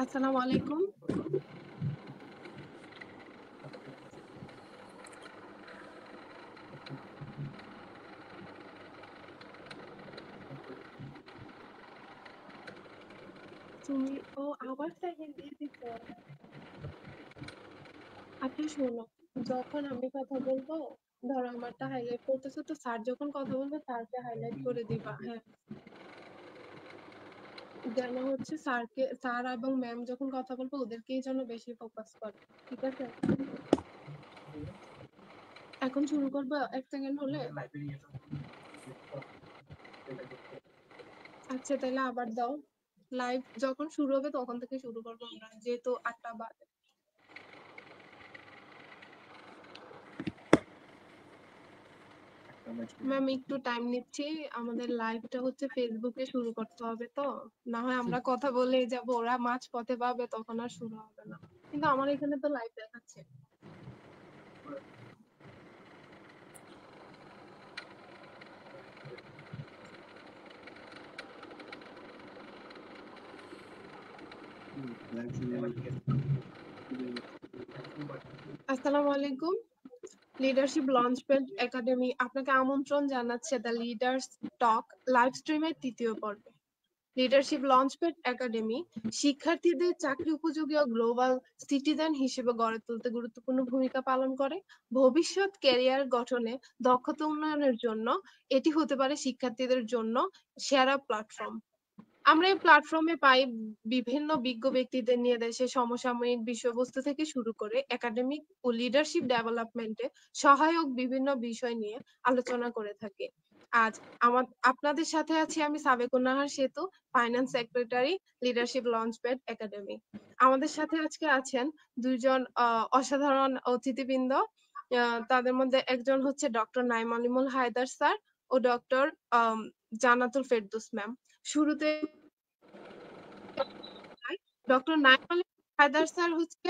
আসসালামু আলাইকুম। তুমি আওয়াজটা দিয়ে দিচ্ছ। আচ্ছা শোনো, যখন আমি কথা বলবো, ধরো আমারটা হাইলাইট করতেছো, তো স্যার যখন কথা বলবে তারকে হাইলাইট করে দিবা। হ্যাঁ, যেন হচ্ছে স্যার এবং ম্যাম যখন কথা বলবো ওদেরকেই যেন বেশি ফোকাস করে। ঠিক আছে, এখন শুরু করবো 1 সেকেন্ড হলে। আচ্ছা তাহলে আবার দাও। লাইভ যখন শুরু হবে তখন থেকে শুরু করবো আমরা, যেহেতু 8টা বাজে। ম্যাম একটু টাইম নিচ্ছি, আমাদের লাইভটা হচ্ছে ফেসবুকে শুরু করতে হবে, তো না হয় আমরা কথা বলে যাব, ওরা মাঝ পথে পাবে তখন আর শুরু হবে না। কিন্তু আমার এখানে তো লাইভ দেখাচ্ছে। আসসালামু আলাইকুম। লিডারশিপ লঞ্চপ্যাড একাডেমি আপনাকে আমন্ত্রণ জানাচ্ছে দ্য লিডার্স টক লাইভ স্ট্রিমের 3য় পর্বে। লিডারশিপ লঞ্চপ্যাড একাডেমি শিক্ষার্থীদের চাকরি উপযোগী ও গ্লোবাল সিটিজেন হিসেবে গড়ে তুলতে গুরুত্বপূর্ণ ভূমিকা পালন করে। ভবিষ্যৎ ক্যারিয়ার গঠনে দক্ষতা উন্নয়নের জন্য এটি হতে পারে শিক্ষার্থীদের জন্য সেরা প্ল্যাটফর্ম। আমরা এই প্ল্যাটফর্মে পাই বিভিন্ন বিজ্ঞ ব্যক্তিদের নিয়ে দেশের সমসাময়িক বিষয়বস্তু থেকে শুরু করে একাডেমিক ও লিডারশিপ ডেভেলপমেন্টে সহায়ক বিভিন্ন বিষয় নিয়ে আলোচনা করে থাকি। আজ আপনাদের সাথে আছি আমি সাবেকুন নাহার সেতু, finance secretary, leadership launchpad academy. আমাদের সাথে আজকে আছেন দুইজন অসাধারণ অতিথিবৃন্দ। তাদের মধ্যে একজন হচ্ছে ডক্টর নাইম আলিমুল হায়দার স্যার ও ডক্টর জান্নাতুল ফেরদৌস ম্যাম। শুরুতে ডক্টর নাইম আলী হায়দার স্যার হচ্ছে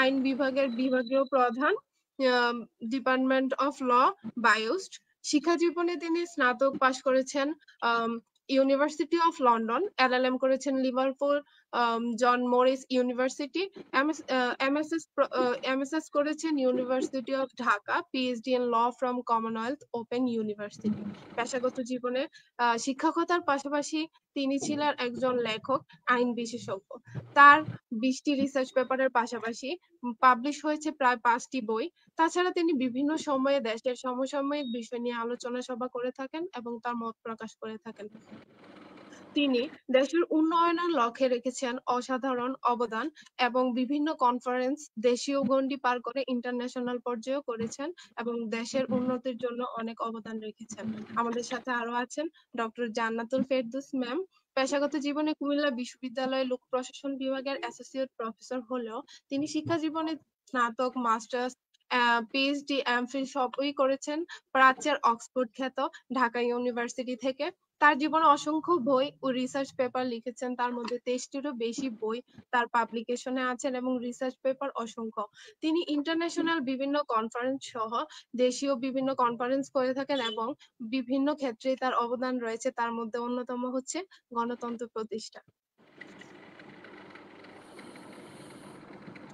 আইন বিভাগের বিভাগীয় প্রধান, ডিপার্টমেন্ট অফ ল, বায়োস্ট। শিক্ষা জীবনে তিনি স্নাতক পাশ করেছেন ইউনিভার্সিটি অফ লন্ডন, এলএলএম করেছেন Liverpool John Moores university, MSS করেছেন university of Dhaka, PhD in law from Commonwealth Open University. পেশাগত জীবনে শিক্ষকতার পাশাপাশি তিনি ছিলেন একজন লেখক, আইন বিশেষজ্ঞ। তার 20টি রিসার্চ পেপারের পাশাপাশি পাবলিশ হয়েছে প্রায় 5টি বই। তাছাড়া তিনি বিভিন্ন সময়ে দেশের সমসাময়িক বিষয় নিয়ে আলোচনা সভা করে থাকেন এবং তার মত প্রকাশ করে থাকেন। তিনি দেশের উন্নয়নের লক্ষ্যে রেখেছেন অসাধারণ অবদান এবং বিভিন্ন কনফারেন্স দেশীয় গণ্ডি পার করে ইন্টারন্যাশনাল পর্যায়েও করেছেন এবং দেশের উন্নতির জন্য অনেক অবদান রেখেছেন। আমাদের সাথে আরো আছেন ডক্টর জান্নাতুল ফেরদৌস ম্যাম। পেশাগত জীবনে কুমিল্লা বিশ্ববিদ্যালয়ে লোক প্রশাসন বিভাগের অ্যাসোসিয়েট প্রফেসর হলেও তিনি শিক্ষা জীবনে স্নাতক, মাস্টার্স, পিএইচডি, এমফিল সবই করেছেন প্রাচ্যের অক্সফোর্ড খ্যাত ঢাকা ইউনিভার্সিটি থেকে। তার জীবনে অসংখ্য বই ও রিসার্চ পেপার লিখেছেন, তার মধ্যে 23টিরও বেশি বই তার পাবলিকেশনে আছেন এবং রিসার্চ পেপার অসংখ্য। তিনি ইন্টারন্যাশনাল বিভিন্ন কনফারেন্স সহ দেশীয় বিভিন্ন কনফারেন্স করে থাকেন এবং বিভিন্ন ক্ষেত্রে তার অবদান রয়েছে, তার মধ্যে অন্যতম হচ্ছে গণতন্ত্র প্রতিষ্ঠা।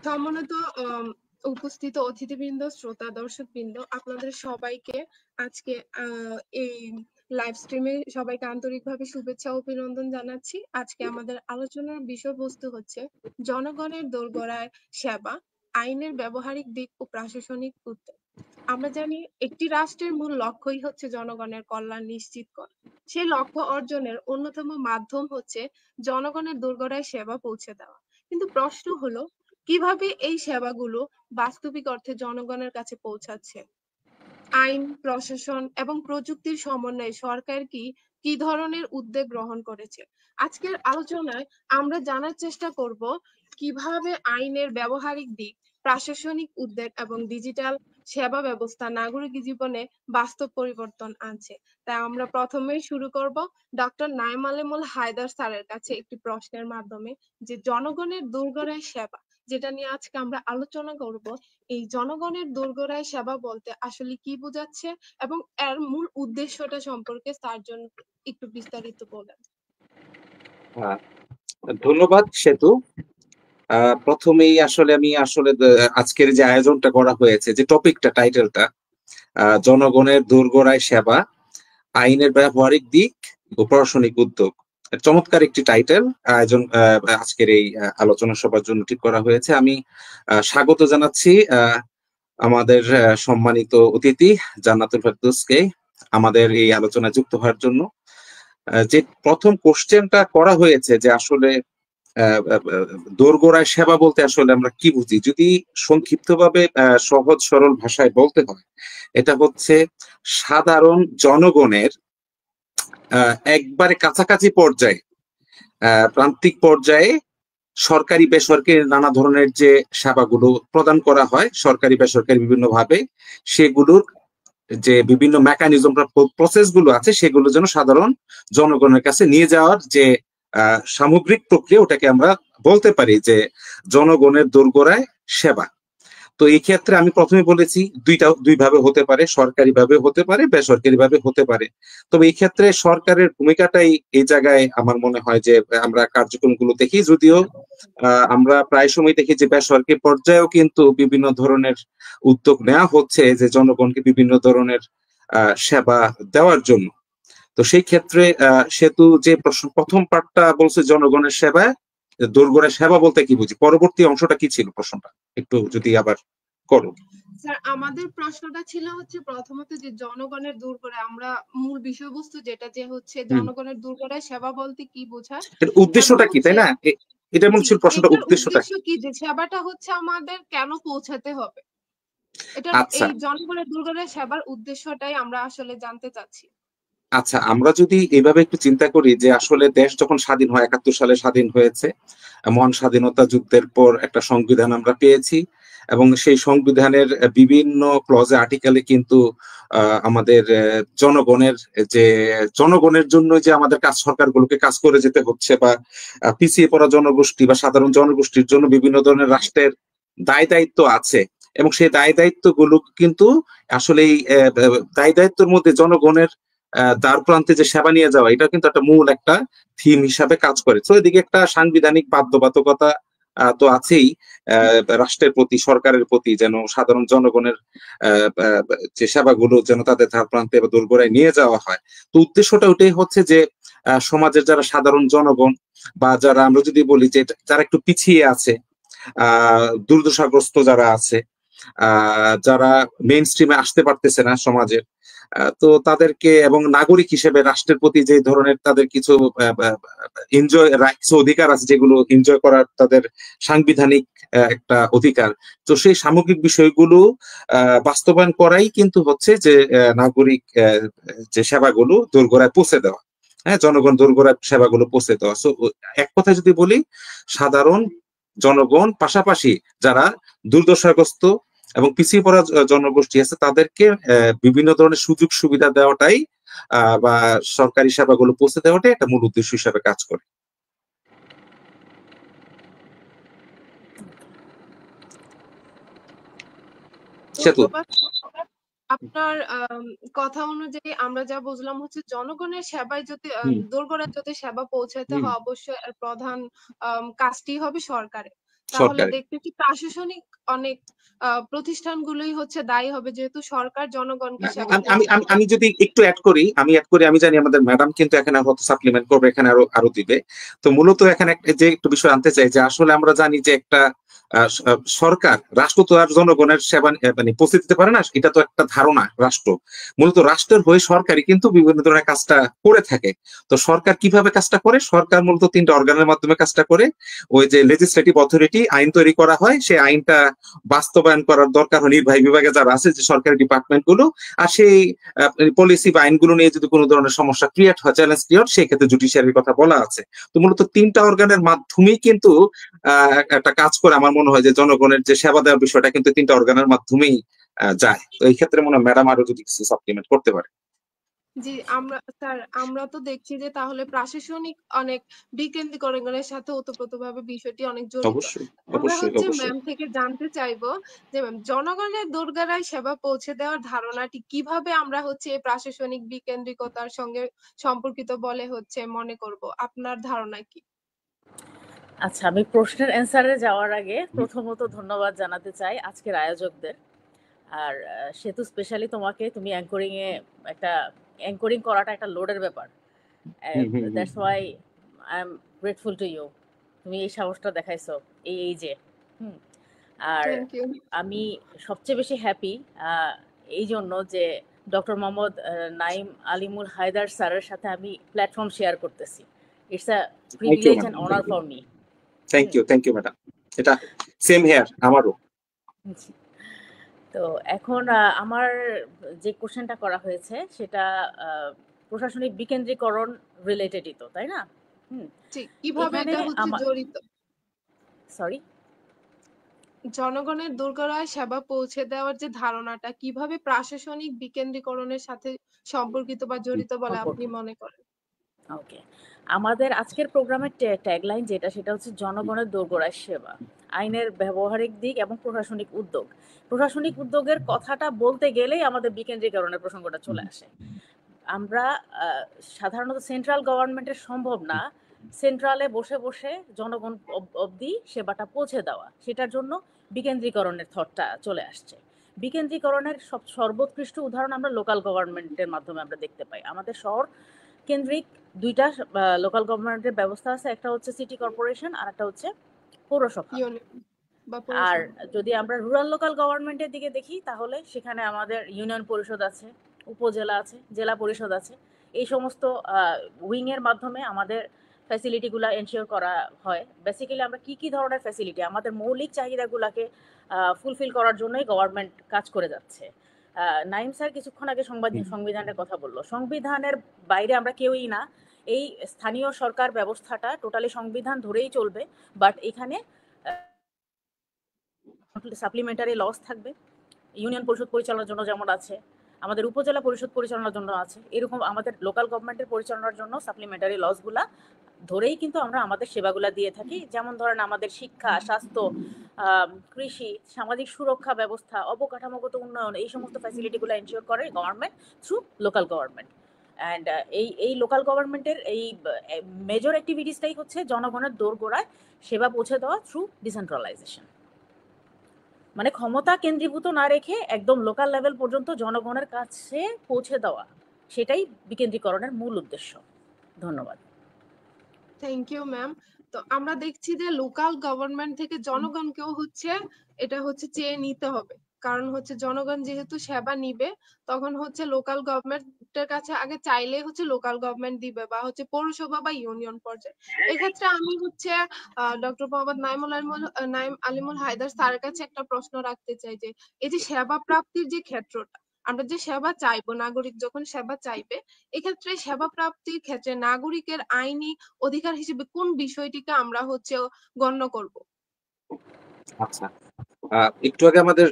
সম্মানিত উপস্থিত অতিথিবৃন্দ, শ্রোতা দর্শকবৃন্দ, আপনাদের সবাইকে আজকে এই লাইভ স্ট্রিমে সবাইকে আন্তরিকভাবে শুভেচ্ছা ও অভিনন্দন জানাচ্ছি। আজকে আমাদের আলোচনার বিষয়বস্তু হচ্ছে জনগণের দোরগোড়ায় সেবা, আইনের ব্যবহারিক দিক ও প্রশাসনিক উদ্যোগ। আমরা জানি একটি রাষ্ট্রের মূল লক্ষ্যই হচ্ছে জনগণের কল্যাণ নিশ্চিত করা। সেই লক্ষ্য অর্জনের অন্যতম মাধ্যম হচ্ছে জনগণের দোরগোড়ায় সেবা পৌঁছে দেওয়া। কিন্তু প্রশ্ন হলো কিভাবে এই সেবাগুলো বাস্তবিক অর্থে জনগণের কাছে পৌঁছাচ্ছে। আইন, প্রশাসন এবং প্রযুক্তির সমন্বয়ে সরকার কি ধরনের উদ্যোগ গ্রহণ করেছে। আজকের আলোচনায় আমরা জানার চেষ্টা করব কিভাবে আইনের ব্যবহারিক দিক, প্রশাসনিক উদ্যোগ এবং ডিজিটাল সেবা ব্যবস্থা নাগরিক জীবনে বাস্তব পরিবর্তন আনছে। তাই আমরা প্রথমেই শুরু করব ডক্টর নাঈম আলমুল হায়দার স্যারের কাছে একটি প্রশ্নের মাধ্যমে, যে জনগণের দোরগোড়ায় সেবা, যেটা নিয়ে আজকে আমরা আলোচনা করব। এই জনগণের দোরগোড়ায় সেবা বলতে আসলে কি বোঝাচ্ছে এবং এর মূল উদ্দেশ্যটা সম্পর্কে তার জন্য একটু বিস্তারিত বলেন। ধন্যবাদ সেতু। প্রথমেই আমি আজকের যে আয়োজনটা করা হয়েছে, যে টপিকটা, টাইটেলটা জনগণের দোরগোড়ায় সেবা, আইনের ব্যবহারিক দিক ও প্রশাসনিক উদ্যোগ, চমৎকার একটি টাইটেল আয়োজন আজকের এই আলোচনা সভার জন্য ঠিক করা হয়েছে। আমি স্বাগত জানাচ্ছি আমাদের সম্মানিত অতিথি জান্নাতুল ফেরদৌসকে আমাদের এই আলোচনায় যুক্ত হওয়ার জন্য। যে প্রথম কোশ্চেনটা করা হয়েছে যে আসলে দোরগোড়ায় সেবা বলতে আসলে আমরা কি বুঝি, যদি সংক্ষিপ্তভাবে সহজ সরল ভাষায় বলতে হয়, এটা হচ্ছে সাধারণ জনগণের একবারে কাছাকাছি পর্যায়ে, প্রান্তিক পর্যায়ে সরকারি বেসরকারি নানা ধরনের যে সেবাগুলো প্রদান করা হয় সরকারি বেসরকারি বিভিন্ন ভাবে, সেগুলোর যে বিভিন্ন মেকানিজম প্রসেস গুলো আছে সেগুলো যেন সাধারণ জনগণের কাছে নিয়ে যাওয়ার যে সামগ্রিক প্রক্রিয়া, ওটাকে আমরা বলতে পারি যে জনগণের দোরগোড়ায় সেবা। তো এই ক্ষেত্রে আমি প্রথমে বলেছি দুই ভাবে হতে পারে, সরকারি ভাবে হতে পারে, বেসরকারি ভাবে হতে পারে। তবে এই ক্ষেত্রে সরকারের ভূমিকাটাই এই জায়গায় আমার মনে হয় যে আমরা কার্যক্রমগুলো দেখি, যদিও আমরা প্রায় সময় দেখি যে বেসরকারি পর্যায়েও কিন্তু বিভিন্ন ধরনের উদ্যোগ নেওয়া হচ্ছে যে জনগণকে বিভিন্ন ধরনের সেবা দেওয়ার জন্য। তো সেই ক্ষেত্রে সেতু যে প্রথম পার্টটা বলছে জনগণের সেবা, দোরগোড়ায় সেবা বলতে কি বুঝি, পরবর্তী অংশটা কি ছিল প্রশ্নটা একটু যদি আবার করো। স্যার, আমাদের প্রশ্নটা ছিল হচ্ছে প্রথমত যে জনগণের দোরগোড়ায়, আমরা মূল বিষয়বস্তু যেটা যে হচ্ছে জনগণের দোরগোড়ায় সেবা বলতে কি বোঝায়, উদ্দেশ্যটা কি, তাই না? এটা মনে ছিল প্রশ্নটা, উদ্দেশ্যটা কি, যে সেবাটা হচ্ছে আমাদের কেন পৌঁছাতে হবে, এটা এই জনগণের দোরগোড়ায় সেবার উদ্দেশ্যটাই আমরা আসলে জানতে চাচ্ছি। আচ্ছা, আমরা যদি এভাবে একটু চিন্তা করি যে আসলে দেশ যখন স্বাধীন হয়, ৭১ সালে স্বাধীন হয়েছে, মহান স্বাধীনতা যুদ্ধের পর একটা সংবিধান আমরা পেয়েছি, এবং সেই সংবিধানের বিভিন্ন ক্লজে, আর্টিকেলে কিন্তু আমাদের জনগণের জন্য যে আমাদের সরকারগুলোকে কাজ করে যেতে হচ্ছে, বা পিছিয়ে পড়া জনগোষ্ঠী বা সাধারণ জনগোষ্ঠীর জন্য বিভিন্ন ধরনের রাষ্ট্রের দায় দায়িত্ব আছে, এবং সেই দায় দায়িত্ব গুলো কিন্তু আসলে এই দায় দায়িত্বের মধ্যে জনগণের দ্বার প্রান্তে যে সেবা নিয়ে যাওয়া, এটা কিন্তু একটা মূল একটা থিম হিসাবে কাজ করে। তো এদিকে একটা সাংবিধানিক বাধ্যবাধকতা তো আছেই রাষ্ট্রের প্রতি, সরকারের প্রতি, যেন সাধারণ জনগণের যে সেবাগুলো যেন তাদের ধার প্রান্তে বা দোরগোড়ায় নিয়ে যাওয়া হয়। তো উদ্দেশ্যটা ওটাই হচ্ছে যে সমাজের যারা সাধারণ জনগণ, বা যারা আমরা যদি বলি যে যারা একটু পিছিয়ে আছে, দুর্দশাগ্রস্ত যারা আছে, যারা মেইন স্ট্রিমে আসতে পারতেছে না সমাজের, তো তাদেরকে, এবং নাগরিক হিসেবে রাষ্ট্রের প্রতি যে ধরনের তাদের কিছু এনজয় রাইটস, অধিকার আছে যেগুলো এনজয় করার তাদের সাংবিধানিক একটা অধিকার, তো সেই সামগ্রিক বিষয়গুলো বাস্তবায়ন করাই কিন্তু হচ্ছে যে নাগরিক যে সেবাগুলো দোরগোড়ায় পৌঁছে দেওয়া, হ্যাঁ, জনগণ দোরগোড়ায় সেবাগুলো পৌঁছে দেওয়া। সো এক কথায় যদি বলি, সাধারণ জনগণ পাশাপাশি যারা দুর্দশাগ্রস্ত এবং পিছিয়ে পড়া জনগোষ্ঠী আছে, তাদেরকে বিভিন্ন ধরনের সুযোগ সুবিধা দেওয়াটাই বা সরকারি সেবাগুলো পৌঁছে দেওয়াটাই একটা মূল উদ্দেশ্য হিসাবে কাজ করে। আপনার কথা অনুযায়ী আমরা যা বুঝলাম হচ্ছে জনগণের সেবায় যদি দোরগোড়ায় যদি সেবা পৌঁছাতে হয়, অবশ্যই প্রধান কাজটি হবে সরকারের। তাহলে দেখতেছি প্রশাসনিক অনেক প্রতিষ্ঠানগুলোই হচ্ছে দায়ী হবে, যেহেতু সরকার জনগণকে সেবা। আমি যদি একটু অ্যাড করি, আমি জানি আমাদের ম্যাডাম কিন্তু এখানে হয়তো সাপ্লিমেন্ট করবে, এখানে আরো দিবে। তো মূলত এখানে যে একটু বিষয় আনতে চাই যে আসলে আমরা জানি যে একটা সরকার, রাষ্ট্র তো আর জনগণের সেবা মানে পৌঁছে দিতে পারে না, এটা তো একটা ধারণা। রাষ্ট্র মূলত রাষ্ট্রের হয়ে সরকারই কিন্তু বিভিন্ন ধরনের কাজটা করে থাকে। তো সরকার কিভাবে কাজটা করে, সরকার মূলত 3টা অর্গানের মাধ্যমে কাজটা করে। ওই যে লেজিসলেটিভ অথরিটি, আইন তৈরি করা হয়, সেই আইনটা বাস্তবায়ন করার দরকার হয় নির্বাহী বিভাগে যারা আছে, যে সরকারি ডিপার্টমেন্ট গুলো, আর সেই পলিসি বা আইনগুলো নিয়ে যদি কোনো ধরনের সমস্যা ক্রিয়েট হয়, চ্যালেঞ্জ ক্রিয়েট, সেই ক্ষেত্রে জুডিশিয়ারির কথা বলা আছে। তো মূলত তিনটা অর্গানের মাধ্যমেই কিন্তু একটা কাজ করে। আমার মনে হয় যে জনগণের যে সেবা দেওয়ার বিষয়টা কিন্তু তিনটা অর্গানের মাধ্যমেই যায়। তো এই ক্ষেত্রে মনে হয় ম্যাডাম আরো যদি কিছু সাপ্লিমেন্ট করতে পারে। জি, আমরা তো দেখছি যে তাহলে প্রশাসনিক অনেক বিকেন্দ্রীকরণের সাথে ওতপ্রোতভাবে বিষয়টি অনেক জড়িত। অবশ্যই, আমরা অবশ্যই, অবশ্যই। ম্যাম থেকে জানতে চাইবো যে ম্যাম, জনগণের দোরগোড়ায় সেবা পৌঁছে দেওয়ার ধারণাটি কিভাবে আমরা এই প্রশাসনিক বিকেন্দ্রিকতার সঙ্গে সম্পর্কিত বলে মনে করব? আপনার ধারণা কি? আচ্ছা, আমি প্রশ্নের অ্যান্সারে যাওয়ার আগে প্রথমত ধন্যবাদ জানাতে চাই আজকের আয়োজকদের। আর সেতু স্পেশালি তোমাকে, তুমি অ্যাঙ্করিং করাটা একটা লোডের ব্যাপার। That's why I am grateful to you. তুমি এই সাহসটা দেখাইছো এই যে। আর থ্যাংক ইউ। আমি সবচেয়ে বেশি হ্যাপি এই জন্য যে ডক্টর মোহাম্মদ নাইম আলিমুল হায়দার স্যারের সাথে আমি প্ল্যাটফর্ম শেয়ার করতেছি। It's a privilege and honour for me. Thank you madam. এটা সেম হিয়ার আমারও। তো এখন আমার যে কোশ্চেনটা করা হয়েছে সেটা প্রশাসনিক বিকেন্দ্রীকরণ রিলেটেডই তো, তাই না? ঠিক, কিভাবে এটা জড়িত? সরি, জনগণের দোরগোড়ায় সেবা পৌঁছে দেওয়ার যে ধারণাটা কিভাবে প্রশাসনিক বিকেন্দ্রীকরণের সাথে সম্পর্কিত বা জড়িত বলে আপনি মনে করেন? ওকে, আমাদের আজকের প্রোগ্রামের ট্যাগলাইন যেটা, সেটা হচ্ছে জনগণের দোরগোড়ায় সেবা, আইনের ব্যবহারিক দিক এবং প্রশাসনিক উদ্যোগ। প্রশাসনিক উদ্যোগের কথাটা বলতে গেলেই আমাদের বিকেন্দ্রীকরণের প্রসঙ্গটা চলে আসে। আমরা সাধারণত সেন্ট্রাল গভর্নমেন্টের সম্ভব না সেন্ট্রালে বসে বসে জনগণ অবধি সেবাটা পৌঁছে দেওয়া, সেটার জন্য বিকেন্দ্রীকরণের থটটা চলে আসছে। বিকেন্দ্রীকরণের সর্বোৎকৃষ্ট উদাহরণ আমরা লোকাল গভর্নমেন্টের মাধ্যমে আমরা দেখতে পাই। আমাদের শহর কেন্দ্রিক দুইটা লোকাল গভর্নমেন্টের ব্যবস্থা আছে, একটা হচ্ছে সিটি কর্পোরেশন আর একটা হচ্ছে পৌরসভা। আর যদি আমরা রুরাল লোকাল গভর্নমেন্টের দিকে দেখি তাহলে সেখানে আমাদের ইউনিয়ন পরিষদ আছে, উপজেলা আছে, জেলা পরিষদ আছে। এই সমস্ত উইং এর মাধ্যমে আমাদের ফ্যাসিলিটিগুলো এনশিওর করা হয়। বেসিক্যালি আমরা কি ধরনের ফ্যাসিলিটি, আমাদের মৌলিক চাহিদাগুলোকে ফুলফিল করার জন্যই গভর্নমেন্ট কাজ করে যাচ্ছে। নাইম স্যার কিছুক্ষণ আগে সংবিধানের কথা বললো। সংবিধানের বাইরে আমরা কেউই না। এই স্থানীয় সরকার ব্যবস্থাটা টোটালি সংবিধান ধরেই চলবে, বাট এখানে সাপ্লিমেন্টারি লস থাকবে। ইউনিয়ন পরিষদ পরিচালনার জন্য যেমন আছে, আমাদের উপজেলা পরিষদ পরিচালনার জন্য আছে, এরকম আমাদের লোকাল গভর্নমেন্টের পরিচালনার জন্য সাপ্লিমেন্টারি লসগুলা ধরেই কিন্তু আমরা আমাদের সেবাগুলা দিয়ে থাকি। যেমন ধরেন আমাদের শিক্ষা, স্বাস্থ্য, কৃষি, সামাজিক সুরক্ষা ব্যবস্থা, অবকাঠামোগত উন্নয়ন, এই সমস্ত ফ্যাসিলিটিগুলো এনশিওর করে government through local government. And এই লোকাল গভর্নমেন্টের এই মেজর অ্যাক্টিভিটিসটাই হচ্ছে জনগণের দোরগোড়ায় সেবা পৌঁছে দেওয়া থ্রু ডিসেন্ট্রালাইজেশন। মানে ক্ষমতা কেন্দ্রীভূত না রেখে একদম লোকাল লেভেল পর্যন্ত জনগণের কাছে পৌঁছে দেওয়া, সেটাই বিকেন্দ্রীকরণের মূল উদ্দেশ্য। ধন্যবাদ। Thank you ma'am. তো আমরা দেখছি যে লোকাল গভর্নমেন্ট থেকে জনগণকেও এটা চেয়ে নিতে হবে, কারণ জনগণ যেহেতু সেবা নিবে, তখন লোকাল গভর্নমেন্টের কাছে আগে চাইলে লোকাল গভর্নমেন্ট দিবে, বা পৌরসভা বা ইউনিয়ন পর্যায়ে। এক্ষেত্রে আমি ডক্টর মোহাম্মদ নাইম আলিমুল হায়দার স্যারের কাছে একটা প্রশ্ন রাখতে চাই যে এই যে সেবা প্রাপ্তির যে ক্ষেত্রটা, আমরা যে সেবা চাইবো, নাগরিক যখন সেবা চাইবে, এক্ষেত্রে সেবা প্রাপ্তির ক্ষেত্রে নাগরিকের আইনি অধিকার হিসেবে কোন বিষয়টিকে আমরা গণ্য করব? আচ্ছা, একটু আগে আমাদের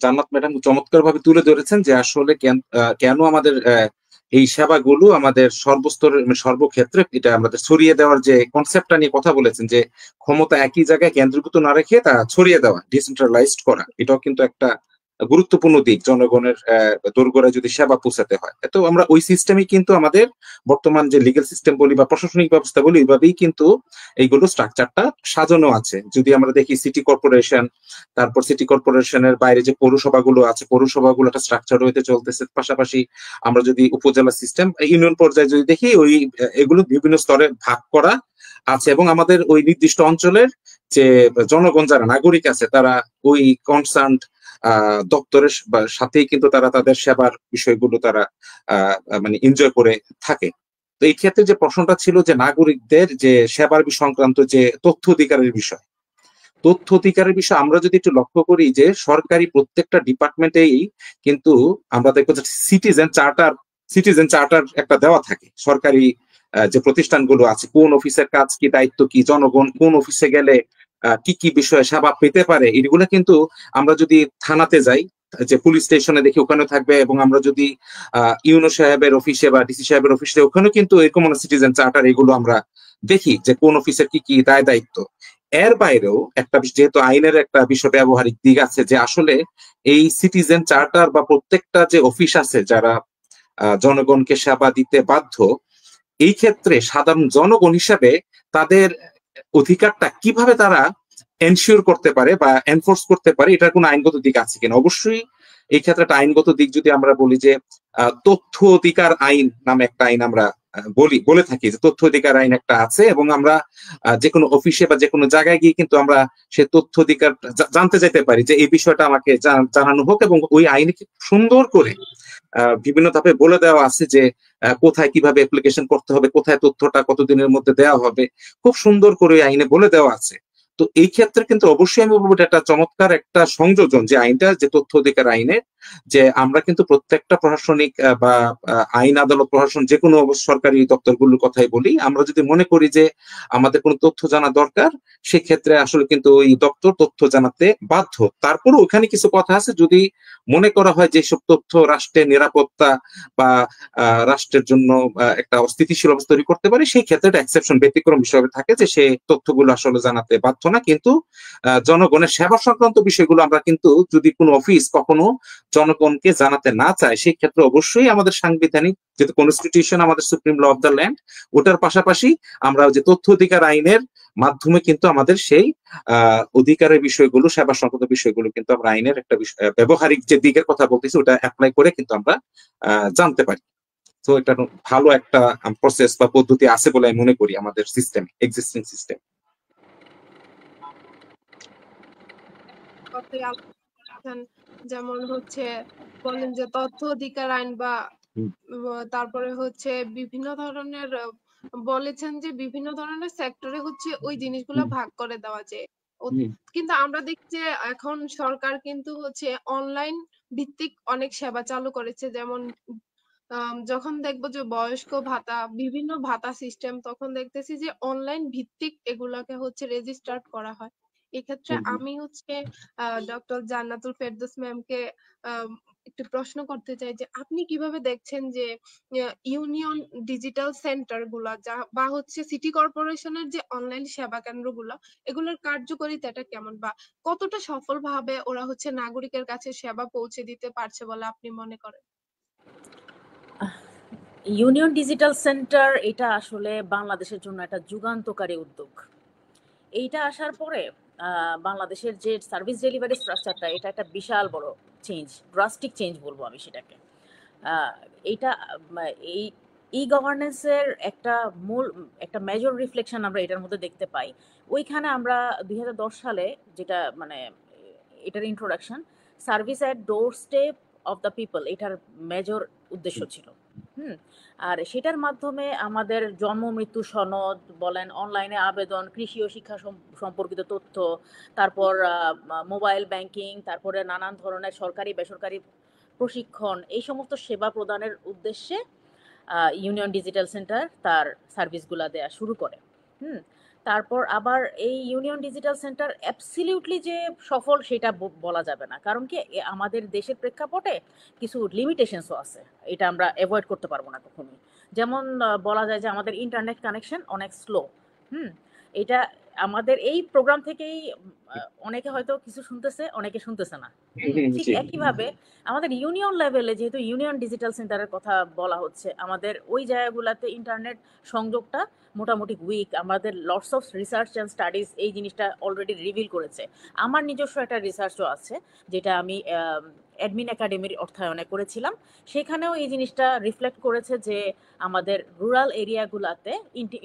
জান্নাত ম্যাডাম চমৎকার ভাবে তুলে ধরেছেন যে আসলে কেন আমাদের এই সেবাগুলো আমাদের সর্বস্তরের সর্বক্ষেত্রে এটা আমাদের ছড়িয়ে দেওয়ার যে কনসেপ্টটা নিয়ে কথা বলেছেন, যে ক্ষমতা একই জায়গায় কেন্দ্রীভূত না রেখে তা ছড়িয়ে দেওয়া, ডিসেন্ট্রালাইজড করা, এটাও কিন্তু একটা গুরুত্বপূর্ণ দিক জনগণের দোরগোড়ায় যদি সেবা পৌঁছাতে হয়। তো আমরা ওই সিস্টেমই কিন্তু আমাদের বর্তমান যে লিগ্যাল সিস্টেম বলি বা প্রশাসনিক ব্যবস্থা বলি, ওইভাবেই কিন্তু এইগুলো স্ট্রাকচারটা সাজানো আছে। যদি আমরা দেখি সিটি কর্পোরেশন, তারপর সিটি কর্পোরেশনের বাইরে যে পৌরসভাগুলো আছে, পৌরসভাগুলো একটা স্ট্রাকচার হইতে চলতেছে। পাশাপাশি আমরা যদি উপজেলা সিস্টেম, ইউনিয়ন পর্যায়ে যদি দেখি, ওই এগুলো বিভিন্ন স্তরে ভাগ করা আছে, এবং আমাদের ওই নির্দিষ্ট অঞ্চলের যে জনগণ যারা নাগরিক আছে তারা ওই কনসার্ন দপ্তরের সাথেই কিন্তু তারা তাদের সেবার বিষয়গুলো তারা মানে এনজয় করে থাকে। তো এই ক্ষেত্রে যে প্রশ্নটা ছিল যে নাগরিকদের যে সেবার সংক্রান্ত যে তথ্য অধিকারের বিষয়, তথ্য অধিকারের বিষয়ে আমরা যদি একটু লক্ষ্য করি যে সরকারি প্রত্যেকটা ডিপার্টমেন্টেই কিন্তু আমরা দেখবো যে সিটিজেন চার্টার একটা দেওয়া থাকে সরকারি যে প্রতিষ্ঠানগুলো আছে, কোন অফিসের কাজ কি, দায়িত্ব কি, জনগণ কোন অফিসে গেলে কি কি বিষয়ে সেবা পেতে পারে, এগুলো কিন্তু আমরা যদি থানাতে যাই, যে পুলিশ স্টেশনে দেখি ওখানে থাকবে, এবং আমরা যদি ইউনো সাহেবের অফিসে বা ডিসি সাহেবের অফিসে ওখানে কিন্তু এরকম সিটিজেন চার্টার এগুলো আমরা দেখি যে কোন অফিসের কি কি দায় দায়িত্ব। এর বাইরেও একটা যেহেতু আইনের একটা বিষয় ব্যবহারিক দিক আছে, যে আসলে এই সিটিজেন চার্টার বা প্রত্যেকটা যে অফিস আছে যারা জনগণকে সেবা দিতে বাধ্য, এই ক্ষেত্রে সাধারণ জনগণ হিসাবে তাদের অধিকারটা কিভাবে তারা এনশিওর করতে পারে বা এনফোর্স করতে পারে, এটার কোনো আইনগত দিক আছে কিনা। অবশ্যই এই ক্ষেত্রে একটা আইনগত দিক যদি আমরা বলি যে তথ্য অধিকার আইন নামে একটা আইন আমরা বলে থাকি, যে তথ্য অধিকার আইন একটা আছে, এবং আমরা যে কোনো অফিসে বা যে কোনো জায়গায় গিয়ে কিন্তু আমরা সে তথ্য অধিকার জানতে চাইতে পারি যে এই বিষয়টা আমাকে জানানো হোক, এবং ওই আইনে সুন্দর করে বিভিন্ন ধাপে বলে দেওয়া আছে যে কোথায় কিভাবে অ্যাপ্লিকেশন করতে হবে, কোথায় তথ্যটা কতদিনের মধ্যে দেওয়া হবে, খুব সুন্দর করে আইনে বলে দেওয়া আছে। তো এই ক্ষেত্রে কিন্তু অবশ্যই আমি বলবো একটা চমৎকার একটা সংযোজন যে আইনটা, যে তথ্য অধিকার আইনে, যে আমরা কিন্তু প্রত্যেকটা প্রশাসনিক বা আইন আদালত প্রশাসন যে কোনো সরকারি দপ্তরগুলোর কথাই বলি, আমরা যদি মনে করি যে আমাদের কোনো তথ্য জানা দরকার, সেক্ষেত্রে আসলে কিন্তু ওই দপ্তর তথ্য জানাতে বাধ্য। তারপরে ওখানে কিছু কথা আছে, যদি মনে করা হয় যেসব তথ্য রাষ্ট্রের নিরাপত্তা বা রাষ্ট্রের জন্য একটা অস্থিতিশীল অবস্থা তৈরি করতে পারে, সেই ক্ষেত্রে একটা এক্সেপশন ব্যতিক্রম হিসেবে থাকে, যে সেই তথ্যগুলো আসলে জানাতে বাধ্য না। কিন্তু জনগণের সেবা সংক্রান্ত বিষয়গুলো আমরা কিন্তু যদি কোনো অফিস কখনো জনগণকে জানাতে না চায়, সেই ক্ষেত্রে অবশ্যই আমাদের সাংবিধানিক যেহেতু কনস্টিটিউশন আমাদের supreme law of the land, ওটার পাশাপাশি আমরা যে তথ্য অধিকার আইনের মাধ্যমে কিন্তু আমাদের সেই অধিকারের বিষয়গুলো, সেবা সংক্রান্ত বিষয়গুলো কিন্তু আমরা আইনের একটা ব্যবহারিক যে দিকের কথা বলতেছি ওটা অ্যাপ্লাই করে কিন্তু আমরা জানতে পারি। তো এটা ভালো একটা প্রসেস বা পদ্ধতি আছে বলে আমি মনে করি আমাদের সিস্টেম, এক্সিস্টিং সিস্টেম। যেমন হচ্ছে বলেন যে তথ্য অধিকার আইন বা তারপরে হচ্ছে বিভিন্ন ধরনের বলেছেন যে বিভিন্ন ধরনের সেক্টরে হচ্ছে ওই জিনিসগুলো ভাগ করে দেওয়া যায়। কিন্তু আমরা দেখি যে এখন সরকার কিন্তু হচ্ছে অনলাইন ভিত্তিক অনেক সেবা চালু করেছে, যেমন যখন দেখবো যে বয়স্ক ভাতা, বিভিন্ন ভাতা সিস্টেম, তখন দেখতেছি যে অনলাইন ভিত্তিক এগুলাকে হচ্ছে রেজিস্টার করা হয়। এক্ষেত্রে আমি হচ্ছে ডক্টর জান্নাতুল ফেরদৌস ম্যামকে একটু প্রশ্ন করতে চাই যে আপনি কিভাবে দেখছেন যে ইউনিয়ন ডিজিটাল সেন্টার গুলা বা হচ্ছে সিটি কর্পোরেশনের যে অনলাইন সেবা কেন্দ্রগুলো, এগুলোর কার্যকারিতাটা কেমন বা কতটা সফলভাবে ওরা হচ্ছে নাগরিকের কাছে সেবা পৌঁছে দিতে পারছে বলে আপনি মনে করেন? ইউনিয়ন ডিজিটাল সেন্টার এটা আসলে বাংলাদেশের জন্য একটা যুগান্তকারী উদ্যোগ। এইটা আসার পরে বাংলাদেশের যে সার্ভিস ডেলিভারি স্ট্রাকচারটা, এটা একটা বিশাল বড় চেঞ্জ, ড্রাস্টিক চেঞ্জ বলবো আমি সেটাকে। এইটা এই ই গভর্নেন্সের একটা মেজর রিফ্লেকশন আমরা এটার মধ্যে দেখতে পাই। ওইখানে আমরা 2010 সালে যেটা এটার introduction, service at door step of the people, এটার মেজর উদ্দেশ্য ছিল। আর সেটার মাধ্যমে আমাদের জন্ম মৃত্যু সনদ বলেন, অনলাইনে আবেদন, কৃষি ও শিক্ষা সম্পর্কিত তথ্য, তারপর মোবাইল ব্যাংকিং, তারপরে নানান ধরনের সরকারি বেসরকারি প্রশিক্ষণ, এই সমস্ত সেবা প্রদানের উদ্দেশ্যে ইউনিয়ন ডিজিটাল সেন্টার তার সার্ভিসগুলো দেয়া শুরু করে। তারপর আবার এই ইউনিয়ন ডিজিটাল সেন্টার অ্যাবসলিউটলি যে সফল সেটা বলা যাবে না, কারণ কি আমাদের দেশের প্রেক্ষাপটে কিছু লিমিটেশনসও আছে, এটা আমরা অ্যাভয়েড করতে পারবো না কখনোই। যেমন বলা যায় যে আমাদের ইন্টারনেট কানেকশন অনেক স্লো। এটা আমাদের এই প্রোগ্রাম থেকেই অনেকে হয়তো কিছু শুনতেছে, অনেকে শুনতেছে না। ঠিক একইভাবে আমাদের ইউনিয়ন লেভেলে যেহেতু ইউনিয়ন ডিজিটাল সেন্টারের কথা বলা হচ্ছে, আমাদের ওই জায়গাগুলোতে ইন্টারনেট সংযোগটা মোটামুটি উইক। আমাদের lots of research and studies এই জিনিসটা অলরেডি রিভিল করেছে। আমার নিজস্ব একটা রিসার্চও আছে, যেটা আমি অ্যাডমিন একাডেমির অর্থায়নে করেছিলাম। সেখানেও এই জিনিসটা রিফ্লেক্ট করেছে যে আমাদের রুরাল এরিয়াগুলোতে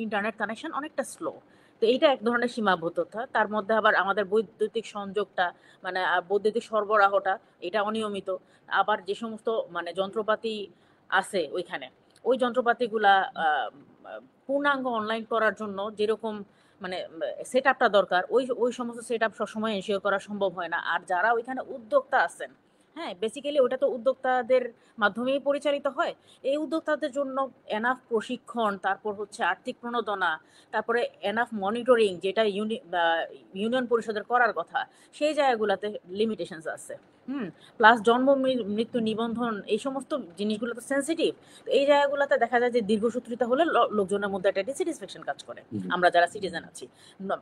ইন্টারনেট কানেকশন অনেকটা স্লো। তো এইটা এক ধরনের সীমাবদ্ধতা। তার মধ্যে আবার আমাদের বৈদ্যুতিক সংযোগটা, মানে বৈদ্যুতিক সরবরাহটা, এটা অনিয়মিত। আবার যে সমস্ত যন্ত্রপাতি আছে ওইখানে, ওই যন্ত্রপাতিগুলা পূর্ণাঙ্গ অনলাইন করার জন্য যেরকম মানে সেট আপটা দরকার, ওই সমস্ত সেট আপ সবসময় এনশিওর করা সম্ভব হয় না। আর যারা ওইখানে উদ্যোক্তা আছেন, হ্যাঁ, বেসিক্যালি ওটা তো উদ্যোক্তাদের মাধ্যমেই পরিচালিত হয়। এই উদ্যোক্তাদের জন্য এনাফ প্রশিক্ষণ, তারপর হচ্ছে আর্থিক প্রণোদনা, তারপরে এনাফ মনিটরিং, যেটা ইউনিয়ন পরিষদের করার কথা, সেই জায়গাগুলোতে লিমিটেশনস আছে। প্লাস জন্ম মৃত্যু নিবন্ধন, এই সমস্ত জিনিসগুলো তো সেন্সিটিভ। এই জায়গাগুলোতে দেখা যায় যে দীর্ঘসূত্রিতা হলে লোকজনের মধ্যে একটা ডিসস্যাটিসফ্যাকশন কাজ করে। আমরা যারা সিটিজেন আছি,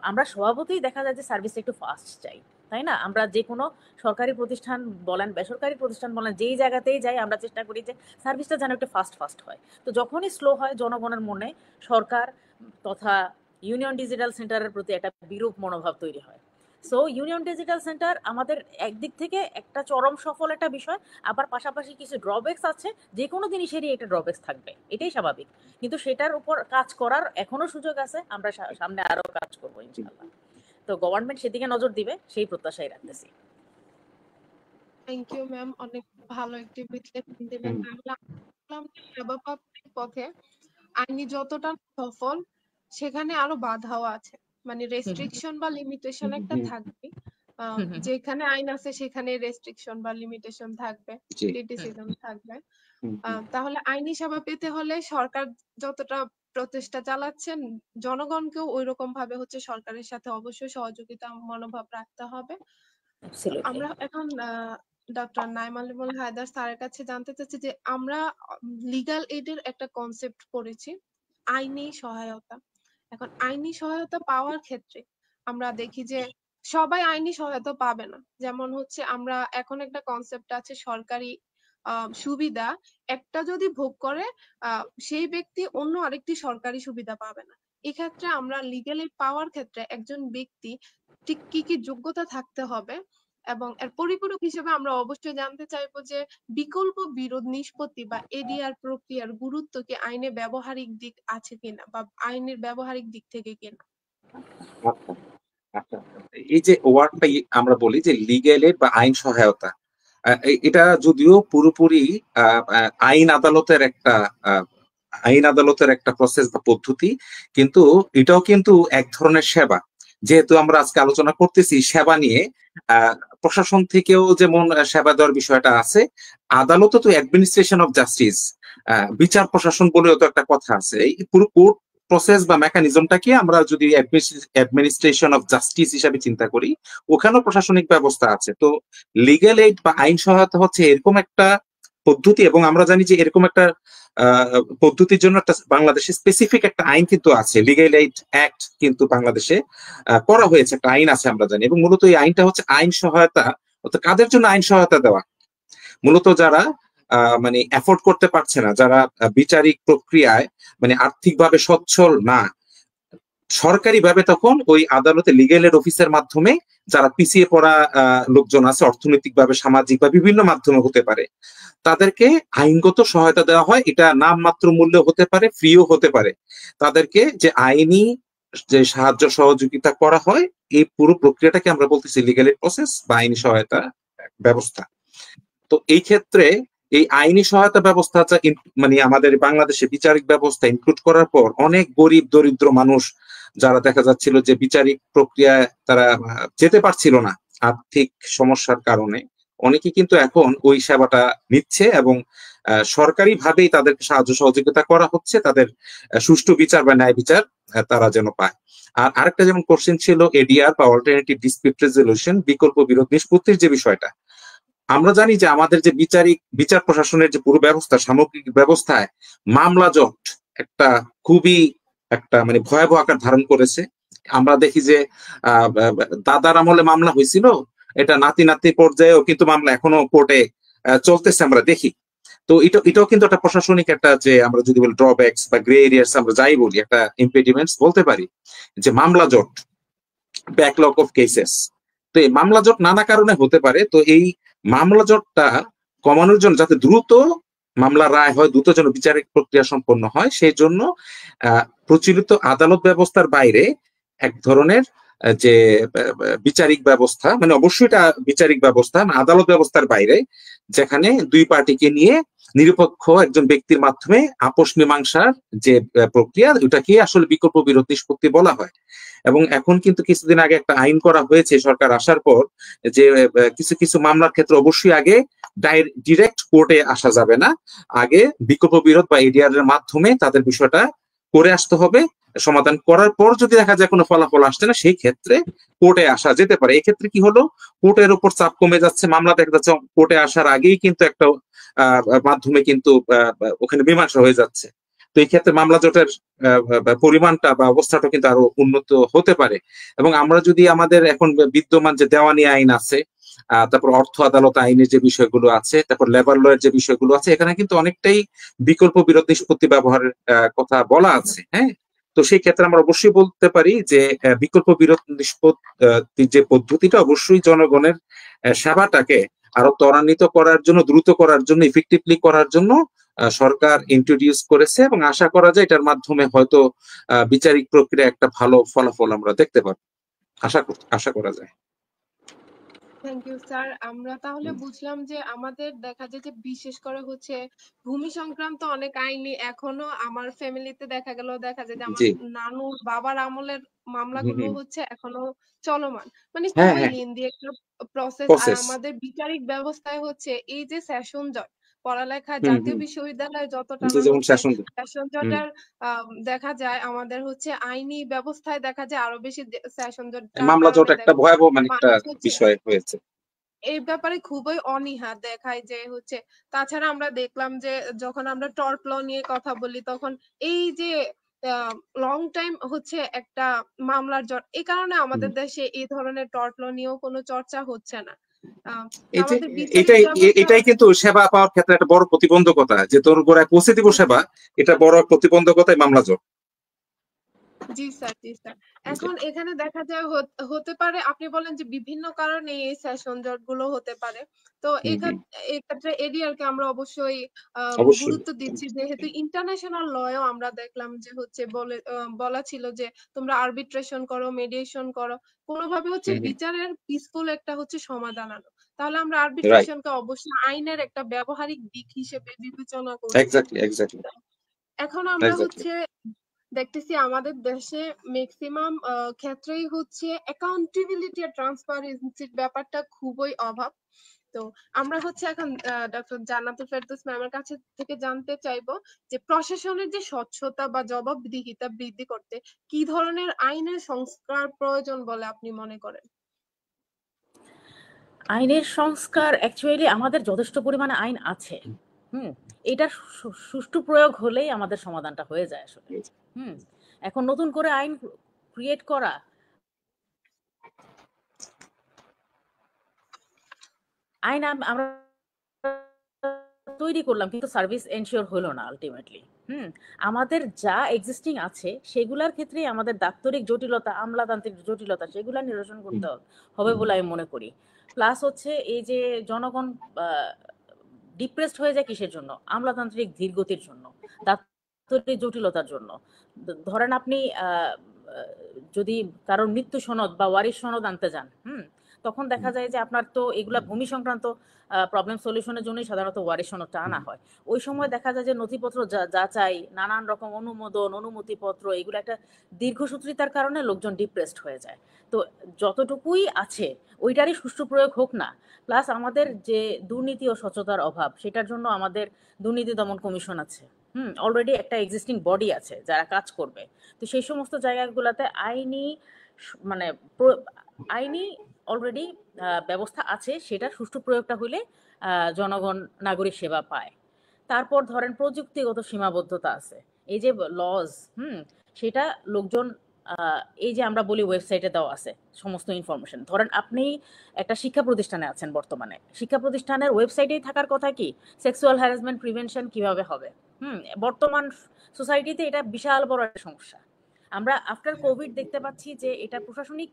আমরা স্বভাবতই দেখা যায় যে সার্ভিসটা একটু ফাস্ট চাই, তাই না? আমরা যে কোনো সরকারি প্রতিষ্ঠান বলেন, বেসরকারি প্রতিষ্ঠান বলেন, যেই জায়গাতেই যাই আমরা চেষ্টা করি যে সার্ভিসটা যেন একটু ফাস্ট হয়। তো যখনই স্লো হয়, জনগণের মনে সরকার তথা ইউনিয়ন ডিজিটাল সেন্টারের প্রতি একটা বিরূপ মনোভাব তৈরি হয়। সো ইউনিয়ন ডিজিটাল সেন্টার আমাদের একদিক থেকে একটা চরম সফল একটা বিষয়, আবার পাশাপাশি কিছু ড্রব্যাকস আছে। যে কোনো জিনিসেরই একটা ড্রব্যাকস থাকবে, এটাই স্বাভাবিক, কিন্তু সেটার উপর কাজ করার এখনো সুযোগ আছে। আমরা সামনে আরো কাজ করবো ইনশাআল্লাহ। তো গভর্নমেন্ট সেদিকে নজর দিবে, সেই প্রত্যাশাই রাখতেছি। থ্যাংক ইউ ম্যাম, অনেক ভালো একটি বিশ্লেষণ দিলেন। তাহলে সেবা প্রাপ্তির পথে আইনি যতটা সফল, সেখানে আরো বাধাও আছে, মানে রেস্ট্রিকশন বা লিমিটেশন একটা থাকবে। যেখানে আইন আছে সেখানে রেস্ট্রিকশন বা লিমিটেশন থাকবে, ক্রিটিসিজম থাকবে। তাহলে আইনি সেবা পেতে হলে সরকার যতটা প্রচেষ্টা চালাচ্ছেন, জনগণকেও ওইরকম ভাবে হচ্ছে সরকারের সাথে অবশ্যই সহযোগিতা মনোভাব রাখতে হবে। আমরা এখন ডক্টর নাঈম আলীমুল হায়দার স্যারের কাছে জানতে চাচ্ছি যে আমরা লিগ্যাল এইডের একটা কনসেপ্ট করেছি, আইনি সহায়তা। এখন আইনি সহায়তা পাওয়ার ক্ষেত্রে আমরা দেখি যে সবাই আইনি সহায়তা পাবে না। যেমন হচ্ছে আমরা এখন একটা কনসেপ্ট আছে, সরকারি সুবিধা একটা যদি ভোগ করে সেই ব্যক্তি অন্য আরেকটি সরকারি সুবিধা পাবে না। এক্ষেত্রে আমরা লিগ্যাল এইড পাওয়ার ক্ষেত্রে একজন ব্যক্তি ঠিক কি কি যোগ্যতা থাকতে হবে, এবং এর পরিপূরক হিসেবে আমরা অবশ্যই জানতে চাইবো যে বিকল্প বিরোধ নিষ্পত্তি বা এডিআর প্রক্রিয়ার গুরুত্ব কি আইনে ব্যবহারিক দিক আছে কিনা বা আইনের ব্যবহারিক দিক থেকে কিনা। এই যে ওয়ার্ডটা আমরা বলি যে লিগ্যাল এইড বা আইন সহায়তা, এটা যদিও পুরোপুরি আইন আদালতের একটা প্রসেস বা পদ্ধতি, কিন্তু এটাও কিন্তু এক ধরনের সেবা। যেহেতু আমরা আজকে আলোচনা করতেছি সেবা নিয়ে, প্রশাসন থেকেও যেমন সেবা দেওয়ার বিষয়টা আছে, আদালতও তো অ্যাডমিনিস্ট্রেশন অফ জাস্টিস, বিচার প্রশাসন বলেও তো একটা কথা আছে। এই পুরো কোর্ট প্রসেস বা মেকানিজমটাকে আমরা যদি অ্যাডমিনিস্ট্রেশন অফ জাস্টিস হিসাবে চিন্তা করি, ওখানেও প্রশাসনিক ব্যবস্থা আছে। তো লিগ্যাল এইড বা আইন সহায়তা হচ্ছে এরকম একটা পদ্ধতি, এবং আমরা জানি যে এরকম একটা পদ্ধতির জন্য একটা বাংলাদেশে স্পেসিফিক একটা আইন কিন্তু আছে, লিগ্যাল এইড অ্যাক্ট কিন্তু বাংলাদেশে করা হয়েছে, একটা আইন আছে আমরা জানি। এবং মূলত এই আইনটা হচ্ছে আইন সহায়তা, অর্থাৎ কাদের জন্য আইন সহায়তা দেওয়া, মূলত যারা মানে এফোর্ড করতে পারছে না, যারা বিচারিক প্রক্রিয়ায় মানে আর্থিকভাবে সচ্ছল না, সরকারি ভাবে তখন ওই আদালতে লিগ্যাল এইড অফিসের মাধ্যমে যারা পিছিয়ে পড়া লোকজন আছে, অর্থনৈতিক ভাবে সামাজিক বা বিভিন্ন মাধ্যমে হতে পারে, তাদেরকে আইনগত সহায়তা দেওয়া হয়। এটা নামমাত্র মূল্য হতে পারে, ফ্রিও হতে পারে। তাদেরকে যে আইনি যে সাহায্য সহযোগিতা করা হয়, এই পুরো প্রক্রিয়াটাকে আমরা বলতেছি লিগ্যাল এইড প্রসেস বা আইনি সহায়তা ব্যবস্থা। তো এই ক্ষেত্রে এই আইনি সহায়তা ব্যবস্থা মানে আমাদের বাংলাদেশে বিচারিক ব্যবস্থা ইনক্লুড করার পর অনেক গরিব দরিদ্র মানুষ যারা দেখা যাচ্ছিল যে বিচারিক প্রক্রিয়ায় তারা যেতে পারছিল না আর্থিক সমস্যার কারণে, অনেকে কিন্তু এখন ওই সেবাটা নিচ্ছে, এবং সরকারি ভাবেই তাদেরকে সাহায্য সহযোগিতা করা হচ্ছে, তাদের সুষ্ঠু বিচার বা ন্যায় বিচার তারা যেন পায়। আর আরেকটা যেমন কোশ্চেন ছিল এডিআর বা অল্টারনেটিভ ডিসপিউট রেজলিউশন, বিকল্প বিরোধ নিষ্পত্তির যে বিষয়টা, আমরা জানি যে আমাদের যে বিচার প্রশাসনের যে পুরো ব্যবস্থা, সামগ্রিক ব্যবস্থায় মামলা জট একটা খুবই একটা মানে ভয়াবহ আকার ধারণ করেছে। আমরা দেখি যে দাদার আমলে মামলা হয়েছিল, এটা নাতি নাতি পর্যায়েও কিন্তু মামলা এখনো কোর্টে চলতেছে আমরা দেখি। তো এটাও কিন্তু একটা প্রশাসনিক একটা, যে আমরা যদি বলি ড্রব্যাকস বা গ্রে এরিয়াস আমরা যাই বলি, একটা ইম্পেডিমেন্টস বলতে পারি, যে মামলা জট, ব্যাকলগ অফ কেসেস। তো এই মামলা জট নানা কারণে হতে পারে। তো এই মামলা জটটা কমানোর জন্য, যাতে দ্রুত মামলা রায় হয়, দ্রুত যেন বিচারিক প্রক্রিয়া সম্পন্ন হয়, সেই জন্য প্রচলিত আদালত ব্যবস্থার বাইরে এক ধরনের যে বিচারিক ব্যবস্থা, মানে অবশ্যই এটা বিচারিক ব্যবস্থা, আদালত ব্যবস্থার বাইরে, যেখানে দুই পার্টিকে নিয়ে নিরপেক্ষ একজন ব্যক্তির মাধ্যমে আপোষ মীমাংসার যে প্রক্রিয়া, ওটাকে আসলে বিকল্প বিরোধ নিষ্পত্তি বলা হয়। এবং এখন কিন্তু কিছুদিন আগে একটা আইন করা হয়েছে সরকার আসার পর, যে কিছু কিছু মামলার ক্ষেত্রে অবশ্যই আগে ডিরেক্ট কোর্টে আসা যাবে না, আগে বিকল্প বিরোধ বা এডিআর এর মাধ্যমে তাদের বিষয়টা করে আসতে হবে। সমাধান করার পর যদি দেখা যায় কোনো ফলাফল আসছে না, সেই ক্ষেত্রে কোর্টে আসা যেতে পারে। এক্ষেত্রে কি হলো, কোর্টের উপর চাপ কমে যাচ্ছে, মামলা দেখা যাচ্ছে কোর্টে আসার আগেই কিন্তু একটা মাধ্যমে কিন্তু ওখানে মীমাংসা হয়ে যাচ্ছে। তো এই ক্ষেত্রে মামলা জটের পরিমাণটা বা অবস্থাটা কিন্তু আরো উন্নত হতে পারে। এবং আমরা যদি আমাদের এখন বিদ্যমান যে দেওয়ানি আইন আছে, তারপর অর্থ আদালত আইনের যে বিষয়গুলো আছে, তারপর লেবার ল এর যে বিষয়গুলো আছে, এখানে কিন্তু অনেকটাই বিকল্প বিরোধ নিষ্পত্তি ব্যবহারের কথা বলা আছে। হ্যাঁ, তো সেই ক্ষেত্রে আমরা অবশ্যই বলতে পারি যে বিকল্প বিরোধ নিষ্পত্তির যে পদ্ধতিটা অবশ্যই জনগণের সেবাটাকে আরো ত্বরান্বিত করার জন্য, দ্রুত করার জন্য, ইফেক্টিভলি করার জন্য সরকার ইন্ট্রোডিউস করেছে। এবং আশা করা যায় এটার মাধ্যমে হয়তো বিচারিক প্রক্রিয়া একটা ভালো ফলাফল আমরা দেখতে পাবো, আশা করা যায়। Thank you sir. আমরা তাহলে বুঝলাম যে আমাদের দেখা যায় যে বিশেষ করে হচ্ছে ভূমি সংক্রান্ত অনেক আইনি এখনো আমার ফ্যামিলিতে দেখা যায় যে আমার জি। নানুর বাবার আমলের মামলাগুলো হুম। হচ্ছে এখনো চলমান, মানে হ্যাঁ, খুবই হ্যাঁ, লেন্দি একটা প্রসেস। আর প্রসেস। আমাদের বিচারিক ব্যবস্থায় হচ্ছে এই যে সেশন জট, পড়ালেখা হুম, জাতীয় হুম। বিশ্ববিদ্যালয়ে যত যে টানা যেমন হচ্ছে, শাসন। সেশন হুম। জটের দেখা যায় আমাদের হচ্ছে আইনি ব্যবস্থায় দেখা যায় আরো বেশি সেশন জট, যার মামলা জট কারণে একটা দেখা যায় ভয়াবহ মানে একটা মানুষ হচ্ছে বিষয় হয়েছে। এই ব্যাপারে খুবই অনীহা দেখায় যে হচ্ছে। তাছাড়া আমরা দেখলাম যে যখন আমরা টর্ট ল নিয়ে কথা বলি তখন এই যে লং টাইম হচ্ছে একটা মামলার জট, এই কারণে হুম। আমাদের দেশে এই ধরনের টর্ট ল নিয়েও কোনো চর্চা হচ্ছে না। আহ, এই যে আমাদের বিচারিক এটাই ব্যবস্থা। এটাই কিন্তু সেবা পাওয়ার ক্ষেত্রে একটা বড় প্রতিবন্ধকতা, যে তোর গোড়ায় পৌঁছে দিব সেবা, এটা বড় প্রতিবন্ধকতাই মামলা জট। জি স্যার, জি স্যার। জি। এখন এখানে দেখা যায় হতে পারে আপনি বলেন যে বিভিন্ন কারণে এই সেশন জট গুলো হতে পারে। তো হুম, হুম। এক্ষেত্রে এডিআর কে আমরা অবশ্যই অবশ্যই। গুরুত্ব দিচ্ছি, যেহেতু ইন্টারন্যাশনাল লয়েও আমরা দেখলাম যে হচ্ছে বলা ছিল যে তোমরা আরবিট্রেশন করো, মেডিয়েশন করো, কোনোভাবে হচ্ছে হুম, হুম। বিচারের পিসফুল একটা হচ্ছে সমাধান আনো। তাহলে আমরা রাইট। আরবিট্রেশনকে অবশ্যই আইনের একটা ব্যবহারিক দিক হিসেবে বিবেচনা করছি। এক্স্যাক্টলি, এক্স্যাক্টলি, এখন আমরা এক্স্যাক্টলি। হচ্ছে দেখতেছি আমাদের দেশে ম্যাক্সিমাম ক্ষেত্রেই হচ্ছে অ্যাকাউন্টেবিলিটি আর ট্রান্সপারেন্সির ব্যাপারটা খুবই অভাব। তো আমরা হচ্ছে এখন ডক্টর জান্নাতুল ফেরদৌস ম্যামের কাছে থেকে জানতে চাইবো যে প্রশাসনের যে স্বচ্ছতা বা জবাবদিহিতা বৃদ্ধি করতে কি ধরনের আইনের সংস্কার প্রয়োজন বলে আপনি মনে করেন? আইনের সংস্কার অ্যাকচুয়ালি আমাদের যথেষ্ট পরিমাণে আইন আছে। হুম, এটা সুষ্ঠু প্রয়োগ হলেই আমাদের সমাধানটা হয়ে যায় আসলে। হুম, এখন নতুন করে আইন ক্রিয়েট করা, আইন আমরা তৈরি করলাম কিন্তু সার্ভিস এনশিওর হলো না আলটিমেটলি। হুম, আমাদের যা এক্সিস্টিং আছে সেগুলার ক্ষেত্রে আমাদের দাপ্তরিক জটিলতা, আমলাতান্ত্রিক জটিলতা সেগুলা নিরসন করতে হবে বলে আমি মনে করি। প্লাস হচ্ছে এই যে জনগণ ডিপ্রেসড হয়ে যায় কিসের জন্য? আমলাতান্ত্রিক ধীরগতির জন্য, দাপ্তরিক জটিলতার জন্য। ধরেন আপনি যদি কারোর মৃত্যু সনদ বা ওয়ারিশ সনদ আনতে যান, তখন দেখা যায় যে আপনার তো এগুলা ভূমি সংক্রান্ত প্রবলেম সলিউশনের জন্যই সাধারণত ওয়ারিশ সনদটা আনা হয়। ওই সময় দেখা যায় যে নথিপত্র যাচাই, নানান রকম অনুমোদন, অনুমতিপত্র, এগুলো একটা দীর্ঘসূত্রিতার কারণে লোকজন ডিপ্রেসড হয়ে যায়। তো যতটুকুই আছে ওইটারই সুষ্ঠু প্রয়োগ হোক না। প্লাস আমাদের যে দুর্নীতি ও স্বচ্ছতার অভাব, সেটার জন্য আমাদের দুর্নীতি দমন কমিশন আছে। অলরেডি একটা এক্সিস্টিং বডি আছে যারা কাজ করবে। তো সেই সমস্ত জায়গাগুলোতে মানে আইনি অলরেডি ব্যবস্থা আছে, সেটা সুষ্ঠু প্রয়োগটা হলে জনগণ নাগরিক সেবা পায়। তারপর ধরেন প্রযুক্তিগত সীমাবদ্ধতা আছে, এই যে লজ, সেটা লোকজন এই যে আমরা বলি ওয়েবসাইটে দেওয়া আছে সমস্ত ইনফরমেশন। ধরেন আপনি একটা শিক্ষা প্রতিষ্ঠানে আছেন, বর্তমানে শিক্ষা প্রতিষ্ঠানের ওয়েবসাইটেই থাকার কথা কি সেক্সুয়াল হ্যারাসমেন্ট প্রিভেনশন কিভাবে হবে। বর্তমান সোসাইটিতে এটা বিশাল বড় একটা সমস্যা। আমরা আফটার কোভিড দেখতে পাচ্ছি যে এটা প্রশাসনিক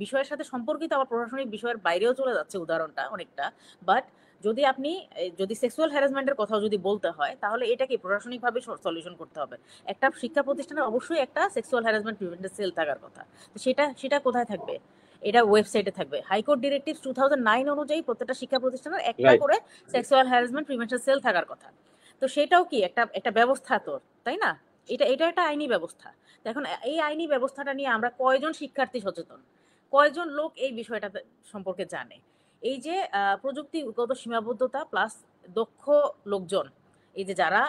বিষয়ের সাথে সম্পর্কিত, আবার প্রশাসনিক বিষয়ের বাইরেও চলে যাচ্ছে উদাহরণটা অনেকটা। বাট যদি সেক্সুয়াল হ্যারাসমেন্টের কথাও যদি বলতে হয়, তাহলে এটাকে প্রশাসনিকভাবে সলিউশন করতে হবে। একটা শিক্ষা প্রতিষ্ঠানে অবশ্যই একটা সেক্সুয়াল হ্যারাসমেন্ট প্রিভেন্টের সেল থাকার কথা। তো সেটা কোথায় থাকবে? এটা ওয়েবসাইটে থাকবে। হাইকোর্ট ডিরেক্টিভ 2009 অনুযায়ী প্রত্যেকটা শিক্ষা প্রতিষ্ঠানের একটা করে সেক্সুয়াল হ্যারাসমেন্ট প্রিভেনশন সেল থাকার কথা। তো সেটাও কি একটা ব্যবস্থা, তো তাই না? এটা একটা আইনি ব্যবস্থা। এখন এই আইনি ব্যবস্থাটা নিয়ে আমরা কয়জন শিক্ষার্থী সচেতন, কয়জন লোক এই বিষয়টা সম্পর্কে জানে? এই যে প্রযুক্তিগত সীমাবদ্ধতা প্লাস দক্ষ লোকজন, এই যে যারা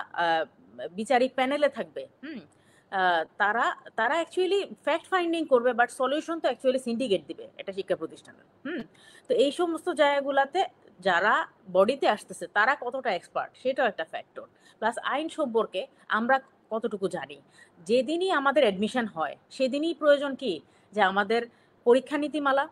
বিচারিক প্যানেলে থাকবে, তারা তারা অ্যাকচুয়ালি ফ্যাক্ট ফাইন্ডিং করবে, বাট সলিউশন তো অ্যাকচুয়ালি সিন্ডিকেট দিবে একটা শিক্ষা প্রতিষ্ঠানের। তো এই সমস্ত জায়গাগুলোতে যারা বডিতে আসতেছে তারা কতটা এক্সপার্ট সেটাও একটা ফ্যাক্টর। প্লাস আইন সম্পর্কে আমরা কতটুকু জানি। যেদিনই আমাদের অ্যাডমিশন হয় সেদিনই প্রয়োজন কি যে আমাদের পরীক্ষা নীতিমালা,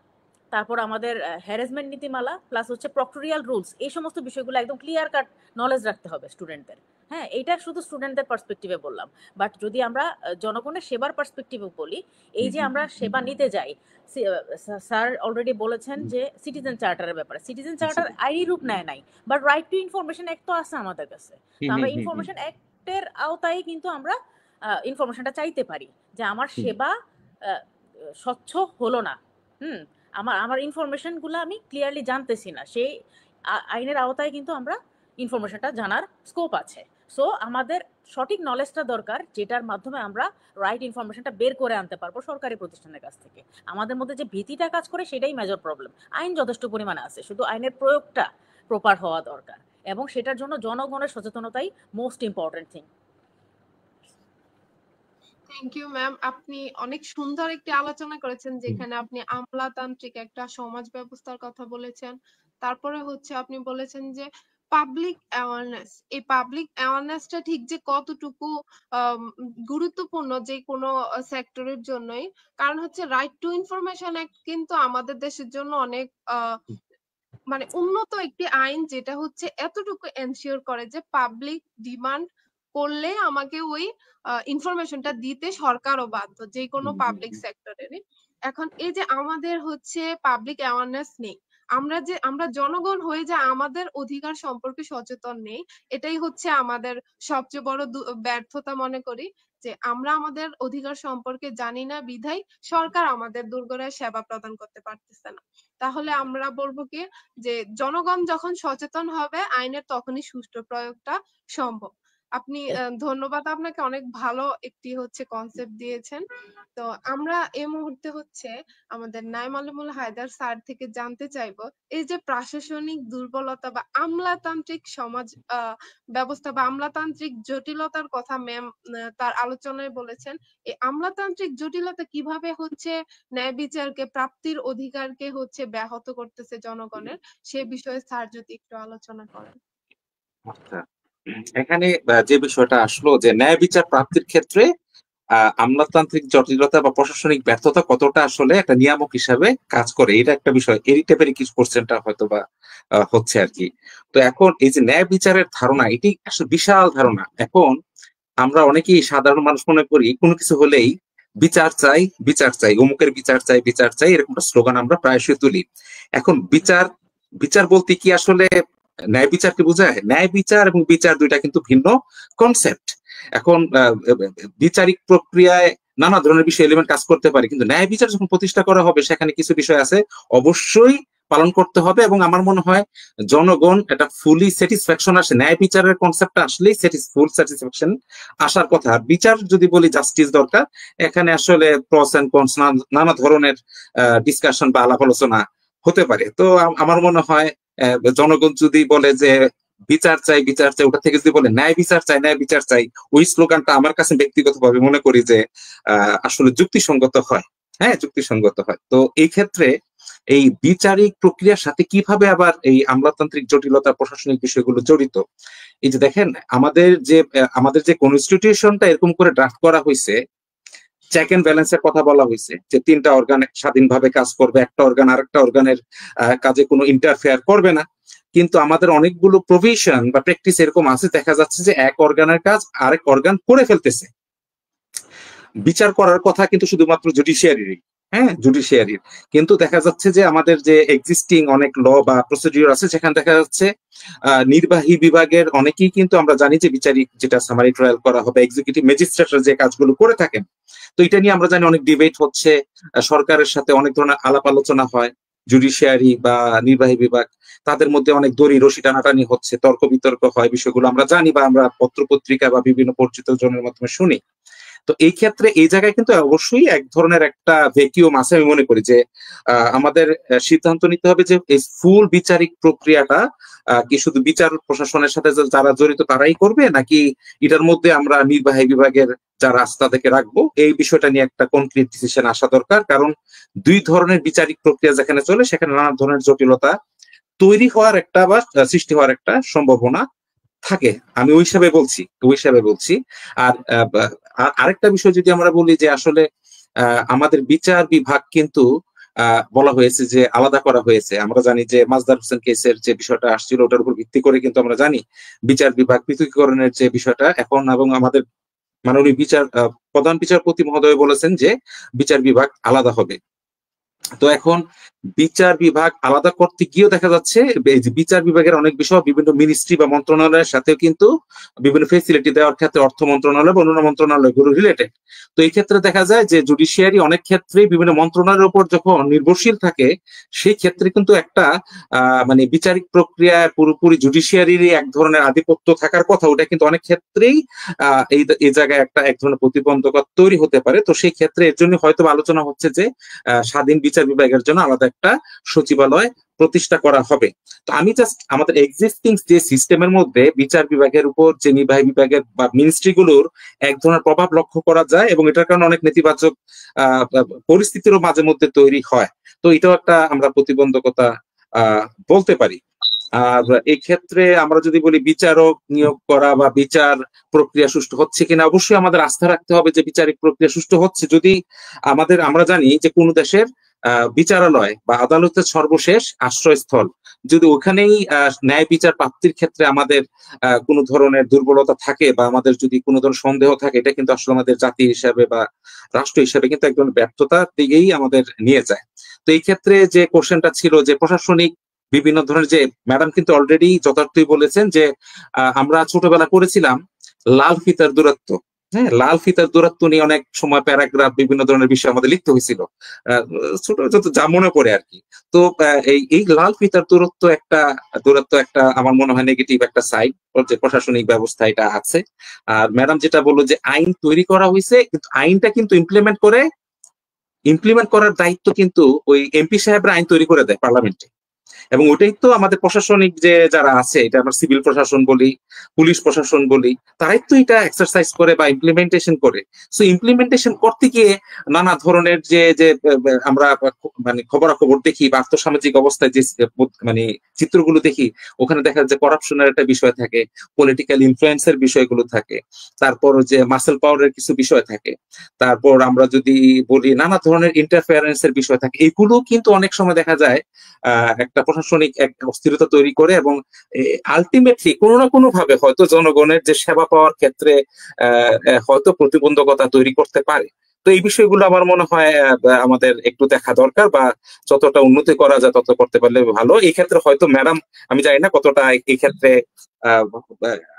তারপর আমাদের হ্যারাসমেন্ট নীতিমালা, প্লাস হচ্ছে প্রক্টোরিয়াল রুলস, এই সমস্ত বিষয়গুলো একদম ক্লিয়ার কাট নলেজ রাখতে হবে স্টুডেন্টদের। হ্যাঁ, এইটা শুধু স্টুডেন্টদের পার্সপেক্টিভে বললাম, বাট যদি আমরা জনগণের সেবার পার্সপেক্টিভে বলি, এই যে আমরা সেবা নিতে যাই, স্যার অলরেডি বলেছেন যে সিটিজেন চার্টারের ব্যাপারে, সিটিজেন চার্টার আইনি রূপ নেয় নাই, but right two information act তো আছে আমাদের কাছে। তো আমরা ইনফরমেশন অ্যাক্টের আওতায় কিন্তু আমরা ইনফরমেশনটা চাইতে পারি যে আমার সেবা স্বচ্ছ হলো না, আমার ইনফরমেশনগুলো আমি ক্লিয়ারলি জানতেছি না, সেই আইনের আওতায় কিন্তু আমরা ইনফরমেশনটা জানার স্কোপ আছে। সো আমাদের সঠিক নলেজটা দরকার, যেটার মাধ্যমে আমরা রাইট ইনফরমেশনটা বের করে আনতে পারবো সরকারি প্রতিষ্ঠানের কাছ থেকে। আমাদের মধ্যে যে ভীতিটা কাজ করে সেটাই মেজর প্রবলেম। আইন যথেষ্ট পরিমাণে আছে, শুধু আইনের প্রয়োগটা প্রপার হওয়া দরকার, এবং সেটার জন্য জনগণের সচেতনতাই most important thing. Thank you ma'am, আপনি অনেক সুন্দর একটি আলোচনা করেছেন যেখানে আপনি আমলাতান্ত্রিক একটা সমাজ ব্যবস্থার কথা বলেছেন। তারপরে হচ্ছে আপনি বলেছেন যে পাবলিক অ্যাওয়ারনেস, এই পাবলিক অ্যাওয়ারনেসটা ঠিক যে কতটুকু গুরুত্বপূর্ণ যে কোনো সেক্টরের জন্যই। কারণ হচ্ছে রাইট টু ইনফরমেশন অ্যাক্ট কিন্তু আমাদের দেশের জন্য অনেক মানে উন্নত একটি আইন, যেটা হচ্ছে এতটুকু এনশিওর করে যে পাবলিক ডিমান্ড করলে আমাকে ওই ইনফরমেশনটা দিতে সরকারও বাধ্য, যে কোনো পাবলিক সেক্টরেরই। এখন এই যে আমাদের হচ্ছে পাবলিক অ্যাওয়ারনেস নেই, আমরা জনগণ হয়ে যে আমাদের অধিকার সম্পর্কে সচেতন নেই, এটাই হচ্ছে আমাদের সবচেয়ে বড় ব্যর্থতা মনে করি, যে আমরা আমাদের অধিকার সম্পর্কে জানি না বিধায় সরকার আমাদের দুর্গরায় সেবা প্রদান করতে পারতেছে না। তাহলে আমরা বলবো কি, যে জনগণ যখন সচেতন হবে আইনের তখনই সুষ্ঠু প্রয়োগটা সম্ভব। আপনি ধন্যবাদ, আপনাকে অনেক ভালো একটি হচ্ছে কনসেপ্ট দিয়েছেন। তো আমরা এই মুহূর্তে হচ্ছে আমাদের নাইম আলমুল হায়দার স্যার থেকে জানতে চাইবো, এই যে প্রশাসনিক দুর্বলতা বা আমলাতান্ত্রিক সমাজ ব্যবস্থা বা আমলাতান্ত্রিক জটিলতার কথা ম্যাম তার আলোচনায় বলেছেন, এই আমলাতান্ত্রিক জটিলতা কিভাবে হচ্ছে ন্যায় বিচারকে, প্রাপ্তির অধিকারকে হচ্ছে ব্যাহত করতেছে জনগণের, সে বিষয়ে স্যার যদি একটু আলোচনা করেন। আচ্ছা, এখানে যে বিষয়টা আসলো যে ন্যায় বিচার প্রাপ্তির ক্ষেত্রে আমলাতান্ত্রিক জটিলতা বা প্রশাসনিক ব্যর্থতা কতটা আসলে একটা নিয়ামক হিসাবে কাজ করে, এটা একটা বিষয়। এই টাইপের কিছু কোশ্চেনটা হয়তো বা হচ্ছে আর কি। তো এখন এই যে ন্যায় বিচারের ধারণা, এটি আসলে বিশাল ধারণা। এখন আমরা অনেকেই সাধারণ মানুষ মনে করি কোনো কিছু হলেই বিচার চাই, বিচার চাই, অমুকের বিচার চাই, বিচার চাই, এরকম একটা স্লোগান আমরা প্রায়শই তুলি। এখন বিচার বিচার বলতে কি আসলে ন্যায় বিচারকে বোঝায়? ন্যায় বিচার এবং বিচার দুইটা কিন্তু ভিন্ন কনসেপ্ট। এখন বিচারিক প্রক্রিয়ায় নানা ধরনের বিষয় এলিমেন্ট কাজ করতে পারে, কিন্তু ন্যায় বিচার যখন প্রতিষ্ঠা করা হবে সেখানে কিছু বিষয় আছে অবশ্যই পালন করতে হবে। এবং আমার মনে হয় জনগণ এটা ফুলি স্যাটিসফ্যাকশন আসে, ন্যায় বিচারের কনসেপ্টটা আসলেই ফুল স্যাটিসফ্যাকশন আসার কথা। বিচার যদি বলি জাস্টিস দরকার, এখানে আসলে প্রস এন্ড কনস নানা ধরনের ডিসকাশন বা আলাপ আলোচনা হতে পারে। তো আমার মনে হয় জনগণ যদি বলে যে বিচার চাই, বিচার চাই, ওটা থেকে যদি বলে ন্যায় বিচার চাই, ন্যায় বিচার চাই, ওই স্লোগানটা আমার কাছে ব্যক্তিগতভাবে মনে করি যে আসলে যুক্তিসঙ্গত হয়। হ্যাঁ, যুক্তিসঙ্গত হয়। তো এই ক্ষেত্রে এই বিচারিক প্রক্রিয়ার সাথে কিভাবে আবার এই আমলাতান্ত্রিক জটিলতা, প্রশাসনিক বিষয়গুলো জড়িত? এই যে দেখেন, আমাদের যে কনস্টিটিউশনটা এরকম করে ড্রাফট করা হয়েছে, চেক এন্ড ব্যালেন্সের কথা বলা হয়েছে যে তিনটা অর্গান স্বাধীনভাবে কাজ করবে, একটা অর্গান আরেকটা অর্গানের কাজে কোনো ইন্টারফেয়ার করবে না। কিন্তু আমাদের অনেকগুলো প্রভিশন বা প্র্যাকটিস এরকম আছে, দেখা যাচ্ছে যে এক অর্গানের কাজ আরেক অর্গান করে ফেলতেছে। বিচার করার কথা কিন্তু শুধুমাত্র জুডিশিয়ারি, হ্যাঁ, জুডিশিয়ারির। কিন্তু দেখা যাচ্ছে যে আমাদের যে এক্সিস্টিং অনেক ল বা প্রসিডিউর আছে সেখানে দেখা যাচ্ছে নির্বাহী বিভাগের অনেকেই কিন্তু আমরা জানি যে বিচারিক যেটা সামারি ট্রায়াল করা হবে এক্সিকিউটিভ ম্যাজিস্ট্রেটরা যে কাজগুলো করে থাকেন। তো এটা নিয়ে আমরা জানি অনেক ডিবেট হচ্ছে, সরকারের সাথে অনেক ধরনের আলাপ আলোচনা হয়, জুডিশিয়ারি বা নির্বাহী বিভাগ তাদের মধ্যে অনেক দড়ি রশি টানাটানি হচ্ছে, তর্ক বিতর্ক হয়, বিষয়গুলো আমরা জানি বা আমরা পত্র পত্রিকা বা বিভিন্ন পরিচিত জনের মাধ্যমে শুনি। তো এই ক্ষেত্রে এই জায়গায় কিন্তু অবশ্যই এক ধরনের একটা ভ্যাকিউম আছে আমি মনে করি যে আমাদের সিদ্ধান্ত নিতে হবে যে এই ফুল বিচারিক প্রক্রিয়াটা কি শুধু বিচার প্রশাসনের সাথে যারা জড়িত তারাই করবে, নাকি এটার মধ্যে আমরা নির্বাহী বিভাগের যারা আছে তাদেরকে রাখবো, এই বিষয়টা নিয়ে একটা কনক্রিট ডিসিশন আসা দরকার। কারণ দুই ধরনের বিচারিক প্রক্রিয়া যেখানে চলে সেখানে নানা ধরনের জটিলতা তৈরি হওয়ার একটা বা সৃষ্টি হওয়ার একটা সম্ভাবনা থাকে। আমি ওই হিসাবে বলছি। আর আরেকটা বিষয় যদি আমরা বলি যে আসলে আমাদের বিচার বিভাগ কিন্তু বলা হয়েছে যে আলাদা করা হয়েছে। আমরা জানি যে মাজদার হোসেন কেসের যে বিষয়টা আসছিল ওটার উপর ভিত্তি করে কিন্তু আমরা জানি বিচার বিভাগ পৃথকীকরণের যে বিষয়টা এখন, এবং আমাদের মাননীয় প্রধান বিচারপতি মহোদয় বলেছেন যে বিচার বিভাগ আলাদা হবে। তো এখন বিচার বিভাগ আলাদা করতে গিয়েও দেখা যাচ্ছে এই যে বিচার বিভাগের অনেক বিষয় বিভিন্ন মিনিস্ট্রি বা মন্ত্রণালয়ের সাথেও কিন্তু বিভিন্ন ফেসিলিটি দেওয়ার ক্ষেত্রে অর্থ মন্ত্রণালয় বা অন্যান্য মন্ত্রণালয়গুলো রিলেটেড। তো এই ক্ষেত্রে দেখা যায় যে জুডিশিয়ারি অনেক ক্ষেত্রে বিভিন্ন মন্ত্রণালয়ের উপর যখন নির্ভরশীল থাকে সেই ক্ষেত্রে কিন্তু একটা মানে বিচারিক প্রক্রিয়ায় পুরোপুরি জুডিশিয়ারির এক ধরনের আধিপত্য থাকার কথা, ওটা কিন্তু অনেক ক্ষেত্রেই এই জায়গায় এক ধরনের প্রতিবন্ধকতা তৈরি হতে পারে। তো সেই ক্ষেত্রে এর জন্য হয়তো আলোচনা হচ্ছে যে স্বাধীন বিচার বিভাগের জন্য আলাদা একটা সচিবালয় প্রতিষ্ঠা করা হবে। তো আমি জাস্ট আমাদের এক্সিস্টিং যে সিস্টেমের মধ্যে বিচার বিভাগের উপর যে নির্বাহী বিভাগের বা মিনিস্ট্রিগুলোর এক ধরনের প্রভাব লক্ষ্য করা যায় এবং এটার কারণে অনেক নেতিবাচক পরিস্থিতিরও মাঝে মধ্যে তৈরি হয়। তো এটাও একটা আমরা প্রতিবন্ধকতা বলতে পারি। আর এই ক্ষেত্রে আমরা যদি বলি বিচারক নিয়োগ করা বা বিচার প্রক্রিয়া সুষ্ঠু হচ্ছে কিনা, অবশ্যই আমাদের আস্থা রাখতে হবে যে বিচারিক প্রক্রিয়া সুষ্ঠু হচ্ছে। যদি আমরা জানি যে কোন দেশের বিচারালয় বা আদালতের সর্বশেষ আশ্রয়স্থল, যদি ওখানেই ন্যায় বিচার প্রাপ্তির ক্ষেত্রে আমাদের কোনো ধরনের দুর্বলতা থাকে বা আমাদের যদি কোনো ধরনের সন্দেহ থাকে, এটা কিন্তু আসলে আমাদের জাতি হিসাবে বা রাষ্ট্র হিসাবে কিন্তু একদম ব্যর্থতার দিকেই আমাদের নিয়ে যায়। তো এই ক্ষেত্রে যে কোশ্চেনটা ছিল যে প্রশাসনিক বিভিন্ন ধরনের, যে ম্যাডাম কিন্তু অলরেডি যথার্থই বলেছেন যে আমরা ছোটবেলা করেছিলাম লাল ফিতার দূরত্ব। হ্যাঁ, লাল ফিতার দূরত্ব নিয়ে অনেক সময় প্যারাগ্রাফ বিভিন্ন ধরনের বিষয় আমাদের লিখতে হয়েছিল, ছোট যত যা মনে পড়ে আর কি। তো এই লাল ফিতার দূরত্ব একটা আমার মনে হয় নেগেটিভ একটা সাইড যে প্রশাসনিক ব্যবস্থা এটা আছে। আর ম্যাডাম যেটা বললো যে আইন তৈরি করা হয়েছে, কিন্তু আইনটা কিন্তু ইমপ্লিমেন্ট করার দায়িত্ব কিন্তু ওই এমপি সাহেবরা আইন তৈরি করে দেয় পার্লামেন্টে। এবং ওইটাই তো আমাদের প্রশাসনিক যে যারা আছে, এটা আমরা সিভিল প্রশাসন বলি, পুলিশ প্রশাসন বলি, তারাই তো এটা এক্সারসাইজ করে বা ইমপ্লিমেন্টেশন করে। সো ইমপ্লিমেন্টেশন করতে গিয়ে নানা ধরনের যে যে আমরা মানে খবরাখবর দেখি বা আর্থসামাজিক অবস্থায় যে মানে চিত্রগুলো দেখি, ওখানে দেখা যায় করাপশনের একটা বিষয় থাকে, পলিটিক্যাল ইনফ্লুয়েন্সের বিষয়গুলো থাকে, তারপর যে মাসেল পাওয়ারের কিছু বিষয় থাকে, তারপর আমরা যদি বলি নানা ধরনের ইন্টারফেয়ারেন্সের বিষয় থাকে। এগুলো কিন্তু অনেক সময় দেখা যায় একটা প্রশাসনিক এক অস্থিরতা তৈরি করে এবং আলটিমেটলি কোনো না কোনো ভাবে হয়তো জনগণের যে সেবা পাওয়ার ক্ষেত্রে হয়তো প্রতিবন্ধকতা তৈরি করতে পারে। তো এই বিষয়গুলো আমার মনে হয় আমাদের একটু দেখা দরকার, বা যতটা উন্নতি করা যায় তত করতে পারলে ভালো। এই ক্ষেত্রে হয়তো ম্যাডাম, আমি জানি না কতটা এই ক্ষেত্রে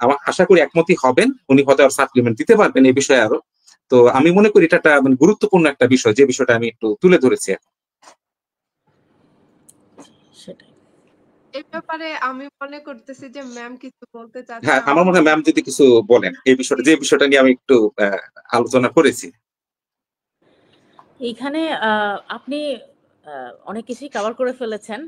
আমার আশা করি একমতই হবেন, উনি হয়তো আর সাপ্লিমেন্ট দিতে পারবেন এই বিষয়ে আরো। তো আমি মনে করি এটা একটা মানে গুরুত্বপূর্ণ একটা বিষয়, যে বিষয়টা আমি একটু তুলে ধরেছি। সেটাই। এই ব্যাপারে আমি মনে করতেছি যে ম্যাম কিছু বলতে চাচ্ছে। হ্যাঁ, আমার মনে হয় ম্যাম যদি কিছু বলেন এই বিষয়টা, যে বিষয়টা নিয়ে আমি একটু আলোচনা করেছি। এইখানে আপনি অনেক কিছুই কভার করে ফেলেছেন।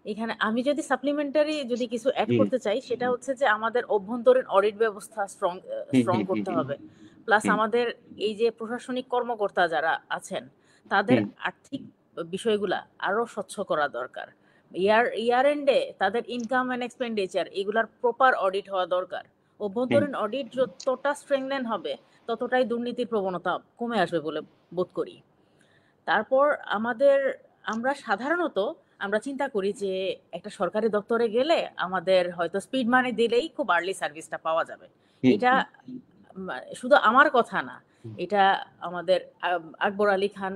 এখানে আমি যদি সাপ্লিমেন্টারি যদি কিছু অ্যাড হুম করতে চাই, সেটা হচ্ছে যে আমাদের অভ্যন্তরীণ অডিট ব্যবস্থা হুম স্ট্রং হুম হুম করতে হুম হবে। প্লাস হুম আমাদের এই যে প্রশাসনিক কর্মকর্তা যারা আছেন, তাদের হুম আর্থিক বিষয়গুলা আরো স্বচ্ছ করা দরকার। ইয়ার এন্ডে তাদের ইনকাম অ্যান্ড এক্সপেন্ডিচার এগুলার প্রপার অডিট হওয়া দরকার। হুম অভ্যন্তরীণ অডিট যতটা স্ট্রেংথেন হবে, ততটাই দুর্নীতির প্রবণতা কমে আসবে বলে বোধ করি। তারপর আমরা সাধারণত আমরা চিন্তা করি যে একটা সরকারি দপ্তরে গেলে আমাদের হয়তো স্পিড মানি দিলেই খুব আর্লি সার্ভিসটা পাওয়া যাবে। হুম এটা হুম শুধু আমার কথা না, এটা আমাদের আকবর আলী খান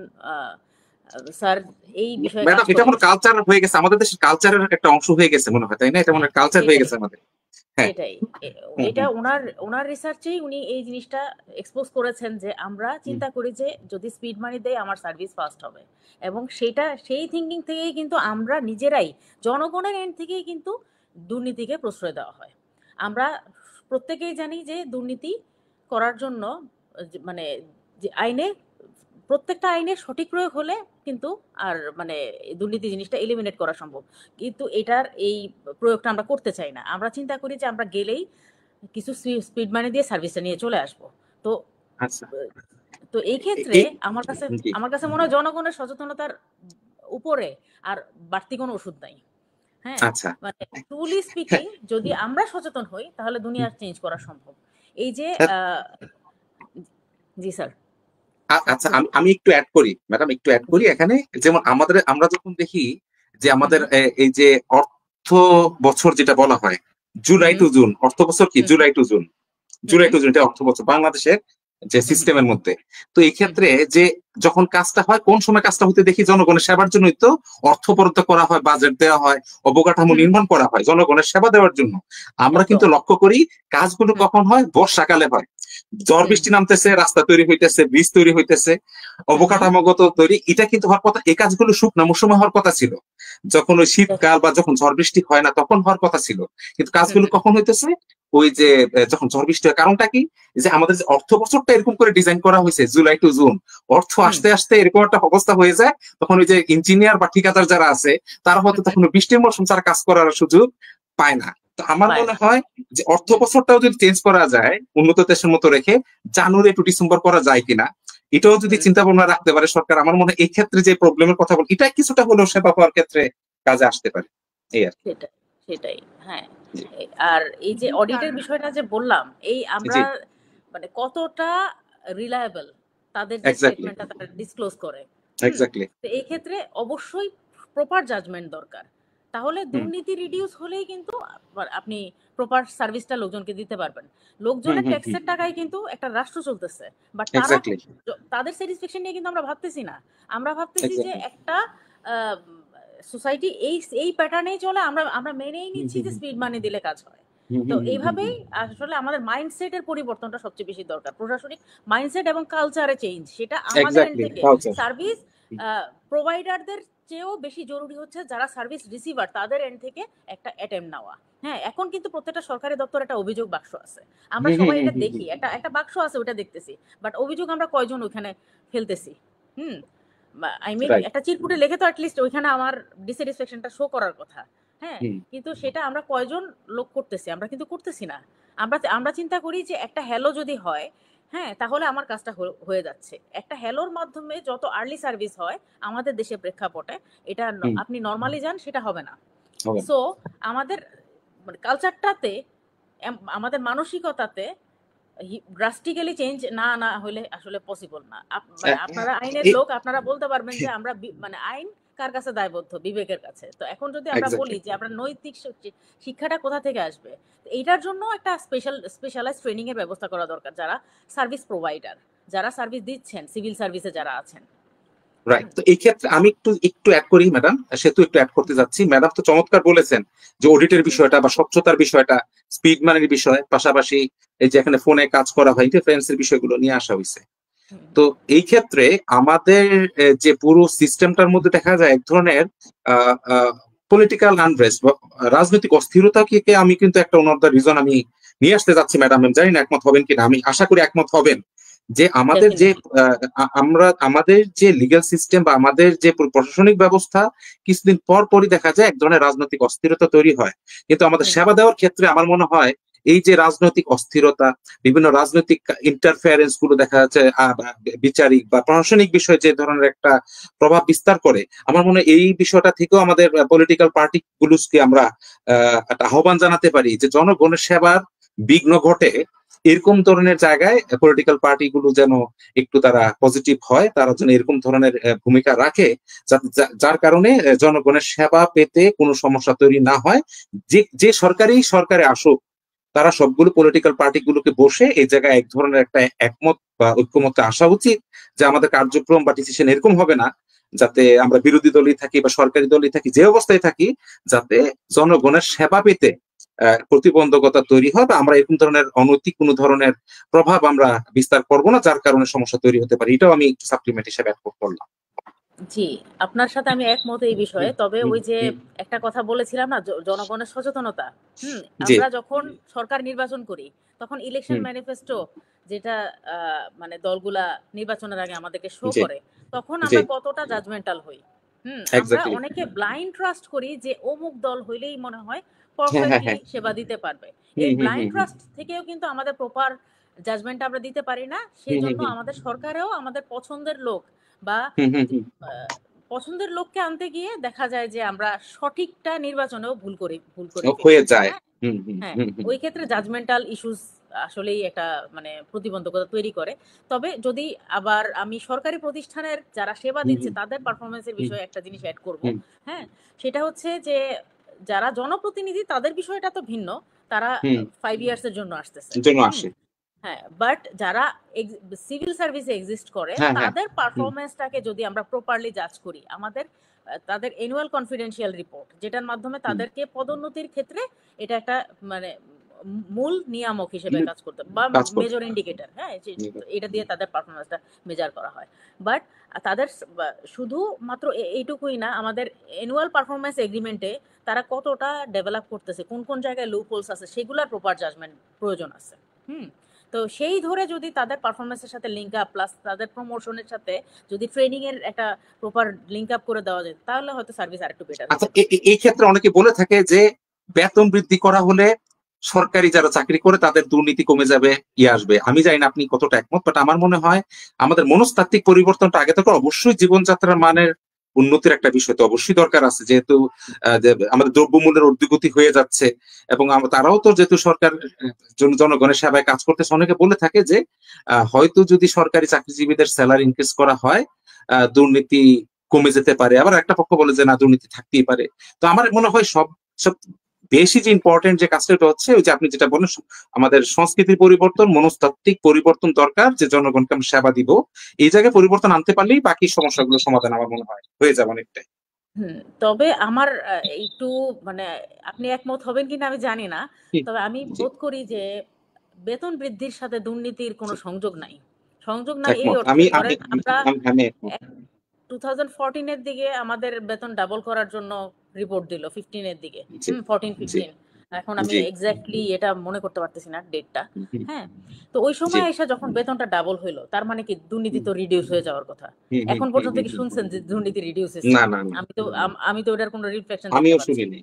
স্যার এই বিষয়ে ম্যাডাম কাজ এটা করে কোনো কালচার হয়ে গেছে, আমাদের দেশের কালচারের একটা অংশ হয়ে গেছে মনে হয়, তাই না? এটা মনে হয় কালচার হয়ে সেটাই গেছে আমাদের। হ্যাঁ, সেটাই হুম, এটা হুম, ওনার রিসার্চেই উনি এই জিনিসটা এক্সপোজ করেছেন যে আমরা হুম। চিন্তা করি যে যদি স্পিড মানি দেয় আমার সার্ভিস ফাস্ট হবে, এবং সেই থিঙ্কিং থেকেই কিন্তু আমরা নিজেরাই জনগণের এন্ড থেকেই কিন্তু দুর্নীতিকে প্রশ্রয় দেওয়া হয়। আমরা প্রত্যেকেই জানি যে দুর্নীতি করার জন্য মানে যে আইনে প্রত্যেকটা আইনের সঠিক প্রয়োগ হলে কিন্তু আর মানে দুর্নীতি জিনিসটা এলিমিনেট করা সম্ভব, কিন্তু এটার এই প্রয়োগটা আমরা করতে চাই না। আমরা চিন্তা করি যে আমরা গেলেই কিছু স্পিড মানি দিয়ে সার্ভিসটা নিয়ে চলে আসবো। তো আচ্ছা, তো এই ক্ষেত্রে এই জি, আমার কাছে মনে হয় জনগণের সচেতনতার উপরে আর বাড়তি কোনো ওষুধ নাই। হ্যাঁ, আচ্ছা, মানে ট্রুলি হ্যাঁ, স্পিকিং যদি আমরা সচেতন হই তাহলে দুনিয়া চেঞ্জ করা সম্ভব। এই যে জি স্যার। আচ্ছা, আমি আমি একটু অ্যাড করি ম্যাডাম, একটু অ্যাড করি এখানে। যেমন আমরা যখন দেখি যে আমাদের এই যে অর্থ বছর যেটা বলা হয়, জুলাই টু জুন, অর্থ বছর কি July two June, July two June এটা অর্থ বছর বাংলাদেশের যে সিস্টেমের মধ্যে। তো এই ক্ষেত্রে যে যখন কাজটা হয়, কোন সময় কাজটা হতে দেখি, জনগণের সেবার জন্যই তো অর্থ বরাদ্দ করা হয়, বাজেট দেওয়া হয়, অবকাঠামো নির্মাণ করা হয় জনগণের সেবা দেওয়ার জন্য। আমরা কিন্তু একদম। লক্ষ্য করি কাজগুলো কখন হয়, বর্ষাকালে হয়। ঝড় বৃষ্টি নামতেছে, রাস্তা তৈরি হইতেছে, ব্রিজ তৈরি হইতেছে, অবকাঠামোগত তৈরি, এটা কিন্তু হওয়ার কথা। এই কাজগুলো শুকনা মৌসুমে হওয়ার কথা ছিল, যখন ওই শীতকাল বা যখন ঝড় বৃষ্টি হয় না তখন হওয়ার কথা ছিল। কিন্তু কাজগুলো কখন হইতেছে, ওই যে যখন ঝড় বৃষ্টি হয়। কারণটা কি, যে আমাদের যে অর্থ বছরটা এরকম করে ডিজাইন করা হয়েছে জুলাই টু জুন, অর্থ আসতে আসতে এরকম একটা অবস্থা হয়ে যায়, তখন ওই যে ইঞ্জিনিয়ার বা ঠিকাদার যারা আছে তারা হয়তো তখন বৃষ্টির মৌসুম ছাড়া কাজ করার সুযোগ পায় না। তো আমার পায় মনে না। হয় যে অর্থ বছরটাও যদি চেঞ্জ করা যায় উন্নত দেশের মতো রেখে, জানুয়ারি টু ডিসেম্বর করা যায় কিনা, এটাও যদি চিন্তা ভাবনা রাখতে পারে সরকার, আমার মনে হয় এই ক্ষেত্রে যে প্রবলেমের কথা বল, এটা কিছুটা হলেও সেবা পাওয়ার ক্ষেত্রে কাজে আসতে পারে। এই আর কি। সেটাই সেটাই হ্যাঁ। জি, আর এই যে জি স্যার। অডিটের বিষয়টা যে বললাম, এই আমরা জি, মানে কতটা রিলায়েবল তাদের যে এক্স্যাক্টলি, স্টেটমেন্টটা তারা ডিসক্লোজ করে। হুম। এক্স্যাক্টলি। তো এই ক্ষেত্রে অবশ্যই প্রপার জাজমেন্ট দরকার, তাহলে হুম, দুর্নীতি রিডিউস হলেই কিন্তু আপনি প্রপার সার্ভিসটা লোকজনকে দিতে পারবেন। হুম, লোকজনের হুম, হুম, ট্যাক্সের টাকায় কিন্তু একটা রাষ্ট্র চলতেছে, বাট তারা এক্স্যাক্টলি, তাদের স্যাটিসফ্যাকশন নিয়ে কিন্তু আমরা ভাবতেছি না। আমরা ভাবতেছি যে এক্স্যাক্টলি। একটা সোসাইটি এই এই প্যাটার্নেই চলে, আমরা আমরা মেনেই হুম, নিচ্ছি হুম, যে স্পিড মানি দিলে কাজ হয়। হুম, তো হুম, হুম, হুম, এইভাবেই হুম। আসলে আমাদের মাইন্ডসেটের পরিবর্তনটা সবচেয়ে বেশি দরকার, প্রশাসনিক মাইন্ডসেট এবং কালচারে চেঞ্জ, সেটা আমাদের এন্ড এক্স্যাক্টলি, থেকে কালচার। সার্ভিস প্রোভাইডারদের চেয়েও বেশি জরুরি হচ্ছে যারা সার্ভিস রিসিভার তাদের এন্ড থেকে একটা অ্যাটেম্প নেওয়া। হ্যাঁ, এখন কিন্তু প্রত্যেকটা সরকারি দপ্তর একটা অভিযোগ বাক্স আছে, আমরা হুম, হুম, সবাই হুম, এটা হুম, দেখি, একটা একটা বাক্স আছে ওটা দেখতেছি, বাট অভিযোগ আমরা কয়জন ওখানে ফেলতেছি? হুম। I mean right. একটা চিরকুটে লেখে তো অ্যাটলিস্ট ওইখানে আমার ডিসস্যাটিসফ্যাকশনটা শো করার কথা। হ্যাঁ, হুম, কিন্তু সেটা আমরা কয়জন লোক করতেছি? আমরা কিন্তু করতেছি না। আমরা আমরা চিন্তা করি যে একটা হ্যালো যদি হয়, হ্যাঁ, তাহলে আমার কাজটা হয়ে যাচ্ছে। একটা হ্যালোর মাধ্যমে যত আর্লি সার্ভিস হয় আমাদের দেশের প্রেক্ষাপটে, এটা হুম, আপনি নরমালি যান সেটা হবে না। হবে না। সো আমাদের মানে কালচারটাতে, আমাদের মানসিকতাতে ড্রাস্টিক্যালি চেঞ্জ না হলে আসলে পসিবল না। মানে আপনারা আইনের লোক, আপনারা বলতে পারবেন যে আমরা মানে আইন কার কাছে দায়বদ্ধ? বিবেকের কাছে। তো এখন যদি আমরা এক্স্যাক্টলি। বলি যে আমরা নৈতিক শিক্ষাটা কোথা থেকে আসবে? তো এইটার জন্য একটা স্পেশালাইজড ট্রেনিং এর ব্যবস্থা করা দরকার, যারা সার্ভিস প্রোভাইডার, যারা সার্ভিস দিচ্ছেন, সিভিল সার্ভিসে যারা আছেন। রাইট। তো এই ক্ষেত্রে আমি একটু একটু অ্যাড করি ম্যাডাম, সেহেতু একটু অ্যাড করতে যাচ্ছি। ম্যাডাম তো চমৎকার বলেছেন যে অডিটের জি বিষয়টা স্যার। বা স্বচ্ছতার বিষয়টা, স্পিড মানের বিষয়, পাশাপাশি এই যে এখানে ফোনে কাজ করা হয়, ইন্টারফারেন্সের বিষয়গুলো নিয়ে আসা হয়েছে। হুম, তো এই ক্ষেত্রে আমাদের যে পুরো সিস্টেমটার মধ্যে দেখা যায় এক ধরনের পলিটিক্যাল আনরেস্ট বা রাজনৈতিক অস্থিরতাকে আমি কিন্তু একটা ওয়ান অফ দ্য রিজন আমি নিয়ে আসতে যাচ্ছি ম্যাডাম। আমি জানি না একমত হবেন কিনা, আমি আশা করি একমত হবেন। যে আমাদের যে ডেফিনেটলি। আমাদের যে লিগ্যাল সিস্টেম বা আমাদের যে প্রশাসনিক ব্যবস্থা, কিছুদিন পর পরই দেখা যায় এক ধরনের রাজনৈতিক অস্থিরতা তৈরি হয়। কিন্তু আমাদের হুম, সেবা দেওয়ার ক্ষেত্রে আমার মনে হয় এই যে রাজনৈতিক অস্থিরতা, বিভিন্ন রাজনৈতিক ইন্টারফেয়ারেন্স গুলো দেখা যাচ্ছে বিচারিক বা প্রশাসনিক বিষয়ে যে ধরনের একটা প্রভাব বিস্তার করে, আমার মনে হয় এই বিষয়টা থেকেও আমাদের পলিটিক্যাল পার্টি গুলোকে আমরা একটা আহ্বান জানাতে পারি যে জনগণের সেবার বিঘ্ন ঘটে এরকম ধরনের জায়গায় পলিটিক্যাল পার্টি গুলো যেন একটু তারা পজিটিভ হয়, তারা যেন এরকম ধরনের ভূমিকা রাখে, যার কারণে জনগণের সেবা পেতে কোনো সমস্যা তৈরি না হয়। যে যে সরকারি আসুক, তারা সবগুলো পলিটিক্যাল পার্টিগুলোকে বসে এই জায়গায় এক ধরনের একটা একমত বা ঐক্যমতে আসা উচিত যে আমাদের কার্যক্রম বা ডিসিশন এরকম হবে না যাতে আমরা বিরোধী দলই থাকি বা সরকারি দলই থাকি, যে অবস্থায় থাকি, যাতে জনগণের সেবা পেতে প্রতিবন্ধকতা তৈরি হয় বা আমরা এরকম ধরনের অনৈতিক কোনো ধরনের প্রভাব আমরা বিস্তার করবো না, যার কারণে সমস্যা তৈরি হতে পারে। এটাও আমি একটু সাপ্লিমেন্ট হিসেবে অ্যাড করলাম। জি, আপনার সাথে আমি একমত এই বিষয়ে। তবে ওই যে একটা কথা বলেছিলাম না, জনগণের সচেতনতা। জি। আমরা যখন সরকার নির্বাচন করি তখন ইলেকশন ম্যানিফেস্টো যেটা মানে দলগুলা নির্বাচনের আগে আমাদেরকে শো জি। করে, তখন জি। আমরা কতটা জাজমেন্টাল হই। আমরা এক্স্যাক্টলি। অনেকে ব্লাইন্ড ট্রাস্ট করি যে অমুক দল হইলেই মনে হয় হ্যাঁ, হ্যাঁ, পারফেক্টলি হ্যাঁ। সেবা দিতে পারবে। হুম, এই হুম, ব্লাইন্ড হুম, হুম, ট্রাস্ট থেকেও কিন্তু আমাদের প্রপার জাজমেন্ট আমরা দিতে পারি না। সেই হুম, হুম, জন্য হুম, আমাদের সরকারেও আমাদের পছন্দের লোক বা হুম, হুম, হুম। আহ, পছন্দের লোককে আনতে গিয়ে দেখা যায় যে আমরা সঠিকটা নির্বাচনেও ভুল করে ফেলি। হয়ে যায়। হ্যাঁ, হুম, হুম, হ্যাঁ, হুম, হুম, ওই ক্ষেত্রে জাজমেন্টাল ইস্যুস আসলেই একটা মানে প্রতিবন্ধকতা তৈরি করে। তবে যদি আবার আমি সরকারি প্রতিষ্ঠানের যারা সেবা হুম, দিচ্ছে হুম, তাদের পারফরমেন্সের হুম, বিষয়ে একটা জিনিস অ্যাড করব। হুম, হ্যাঁ, সেটা হচ্ছে যে যারা জনপ্রতিনিধি তাদের বিষয়টা তো ভিন্ন, তারা হুম, 5 ইয়ার্স এর জন্য আসতেছে। জন্য হুম, আসে। হ্যাঁ, বাট যারা সিভিল সার্ভিসে এক্সিস্ট করে হ্যাঁ, হ্যাঁ। তাদের হুম, পারফরমেন্সটাকে যদি আমরা প্রপারলি জাজ করি, আমাদের তাদের অ্যানুয়াল কনফিডেন্সিয়াল রিপোর্ট যেটার মাধ্যমে হুম, তাদেরকে পদোন্নতির ক্ষেত্রে এটা একটা মানে মূল নিয়ামক হিসেবে হুম, কাজ করতে বা কাজ করবে। মেজর ইন্ডিকেটর, হ্যাঁ, এটা দিয়ে তাদের পারফরমেন্সটা মেজার করা হয়। বাট তাদের শুধুমাত্র এইটুকুই না, আমাদের অ্যানুয়াল পারফরমেন্স এগ্রিমেন্টে তারা কতটা ডেভেলপ করতেছে, কোন কোন জায়গায় লুপ হোলস আছে, সেগুলোর প্রপার জাজমেন্ট প্রয়োজন আছে। হুম, তো সেই ধরে যদি তাদের পারফরমেন্সের সাথে লিঙ্ক আপ প্লাস তাদের প্রমোশনের সাথে যদি ট্রেনিং এর একটা প্রপার লিঙ্ক আপ করে দেওয়া যায়, তাহলে হয়তো সার্ভিস আরেকটু বেটার আচ্ছা, হতে পারে। এই ক্ষেত্রে অনেকে বলে থাকে যে বেতন বৃদ্ধি করা হলে সরকারি যারা চাকরি করে তাদের দুর্নীতি কমে যাবে, আসবে। আমি জানি না আপনি কতটা একমত, বাট আমার মনে হয় আমাদের মনস্তাত্ত্বিক পরিবর্তনটা আগে থেকে অবশ্যই জীবনযাত্রার মানের উন্নতির একটা বিষয় তো অবশ্যই দরকার আছে, যেহেতু যে আমাদের দ্রব্যমূল্যের ঊর্ধ্বগতি হয়ে যাচ্ছে এবং তারাও তো যেহেতু সরকার জনগণের সেবায় কাজ করতেছে, অনেকে বলে থাকে যে হয়তো যদি সরকারি চাকরিজীবীদের স্যালারি ইনক্রিজ করা হয় দুর্নীতি কমে যেতে পারে। আবার একটা পক্ষ বলে যে না, দুর্নীতি থাকতেই পারে। তো আমার মনে হয় সব সব বেশি যে ইম্পর্টেন্ট যে কাজটা হচ্ছে ওই যে আপনি যেটা বলেন, আমাদের সংস্কৃতির পরিবর্তন, মনস্তাত্ত্বিক পরিবর্তন দরকার, যে জনগণকে আমরা সেবা দিব। এই জায়গায় পরিবর্তন আনতে পারলেই বাকি সমস্যাগুলো সমাধান আমার মনে হয় হয়ে যাবে অনেকটাই। তবে আমার একটু মানে আপনি একমত হবেন কিনা আমি জানি না। হুম, তবে আমি জি, বোধ করি যে বেতন বৃদ্ধির সাথে দুর্নীতির কোনো সংযোগ নাই। সংযোগ নাই এই একমত। অর্থে, আমি আমি ধরেন আমরা আমি আমি একমত। 2014 এর দিকে আমাদের বেতন ডাবল করার জন্য রিপোর্ট দিল 15 এর দিকে। জি, 14 জি, 15, এখন আমি জি, এক্স্যাক্টলি এটা মনে করতে পারতেছি না ডেটটা। হুম, হুম, হ্যাঁ, তো ওই জি, সময় এসে যখন বেতনটা ডাবল হইলো তার মানে কি দুর্নীতি হুম, তো রিডিউস হয়ে যাওয়ার কথা। হুম, হুম, এখন হুম, পর্যন্ত হুম, কি হুম। শুনছেন যে দুর্নীতি রিডিউস হয়েছে? না, না, না, আমি তো ওটার কোনো রিফ্লেকশন দেখতে আমিও পাচ্ছি না। শুনিনি।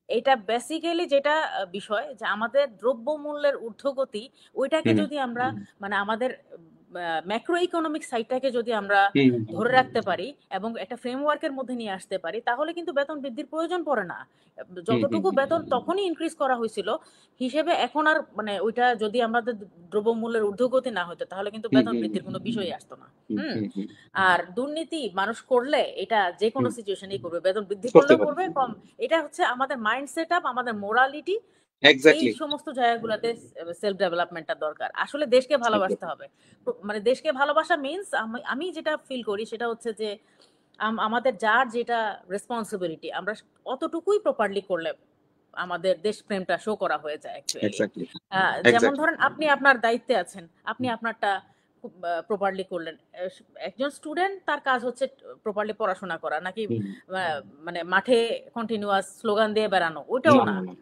এটা বেসিক্যালি যেটা বিষয় যে আমাদের দ্রব্যমূল্যের ঊর্ধ্বগতি, ওইটাকে হুম, যদি আমরা মানে আমাদের ম্যাক্রো ইকোনমিক সাইডটাকে যদি আমরা হুম, ধরে রাখতে পারি এবং একটা ফ্রেমওয়ার্কের মধ্যে নিয়ে আসতে পারি, তাহলে কিন্তু বেতন বৃদ্ধির প্রয়োজন পড়ে না। হুম, হুম, যতটুকু হুম, বেতন তখনই ইনক্রিজ করা হয়েছিল হিসেবে এখন আর মানে ওইটা যদি আমাদের দ্রব্যমূল্যের ঊর্ধ্বগতি না হতো তাহলে কিন্তু হুম, বেতন হুম, বৃদ্ধির কোনো বিষয়ই আসতো না। হুম, হুম, হুম, হুম, আর দুর্নীতি মানুষ করলে এটা যে কোনো হুম, সিচুয়েশনেই করবে, বেতন বৃদ্ধি করতে করলেও পারে। করবে, কম। এটা হচ্ছে আমাদের মাইন্ড সেট আপ, আমাদের মোরালিটি, এই এক্স্যাক্টলি। সমস্ত জায়গাগুলোতে সেলফ ডেভেলপমেন্টটা দরকার। আসলে দেশকে ভালোবাসতে হবে। মানে দেশকে ভালোবাসা মিন্স আমি যেটা ফিল করি সেটা হচ্ছে যে আমাদের যার যেটা রেসপন্সিবিলিটি আমরা অতটুকুই প্রপারলি করলে আমাদের দেশপ্রেমটা শো করা হয়ে যায় অ্যাকচুয়ালি। এক্স্যাক্টলি। যেমন এক্স্যাক্টলি। ধরেন আপনি আপনার দায়িত্বে আছেন, আপনি আপনারটা খুব প্রপারলি করলেন। একজন স্টুডেন্ট তার কাজ হচ্ছে প্রপারলি পড়াশোনা করা নাকি হুম, মানে মাঠে কন্টিনিউয়াস স্লোগান দিয়ে বেড়ানো, ওইটাও না, না। না, না,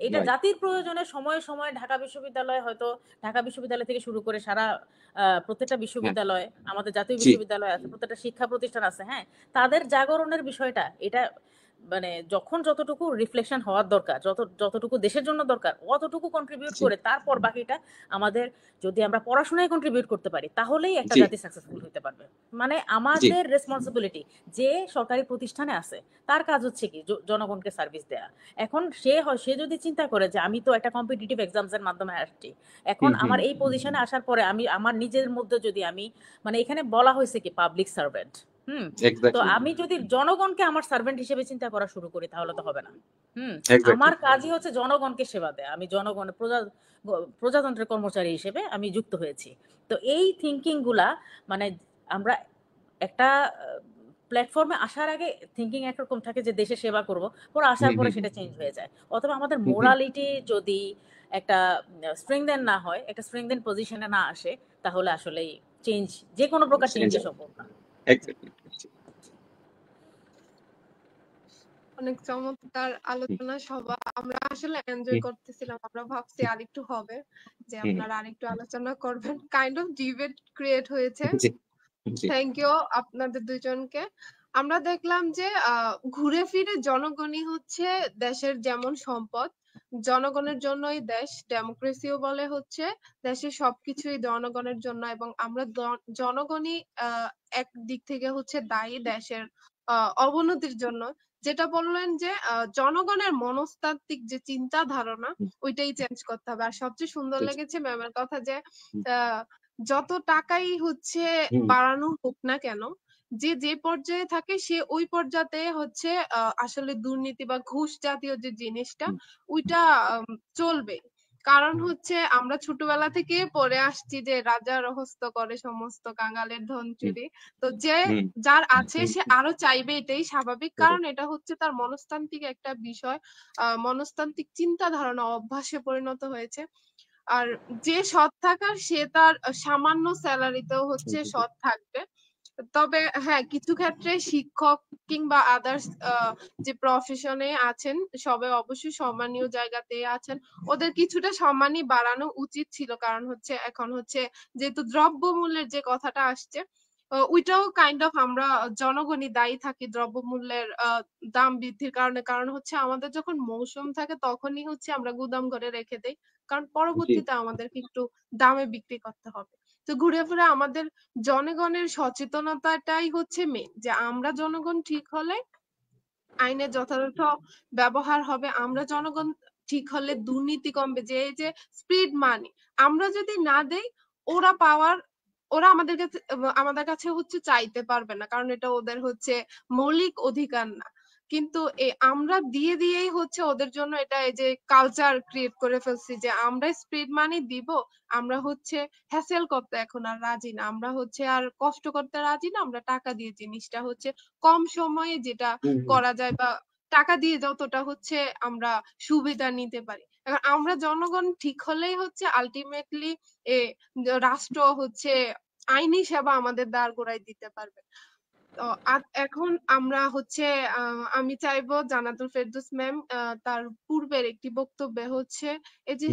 এটা রাইট। জাতির প্রয়োজনে সময়ে সময়ে ঢাকা বিশ্ববিদ্যালয় হয়তো, ঢাকা বিশ্ববিদ্যালয় থেকে শুরু করে সারা প্রত্যেকটা হ্যাঁ, বিশ্ববিদ্যালয়, আমাদের জাতীয় জি, বিশ্ববিদ্যালয় আছে, প্রত্যেকটা শিক্ষা প্রতিষ্ঠান আছে, হ্যাঁ, তাদের জাগরণের বিষয়টা এটা মানে যখন যতটুকু রিফ্লেকশন হওয়ার দরকার, যতটুকু দেশের জন্য দরকার অতটুকু কন্ট্রিবিউট জি, করে তারপর বাকিটা আমাদের, যদি আমরা পড়াশোনায় কন্ট্রিবিউট করতে পারি তাহলেই একটা জি, জাতি সাকসেসফুল হতে পারবে। মানে জি, আমাদের রেসপন্সিবিলিটি, যে সরকারি প্রতিষ্ঠানে আছে তার কাজ হচ্ছে কি জনগণকে সার্ভিস দেয়া। এখন সে যদি চিন্তা করে যে আমি তো একটা কম্পিটিটিভ এক্সামস এর মাধ্যমে আসছি, এখন হুম, হুম, আমার এই পজিশনে আসার পরে আমি আমার নিজের মধ্যে যদি আমি মানে এখানে বলা হয়েছে কি পাবলিক সার্ভেন্ট, তো এক্স্যাক্টলি আমি যদি জনগণকে আমার সার্ভেন্ট হিসেবে চিন্তা করা শুরু করি তাহলে তো হবে না। এক্স্যাক্টলি আমার কাজই হচ্ছে জনগণকে সেবা দেয়া। আমি জনগণের প্রজাতন্ত্রের কর্মচারী হিসেবে আমি যুক্ত হয়েছি। তো এই থিঙ্কিং গুলা মানে আমরা একটা প্ল্যাটফর্মে আসার আগে থিঙ্কিং একরকম থাকে যে দেশে সেবা করব, পরে আসার পরে সেটা চেঞ্জ হয়ে যায়। অথবা আমাদের মোরালিটি যদি একটা স্ট্রেংথেন না হয়, একটা স্ট্রেংথেন পজিশনে না আসে, তাহলে আসলেই চেঞ্জ, যে কোনো প্রকার চেঞ্জই সম্ভব না। এক্স্যাক্টলি অনেক চমৎকার আলোচনা সভা, আমরা আসলে এনজয় করতেছিলাম। আমরা ভাবছি আরেকটু হবে, যে আপনারা আরেকটু আলোচনা করবেন, কাইন্ড অফ ডিবেট ক্রিয়েট হয়েছে। জি জি থ্যাংক ইউ আপনাদের দুজনকে। আমরা দেখলাম যে ঘুরে ফিরে জনগণই হচ্ছে দেশের যেমন সম্পদ, জনগণের জন্যই দেশ, ডেমোক্রেসিও বলে হচ্ছে দেশের সবকিছুই জনগণের জন্য, এবং আমরা জনগণই এক দিক থেকে হচ্ছে দায়ী দেশের অবনতির জন্য। যেটা বললেন যে জনগণের মনস্তাত্ত্বিক যে চিন্তা ধারণা, ওইটাই চেঞ্জ করতে হবে। আর সবচেয়ে সুন্দর লেগেছে ম্যামের কথা যে আহ যত টাকাই হচ্ছে বাড়ানো হোক না কেন, যে যে পর্যায়ে থাকে সে ওই পর্যায়ে হচ্ছে আসলে দুর্নীতি বা ঘুষ জাতীয় যে জিনিসটা, ওইটা চলবে। কারণ হচ্ছে আমরা ছোটবেলা থেকে পড়ে আসছি যে রাজা রহস্য করে সমস্ত কাঙালের ধন চুরি। তো যে যার আছে সে আরো চাইবে, এটাই স্বাভাবিক, কারণ এটা হচ্ছে তার মনস্তান্ত্রিক একটা বিষয়, মনস্তান্ত্রিক চিন্তা ধারণা অভ্যাসে পরিণত হয়েছে। আর যে সৎ থাকার সে তার সামান্য স্যালারিতেও হচ্ছে সৎ থাকবে। তবে হ্যাঁ, কিছু ক্ষেত্রে শিক্ষক কিংবা আদার্স যে প্রফেশনে আছেন সবাই অবশ্যই সম্মানীয় জায়গাতে আছেন, ওদের কিছুটা সম্মানই বাড়ানো উচিত ছিল। কারণ হচ্ছে এখন হচ্ছে যেহেতু দ্রব্যমূল্যের যে কথাটা আসছে, ওইটাও কাইন্ড অফ আমরা জনগণই দায়ী থাকি দ্রব্যমূল্যের দাম বৃদ্ধির কারণে। কারণ হচ্ছে আমাদের যখন মৌসুম থাকে তখনই হচ্ছে আমরা গুদাম ঘরে রেখে দেই, কারণ পরবর্তীতে আমাদেরকে একটু দামে বিক্রি করতে হবে। তো ঘুরে ফিরে আমাদের জনগণের সচেতনতাটাই হচ্ছে মেন, যে আমরা জনগণ ঠিক হলে আইনের যথাযথ ব্যবহার হবে, আমরা জনগণ ঠিক হলে দুর্নীতি কমবে। যে এই যে স্পিড মানি আমরা যদি না দেই, ওরা পাওয়ার ওরা আমাদের কাছে হচ্ছে চাইতে পারবে না, কারণ এটা ওদের হচ্ছে মৌলিক অধিকার না। কিন্তু আমরা দিয়ে দিয়েই হচ্ছে ওদের জন্য এটা এই যে কালচার ক্রিয়েট করে ফেলছি যে আমরা স্পিড মানি দিব, আমরা হচ্ছে হ্যাসেল করতে এখন আর রাজি না, আমরা হচ্ছে আর কষ্ট করতে রাজি না, আমরা টাকা দিয়ে জিনিসটা হচ্ছে কম সময়ে যেটা করা যায়, বা টাকা দিয়ে যতটা হচ্ছে আমরা সুবিধা নিতে পারি। এখন আমরা জনগণ ঠিক হলেই হচ্ছে আলটিমেটলি রাষ্ট্র হচ্ছে আইনি সেবা আমাদের দাঁড় করায় দিতে পারবে। তো এখন আমরা হচ্ছে আমি চাইবো জান্নাতুল ফেরদৌস ম্যাম তার পূর্বের একটি বক্তব্যে হচ্ছে এই যে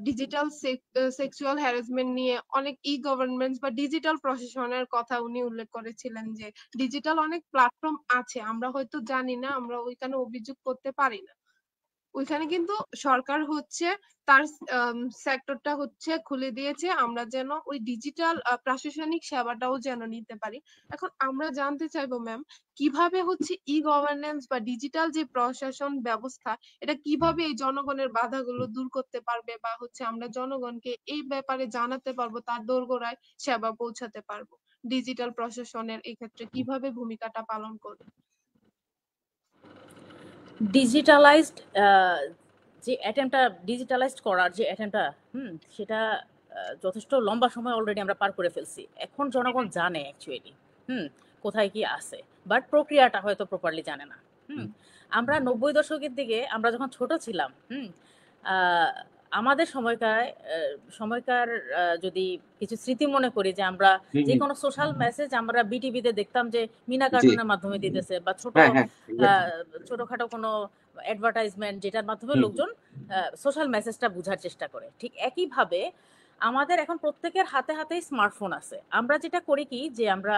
ডিজিটাল সেক্সুয়াল হ্যারাসমেন্ট নিয়ে অনেক গভর্নমেন্ট বা ডিজিটাল প্রশাসনের কথা উনি উল্লেখ করেছিলেন, যে ডিজিটাল অনেক প্ল্যাটফর্ম আছে, আমরা হয়তো জানি না, আমরা ওইখানে অভিযোগ করতে পারি না। ওইখানে কিন্তু সরকার হচ্ছে তার সেক্টরটা হচ্ছে খুলে দিয়েছে, আমরা যেন ওই ডিজিটাল প্রশাসনিক সেবাটাও যেন নিতে পারি। এখন আমরা জানতে চাইবো ম্যাম, কিভাবে হচ্ছে গভর্নেন্স বা ডিজিটাল যে প্রশাসন ব্যবস্থা, এটা কিভাবে এই জনগণের বাধাগুলো দূর করতে পারবে, বা হচ্ছে আমরা জনগণকে এই ব্যাপারে জানাতে পারবো, তার দোরগোড়ায় সেবা পৌঁছাতে পারবো, ডিজিটাল প্রশাসনের এই ক্ষেত্রে কিভাবে ভূমিকাটা পালন করবে? ডিজিটালাইজড যে অ্যাটেম্পটা, ডিজিটালাইজড করার যে অ্যাটেম্পটা, সেটা যথেষ্ট লম্বা সময় অলরেডি আমরা পার করে ফেলছি। এখন জনগণ জানে অ্যাকচুয়ালি কোথায় কি আছে, বাট প্রক্রিয়াটা হয়তো প্রপারলি জানে না। আমরা 90 দশকের দিকে আমরা যখন ছোট ছিলাম, আমাদের সময়কার যদি কিছু স্মৃতি মনে করি, যে আমরা যে কোনো সোশ্যাল মেসেজ আমরা বিটিভিতে দেখতাম যে মিনা কার্টুনের মাধ্যমে দিতেছে, বা ছোটখাটো কোনো অ্যাডভার্টাইজমেন্ট যেটার মাধ্যমে লোকজন সোশ্যাল মেসেজটা বোঝার চেষ্টা করে। ঠিক একইভাবে আমাদের এখন প্রত্যেকের হাতে হাতেই স্মার্টফোন আছে। আমরা যেটা করি কি, যে আমরা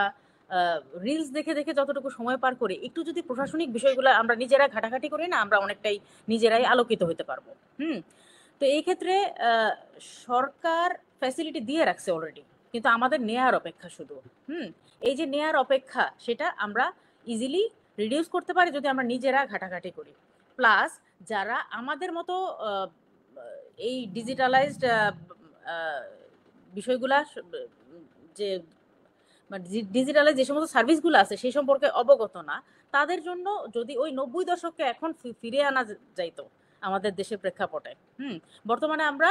রিলস দেখে দেখে যতটুকু সময় পার করি, একটু যদি প্রশাসনিক বিষয়গুলো আমরা নিজেরা ঘাটাঘাটি করি না, আমরা অনেকটাই নিজেরাই আলোকিত হতে পারবো। তো এই ক্ষেত্রে সরকার ফ্যাসিলিটি দিয়ে রাখছে অলরেডি, কিন্তু আমাদের নেয়ার অপেক্ষা শুধু। এই যে নেয়ার অপেক্ষা, সেটা আমরা ইজিলি রিডিউস করতে পারি যদি আমরা নিজেরা ঘাটাঘাটি করি। প্লাস যারা আমাদের মতো এই ডিজিটালাইজড বিষয়গুলা যে মানে ডিজিটালে যে সমস্ত সার্ভিসগুলো আছে সেই সম্পর্কে অবগত না, তাদের জন্য যদি ওই 90 দশককে এখন ফিরিয়ে আনা যাইতো আমাদের দেশের প্রেক্ষাপটে। বর্তমানে আমরা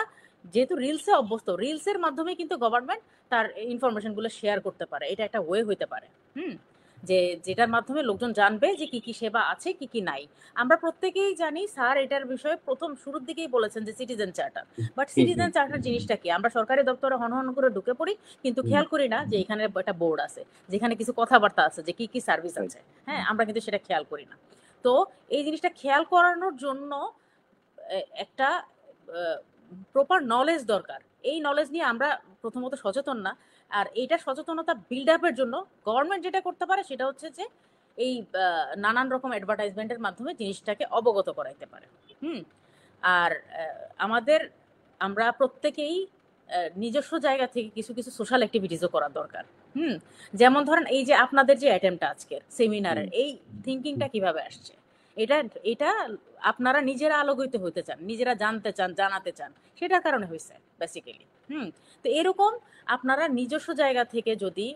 যেহেতু রিলসে অভ্যস্ত, রিলসের মাধ্যমে কিন্তু গভর্নমেন্ট তার ইনফরমেশনগুলো শেয়ার করতে পারে, এটা একটা ওয়ে হইতে পারে। যে যেটার মাধ্যমে লোকজন জানবে যে কি কি সেবা আছে কি কি নাই। আমরা প্রত্যেকেই জানি, স্যার এটার বিষয়ে প্রথম শুরুর দিকেই বলেছেন যে citizen charter, but citizen charter জিনিসটা কি? আমরা সরকারি দপ্তরে হন হন করে ঢুকে পড়ি, কিন্তু খেয়াল করি না যে এখানে একটা বোর্ড আছে যেখানে কিছু কথাবার্তা আছে যে কি কি সার্ভিস আছে। হ্যাঁ, আমরা কিন্তু সেটা খেয়াল করি না। তো এই জিনিসটা খেয়াল করানোর জন্য একটা প্রপার নলেজ দরকার। এই নলেজ নিয়ে আমরা প্রথমত সচেতন না। আর এইটা সচেতনতা বিল্ড আপের জন্য গভর্নমেন্ট যেটা করতে পারে সেটা হচ্ছে যে এই নানান রকম অ্যাডভার্টাইজমেন্টের মাধ্যমে জিনিসটাকে অবগত করাইতে পারে। আর আমরা প্রত্যেকেই নিজস্ব জায়গা থেকে কিছু কিছু সোশ্যাল অ্যাক্টিভিটিসও করা দরকার। যেমন ধরেন এই যে আপনাদের যে অ্যাটেম্পটা আজকের সেমিনারের, এই থিঙ্কিংটা কিভাবে আসছে? এটা আপনারা নিজেরা আলোকিত হতে চান, নিজেরা জানতে চান, জানাতে চান, সেটার কারণে হয়েছে বেসিক্যালি। তো এরকম আপনারা নিজস্ব জায়গা থেকে যদি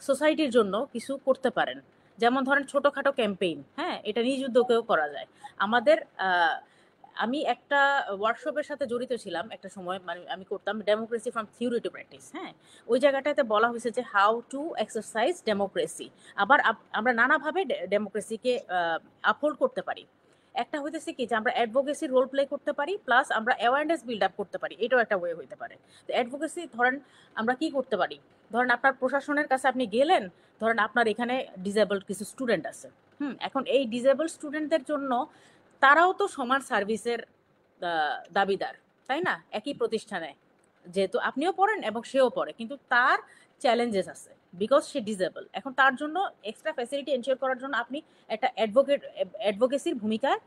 সোসাইটির জন্য কিছু করতে পারেন, যেমন ধরেন ছোটখাটো ক্যাম্পেইন, হ্যাঁ, এটা নিজ উদ্যোগেও করা যায়। আমাদের আমি একটা ওয়ার্কশপের সাথে জড়িত ছিলাম একটা সময়, মানে আমি করতাম democracy from theory to practice. হ্যাঁ, ওই জায়গাটাতে বলা হয়েছে যে হাউ টু এক্সারসাইজ ডেমোক্রেসি। আবার আমরা নানাভাবে ডেমোক্রেসিকে আপহোল্ড করতে পারি। একটা হইতেছে কি যে আমরা অ্যাডভোকেসি রোল প্লে করতে পারি, প্লাস আমরা অ্যাওয়ারনেস বিল্ড আপ করতে পারি, এটাও একটা ওয়ে হইতে পারে। তো অ্যাডভোকেসি ধরেন আমরা কি করতে পারি, ধরেন আপনার প্রশাসনের কাছে আপনি গেলেন, ধরেন আপনার এখানে ডিসেবলড কিছু স্টুডেন্ট আছে। এখন এই ডিসেবলড স্টুডেন্টদের জন্য তারাও তো সমান সার্ভিসের দাবিদার, তাই না? একই প্রতিষ্ঠানে যেহেতু আপনিও পড়েন এবং সেও পড়ে, কিন্তু তার চ্যালেঞ্জেস আছে বিকজ সে ডিসেবল। এখন তার জন্য এক্সট্রা ফ্যাসিলিটি এনশিওর করার জন্য আপনি একটা অ্যাডভোকেসির ভূমিকায়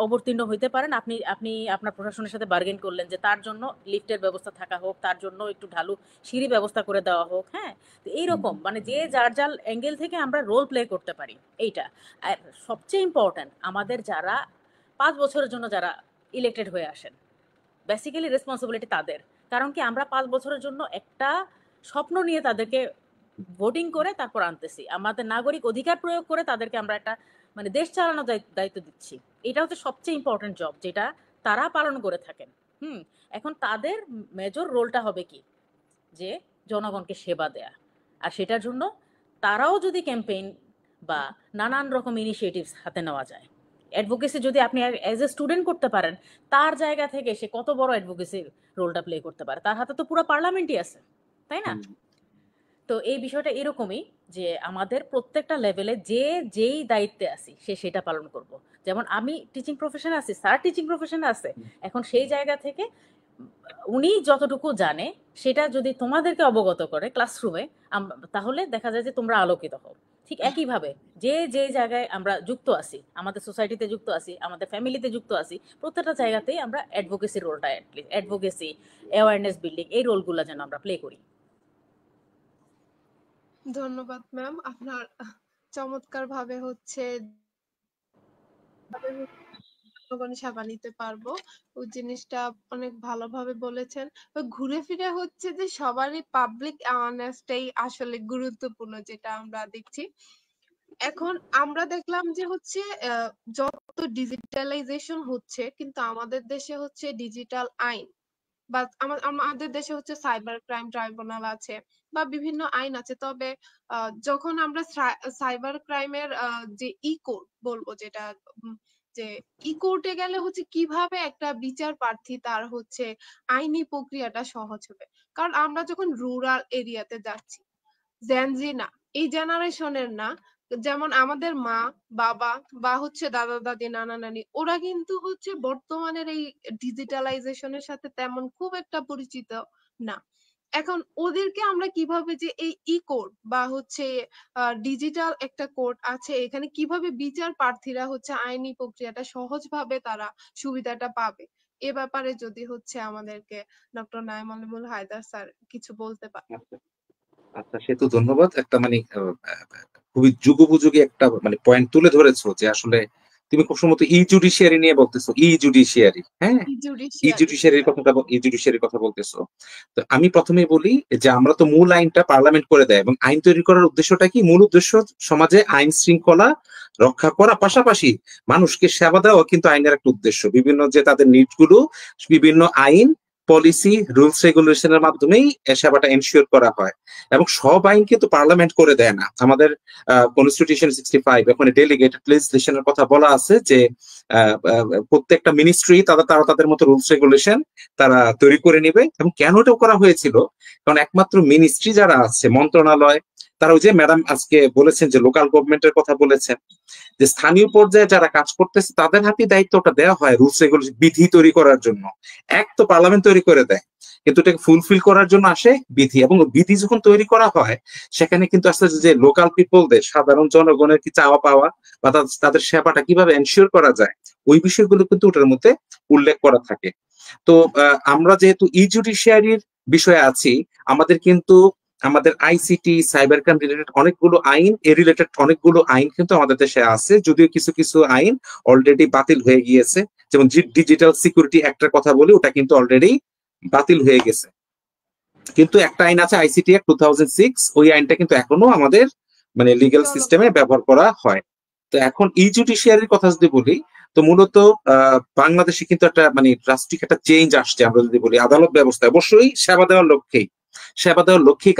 অবতীর্ণ হইতে পারেন। আপনি আপনার প্রশাসনের সাথে বার্গেন করলেন যে তার জন্য লিফটের ব্যবস্থা থাকা হোক, তার জন্য একটু ঢালু সিঁড়ি ব্যবস্থা করে দেওয়া হোক। হ্যাঁ, তো এইরকম মানে যে যার যার অ্যাঙ্গেল থেকে আমরা রোল প্লে করতে পারি এইটা। আর সবচেয়ে ইম্পর্ট্যান্ট, আমাদের যারা 5 বছরের জন্য যারা ইলেক্টেড হয়ে আসেন, বেসিক্যালি রেসপন্সিবিলিটি তাদের। কারণ কি আমরা 5 বছরের জন্য একটা স্বপ্ন নিয়ে তাদেরকে ভোটিং করে তারপর আনতেছি, আমাদের নাগরিক অধিকার প্রয়োগ করে তাদেরকে আমরা একটা মানে দেশ চালানোর দায়িত্ব দিচ্ছি। এটা হচ্ছে সবচেয়ে ইম্পর্টেন্ট জব যেটা তারা পালন করে থাকেন। এখন তাদের মেজর রোলটা হবে কি, যে জনগণকে সেবা দেয়া। আর সেটার জন্য তারাও যদি ক্যাম্পেইন বা নানান রকম ইনিশিয়েটিভস হাতে নেওয়া যায়, অ্যাডভোকেসি যদি আপনি অ্যাজ এ স্টুডেন্ট করতে পারেন, তার জায়গা থেকে সে কত বড় অ্যাডভোকেসির রোলটা প্লে করতে পারে। তার হাতে তো পুরো পার্লামেন্টই আছে, তাই না? তো এই বিষয়টা এরকমই যে আমাদের প্রত্যেকটা লেভেলে যে যেই দায়িত্বে আছি সে সেটা পালন করব। যেমন আমি টিচিং প্রফেশনে আছি, স্যার টিচিং প্রফেশনে আছে, এখন সেই জায়গা থেকে উনি যতটুকু জানে সেটা যদি তোমাদেরকে অবগত করে ক্লাসরুমে, তাহলে দেখা যায় যে তোমরা আলোকিত হও। ঠিক একইভাবে যে যে জায়গায় আমরা যুক্ত আছি, আমাদের সোসাইটিতে যুক্ত আছি, আমাদের ফ্যামিলিতে যুক্ত আছি, প্রত্যেকটা জায়গাতেই আমরা অ্যাডভোকেসি রোলটা, অ্যাডভোকেসি, অ্যাওয়ারনেস বিল্ডিং, এই রোলগুলো যেন আমরা প্লে করি। ধন্যবাদ ম্যাম, আপনার চমৎকার ভাবে হচ্ছে সেবা নিতে পারবো ওই জিনিসটা অনেক ভালোভাবে বলেছেন। ঘুরে ফিরে হচ্ছে যে সবারই পাবলিক অ্যাওয়ারনেসটাই আসলে গুরুত্বপূর্ণ, যেটা আমরা দেখছি এখন। আমরা দেখলাম যে হচ্ছে যত ডিজিটালাইজেশন হচ্ছে, কিন্তু আমাদের দেশে হচ্ছে ডিজিটাল আইন বা আমাদের দেশে হচ্ছে সাইবার ক্রাইম ট্রাইব্যুনাল আছে বা বিভিন্ন আইন আছে। তবে যখন আমরা সাইবার ক্রাইমের যে কোড বলবো, যেটা যে কোর্টে গেলে হচ্ছে কিভাবে একটা বিচার প্রার্থী তার হচ্ছে আইনি প্রক্রিয়াটা সহজ হবে। কারণ আমরা যখন রুরাল এরিয়াতে যাচ্ছি, জেনজি না, এই জেনারেশনের না, যেমন আমাদের মা বাবা বা হচ্ছে দাদা দাদি নানা নানি, ওরা কিন্তু হচ্ছে বর্তমানের এই ডিজিটালাইজেশনের সাথে তেমন খুব একটা পরিচিত না। এখন ওদেরকে আমরা কিভাবে যে এই কোড বা হচ্ছে ডিজিটাল একটা কোড আছে, এখানে কিভাবে বিচার প্রার্থীরা হচ্ছে আইনি প্রক্রিয়াটা সহজভাবে তারা সুবিধাটা পাবে, এ ব্যাপারে যদি হচ্ছে আমাদেরকে ডক্টর নাঈম আলমুল হায়দার স্যার কিছু বলতে পারে। আচ্ছা, সে তো ধন্যবাদ। একটা মানে খুবই যুগোপযোগী একটা মানে পয়েন্ট তুলে ধরেছো যে আসলে তুমি খুব সম্ভবত ই জুডিশিয়ারি নিয়ে বলতেছো, ই জুডিশিয়ারি, হ্যাঁ, ই জুডিশিয়ারি। জুডিশিয়ারির কথাটা ই জুডিশিয়ারির কথা বলতেছো। তো আমি প্রথমে বলি যে আমরা তো মূল আইনটা পার্লামেন্ট করে দেয়, এবং আইন তৈরি করার উদ্দেশ্যটা কি? মূল উদ্দেশ্য সমাজে আইন শৃঙ্খলা রক্ষা করা, পাশাপাশি মানুষকে সেবা দেওয়া কিন্তু আইনের একটা উদ্দেশ্য। বিভিন্ন যে তাদের নিড গুলো বিভিন্ন আইন, পলিসি, রুলস রেগুলেশনের মাধ্যমেই সেবাটা এনশিওর করা হয়। এবং সব আইন কিন্তু পার্লামেন্ট করে দেয় না। আমাদের কনস্টিটিউশন 65 এখন ডেলিগেটেড লেজিসলেশনের কথা বলা আছে যে প্রত্যেকটা মিনিস্ট্রি তারা তারা তাদের মতো রুলস রেগুলেশন তারা তৈরি করে নিবে। এবং কেন এটাও করা হয়েছিল? কারণ একমাত্র মিনিস্ট্রি যারা আছে, মন্ত্রণালয়, তারা ওই যে ম্যাডাম আজকে বলেছেন যে লোকাল গভর্নমেন্টের কথা বলেছেন, যে স্থানীয় পর্যায়ে যারা কাজ করতেছে তাদের হাতে দায়িত্বটা দেওয়া হয় রুলস রেগুলেশন বিধি তৈরি করার জন্য। এক তো পার্লামেন্ট তৈরি করে দেয়, কিন্তু এটাকে ফুলফিল করার জন্য আসে বিধি। এবং বিধি যখন তৈরি করা হয় সেখানে কিন্তু আস্তে আস্তে যে লোকাল পিপলদের, সাধারণ জনগণের কি চাওয়া পাওয়া বা তাদের সেবাটা কিভাবে এনশিওর করা যায়, ওই বিষয়গুলো কিন্তু ওটার মধ্যে উল্লেখ করা থাকে। তো আমরা যেহেতু ই জুডিশিয়ারির বিষয়ে আছি, আমাদের কিন্তু আমাদের আইসিটি, সাইবার ক্রাইম রিলেটেড অনেকগুলো আইন, এ রিলেটেড অনেকগুলো আইন কিন্তু আমাদের দেশে আছে, যদিও কিছু কিছু আইন অলরেডি বাতিল হয়ে গিয়েছে। যেমন ডিজিটাল সিকিউরিটি অ্যাক্টের কথা বলি, ওটা কিন্তু অলরেডি বাতিল হয়ে গেছে। কিন্তু একটা আইন আছে আইসিটি অ্যাক্ট 2006, ওই আইনটা কিন্তু এখনো আমাদের মানে লিগ্যাল চলো। সিস্টেমে ব্যবহার করা হয়। তো এখন ই জুডিশিয়ারির কথা যদি বলি, তো মূলত বাংলাদেশে কিন্তু একটা মানে ড্রাস্টিক একটা চেঞ্জ আসছে। আমরা যদি বলি আদালত ব্যবস্থা অবশ্যই সেবা দেওয়ার লক্ষ্যেই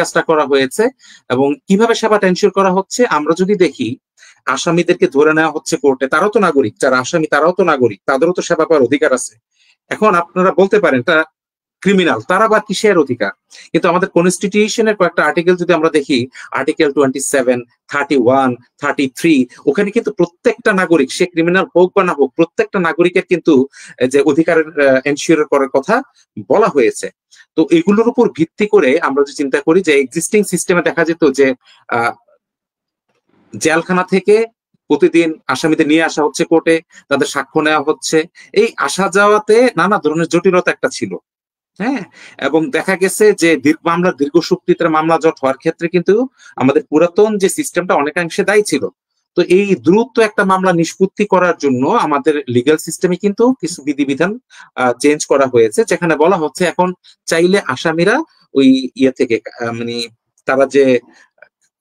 কাজটা করা হয়েছে। এবং কিভাবে সেবাটা এনশিওর করা হচ্ছে আমরা যদি দেখি, আসামিদেরকে ধরে নেওয়া হচ্ছে কোর্টে, তারাও তো নাগরিক, যারা আসামি তারাও তো নাগরিক, তাদেরও তো সেবা পাওয়ার অধিকার আছে। এখন আপনারা বলতে পারেন তা ক্রিমিনাল, তারা বা কিসের অধিকার? কিন্তু আমাদের কনস্টিটিউশনের কয়েকটা আর্টিকেল যদি আমরা দেখি, আর্টিকেল 27, 31, 33, ওখানে কিন্তু প্রত্যেকটা নাগরিক, সে ক্রিমিনাল হোক বা না হোক, প্রত্যেকটা নাগরিকের কিন্তু যে অধিকারের এনশিওর করার কথা বলা হয়েছে। তো এগুলোর উপর ভিত্তি করে আমরা যদি চিন্তা করি যে এক্সিস্টিং সিস্টেমে দেখা যেত যে আহ জেলখানা থেকে প্রতিদিন আসামিদের নিয়ে আসা হচ্ছে কোর্টে, তাদের সাক্ষ্য নেওয়া হচ্ছে, এই আসা যাওয়াতে নানা ধরনের জটিলতা একটা ছিল। হ্যাঁ, এবং দেখা গেছে যে দীর্ঘ শক্তিতে মামলা জট হওয়ার ক্ষেত্রে কিন্তু আমাদের পুরাতন যে সিস্টেমটা অনেকাংশে দায়ী ছিল। তো এই দ্রুত একটা মামলা নিষ্পত্তি করার জন্য আমাদের লিগ্যাল সিস্টেমে কিন্তু কিছু বিধিবিধান চেঞ্জ করা হয়েছে, যেখানে বলা হচ্ছে এখন চাইলে আসামিরা ওই ইয়ে থেকে মানে তারা যে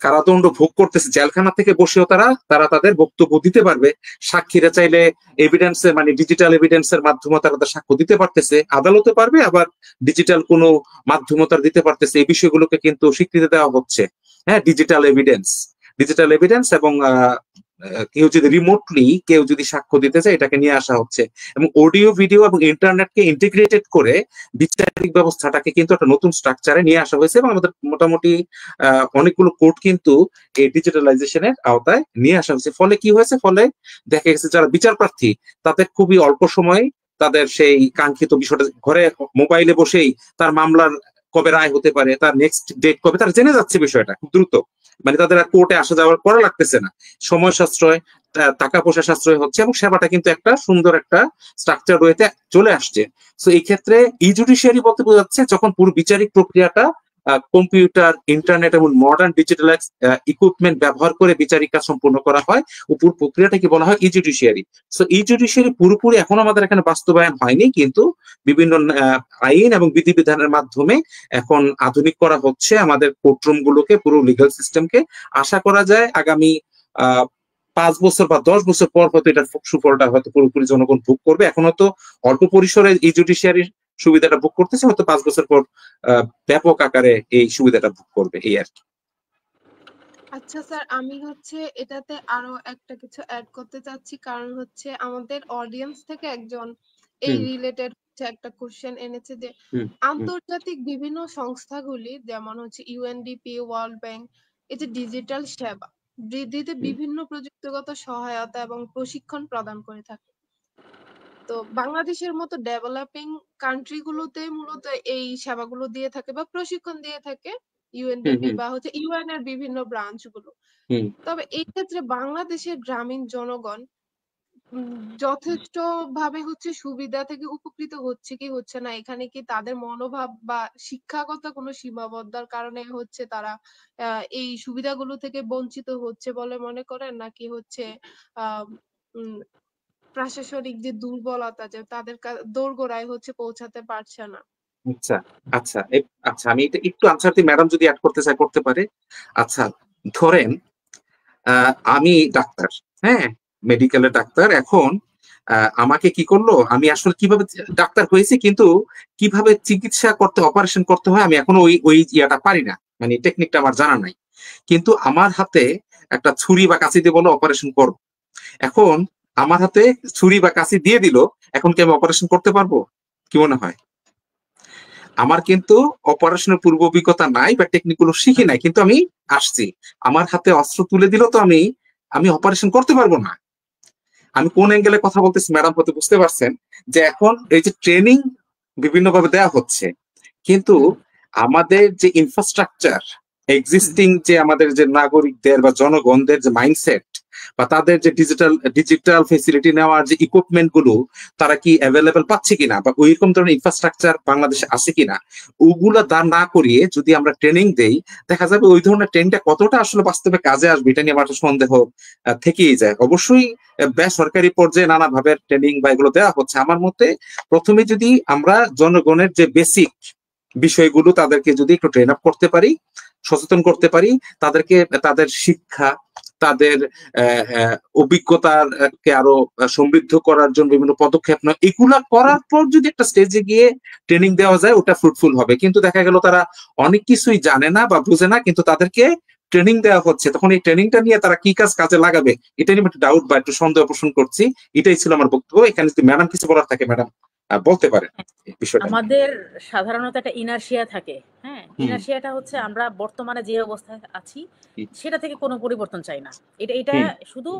কারাদণ্ড ভোগ করতেছে জেলখানা থেকে বসেও তারা তারা তাদের বক্তব্য দিতে পারবে। সাক্ষীরা চাইলে এভিডেন্সের মানে ডিজিটাল এভিডেন্সের মাধ্যমে তারা তাদের সাক্ষ্য দিতে পারতেছে, আদালতে পারবে, আবার ডিজিটাল কোনো মাধ্যমে তারা দিতে পারতেছে। এই বিষয়গুলোকে কিন্তু স্বীকৃতি দেওয়া হচ্ছে। হ্যাঁ, ডিজিটাল এভিডেন্স এবং কেউ যদি সাক্ষ্য দিতে চায় এটাকে নিয়ে আসা হচ্ছে। এবং অডিও, ভিডিও এবং ইন্টারনেটকে ইন্টিগ্রেটেড করে বিচারিক ব্যবস্থাটাকে কিন্তু একটা নতুন স্ট্রাকচারে নিয়ে আসা হয়েছে। এবং আমাদের মোটামুটি অনেকগুলো কোর্ট কিন্তু এই ডিজিটালাইজেশনের আওতায় নিয়ে আসা হয়েছে। ফলে কি হয়েছে? ফলে দেখা গেছে যারা বিচার প্রার্থী তাদের খুবই অল্প সময়ে তাদের সেই কাঙ্ক্ষিত বিষয়টা ঘরে মোবাইলে বসেই তার মামলার কবে রায় হতে পারে, তার নেক্সট ডেট কবে, তারা জেনে যাচ্ছে বিষয়টা খুব দ্রুত। মানে তাদের আর কোর্টে আসা যাওয়ার করা লাগতেছে না, সময় সাশ্রয়, টাকা পয়সা সাশ্রয় হচ্ছে, এবং সেবাটা কিন্তু একটা সুন্দর একটা স্ট্রাকচার রয়েছে চলে আসছে। তো এই ক্ষেত্রে ই জুডিশিয়ারি বলতে বোঝাচ্ছে যখন পুরো বিচারিক প্রক্রিয়াটা কম্পিউটার, ইন্টারনেট এবং মডার্ন ডিজিটাল ইকুইপমেন্ট ব্যবহার করে বিচারিক কাজ সম্পূর্ণ করা হয়, ও পুরো প্রক্রিয়াটাকে বলা হয় ই জুডিশিয়ারি। সো ই জুডিশিয়ারি পুরোপুরি এখন আমাদের এখানে বাস্তবায়ন হয়নি, কিন্তু বিভিন্ন আইন এবং বিধিবিধানের মাধ্যমে এখন আধুনিক করা হচ্ছে আমাদের কোর্টরুম গুলোকে, পুরো লিগাল সিস্টেমকে। আশা করা যায় আগামী 5 বছর বা 10 বছর পর হয়তো এটার সুফলটা হয়তো পুরোপুরি জনগণ ভোগ করবে। এখনো তো অল্প পরিসরে ই জুডিশিয়ারির সুবিধাটা ভোগ করতেছে, হয়তো 5 বছর পর ব্যাপক আকারে এই সুবিধাটা ভোগ করবে, এই আর কি। আচ্ছা স্যার, আমি এটাতে আরো একটা কিছু অ্যাড করতে চাচ্ছি, কারণ আমাদের অডিয়েন্স থেকে একজন এই হুম, রিলেটেড একটা কোশ্চেন এনেছে যে হুম, হুম, আন্তর্জাতিক বিভিন্ন সংস্থাগুলি যেমন ইউএনডিপি, ওয়ার্ল্ড ব্যাংক, এই যে ডিজিটাল সেবা বৃদ্ধিতে হুম, বিভিন্ন প্রযুক্তিগত সহায়তা এবং প্রশিক্ষণ প্রদান করে থাকে। তো বাংলাদেশের মতো ডেভেলপিং কান্ট্রি গুলোতে মূলত এই সেবাগুলো দিয়ে থাকে বা প্রশিক্ষণ দিয়ে থাকে হুম, ইউএনডিপি হুম, বা ইউএন এর বিভিন্ন ব্রাঞ্চ গুলো। হুম, তবে এই ক্ষেত্রে বাংলাদেশের গ্রামীণ জনগণ যথেষ্ট ভাবে সুবিধা থেকে উপকৃত হচ্ছে কি হচ্ছে না, এখানে কি তাদের মনোভাব বা শিক্ষাগত কোনো সীমাবদ্ধতার কারণে তারা এই সুবিধাগুলো থেকে বঞ্চিত হচ্ছে বলে মনে করেন, নাকি আহ প্রশাসনিক যে দুর্বলতা, যে তাদের দোরগোড়ায় হচ্ছে পৌঁছাতে পারছে না। আচ্ছা আচ্ছা আচ্ছা, আমি এটা একটু আনসার দিই, ম্যাডাম যদি অ্যাড করতে চাই করতে পারে। আচ্ছা, ধরেন আমি ডাক্তার, হ্যাঁ, মেডিকেলের ডাক্তার। এখন আমাকে কি করলো, আমি আসলে কিভাবে ডাক্তার হয়েছি, কিন্তু কিভাবে চিকিৎসা করতে, অপারেশন করতে হয় আমি এখনো ওই ওই ইয়াটা পারি না, মানে টেকনিকটা আমার জানা নাই। কিন্তু আমার হাতে একটা ছুরি বা কাঁচি দিয়ে বলো অপারেশন করো, এখন আমার হাতে ছুরি বা কাঁচি দিয়ে দিল, এখন কি আমি অপারেশন করতে পারবো? কি মনে হয়? আমার কিন্তু অপারেশনের পূর্ব অভিজ্ঞতা নাই বা টেকনিক গুলো শিখি নাই, কিন্তু আমি আসছি, আমার হাতে অস্ত্র তুলে দিল, তো আমি আমি অপারেশন করতে পারবো না। আমি কোন অ্যাঙ্গেলে কথা বলতেছি ম্যাডাম হয়তো বুঝতে পারছেন, যে এখন এই যে ট্রেনিং বিভিন্ন ভাবে দেওয়া হচ্ছে, কিন্তু আমাদের যে ইনফ্রাস্ট্রাকচার এক্সিস্টিং, যে আমাদের যে নাগরিকদের বা জনগণদের যে মাইন্ডসেট বা তাদের যে ডিজিটাল ফেসিলিটি নেওয়ার যে ইকুইপমেন্ট গুলো, তারা কি অ্যাভেলেবেল পাচ্ছে কিনা, বা ওইরকম ধরনের ইনফ্রাস্ট্রাকচার বাংলাদেশে আছে কিনা, ওগুলা দান না করিয়ে যদি আমরা ট্রেনিং দেই, দেখা যাবে ওই ধরনের ট্রেনিংটা কতটা আসলে বাস্তবে কাজে আসবে, এটা নিয়ে আমার একটা সন্দেহ থেকেই যায়। অবশ্যই বেসরকারি পর্যায়ে নানা ভাবে ট্রেনিং বা এগুলো দেওয়া হচ্ছে। আমার মতে প্রথমে যদি আমরা জনগণের যে বেসিক বিষয়গুলো তাদেরকে যদি একটু ট্রেন আপ করতে পারি, সচেতন করতে পারি, তাদেরকে তাদের শিক্ষা, তাদের অভিজ্ঞতাকে আরো সমৃদ্ধ করার জন্য বিভিন্ন পদক্ষেপ নেওয়া, এগুলা করার পর যদি একটা স্টেজে গিয়ে ট্রেনিং দেওয়া যায়, ওটা ফ্রুটফুল হবে। কিন্তু দেখা গেল তারা অনেক কিছুই জানে না বা বুঝে না, কিন্তু তাদেরকে ট্রেনিং দেওয়া হচ্ছে, তখন এই ট্রেনিংটা নিয়ে তারা কি কাজে লাগাবে, এটা নিয়ে একটু ডাউট বা একটু সন্দেহ পোষণ করছি। এটাই ছিল আমার বক্তব্য। এখানে যদি ম্যাডাম কিছু বলার থাকে ম্যাডাম বলতে পারেন এই বিষয়টা। আমাদের সাধারণত একটা ইনার্শিয়া থাকে, হ্যাঁ, ইনার্শিয়াটা হচ্ছে আমরা বর্তমানে যে অবস্থায় আছি সেটা থেকে কোনো পরিবর্তন চাই না। এটা শুধু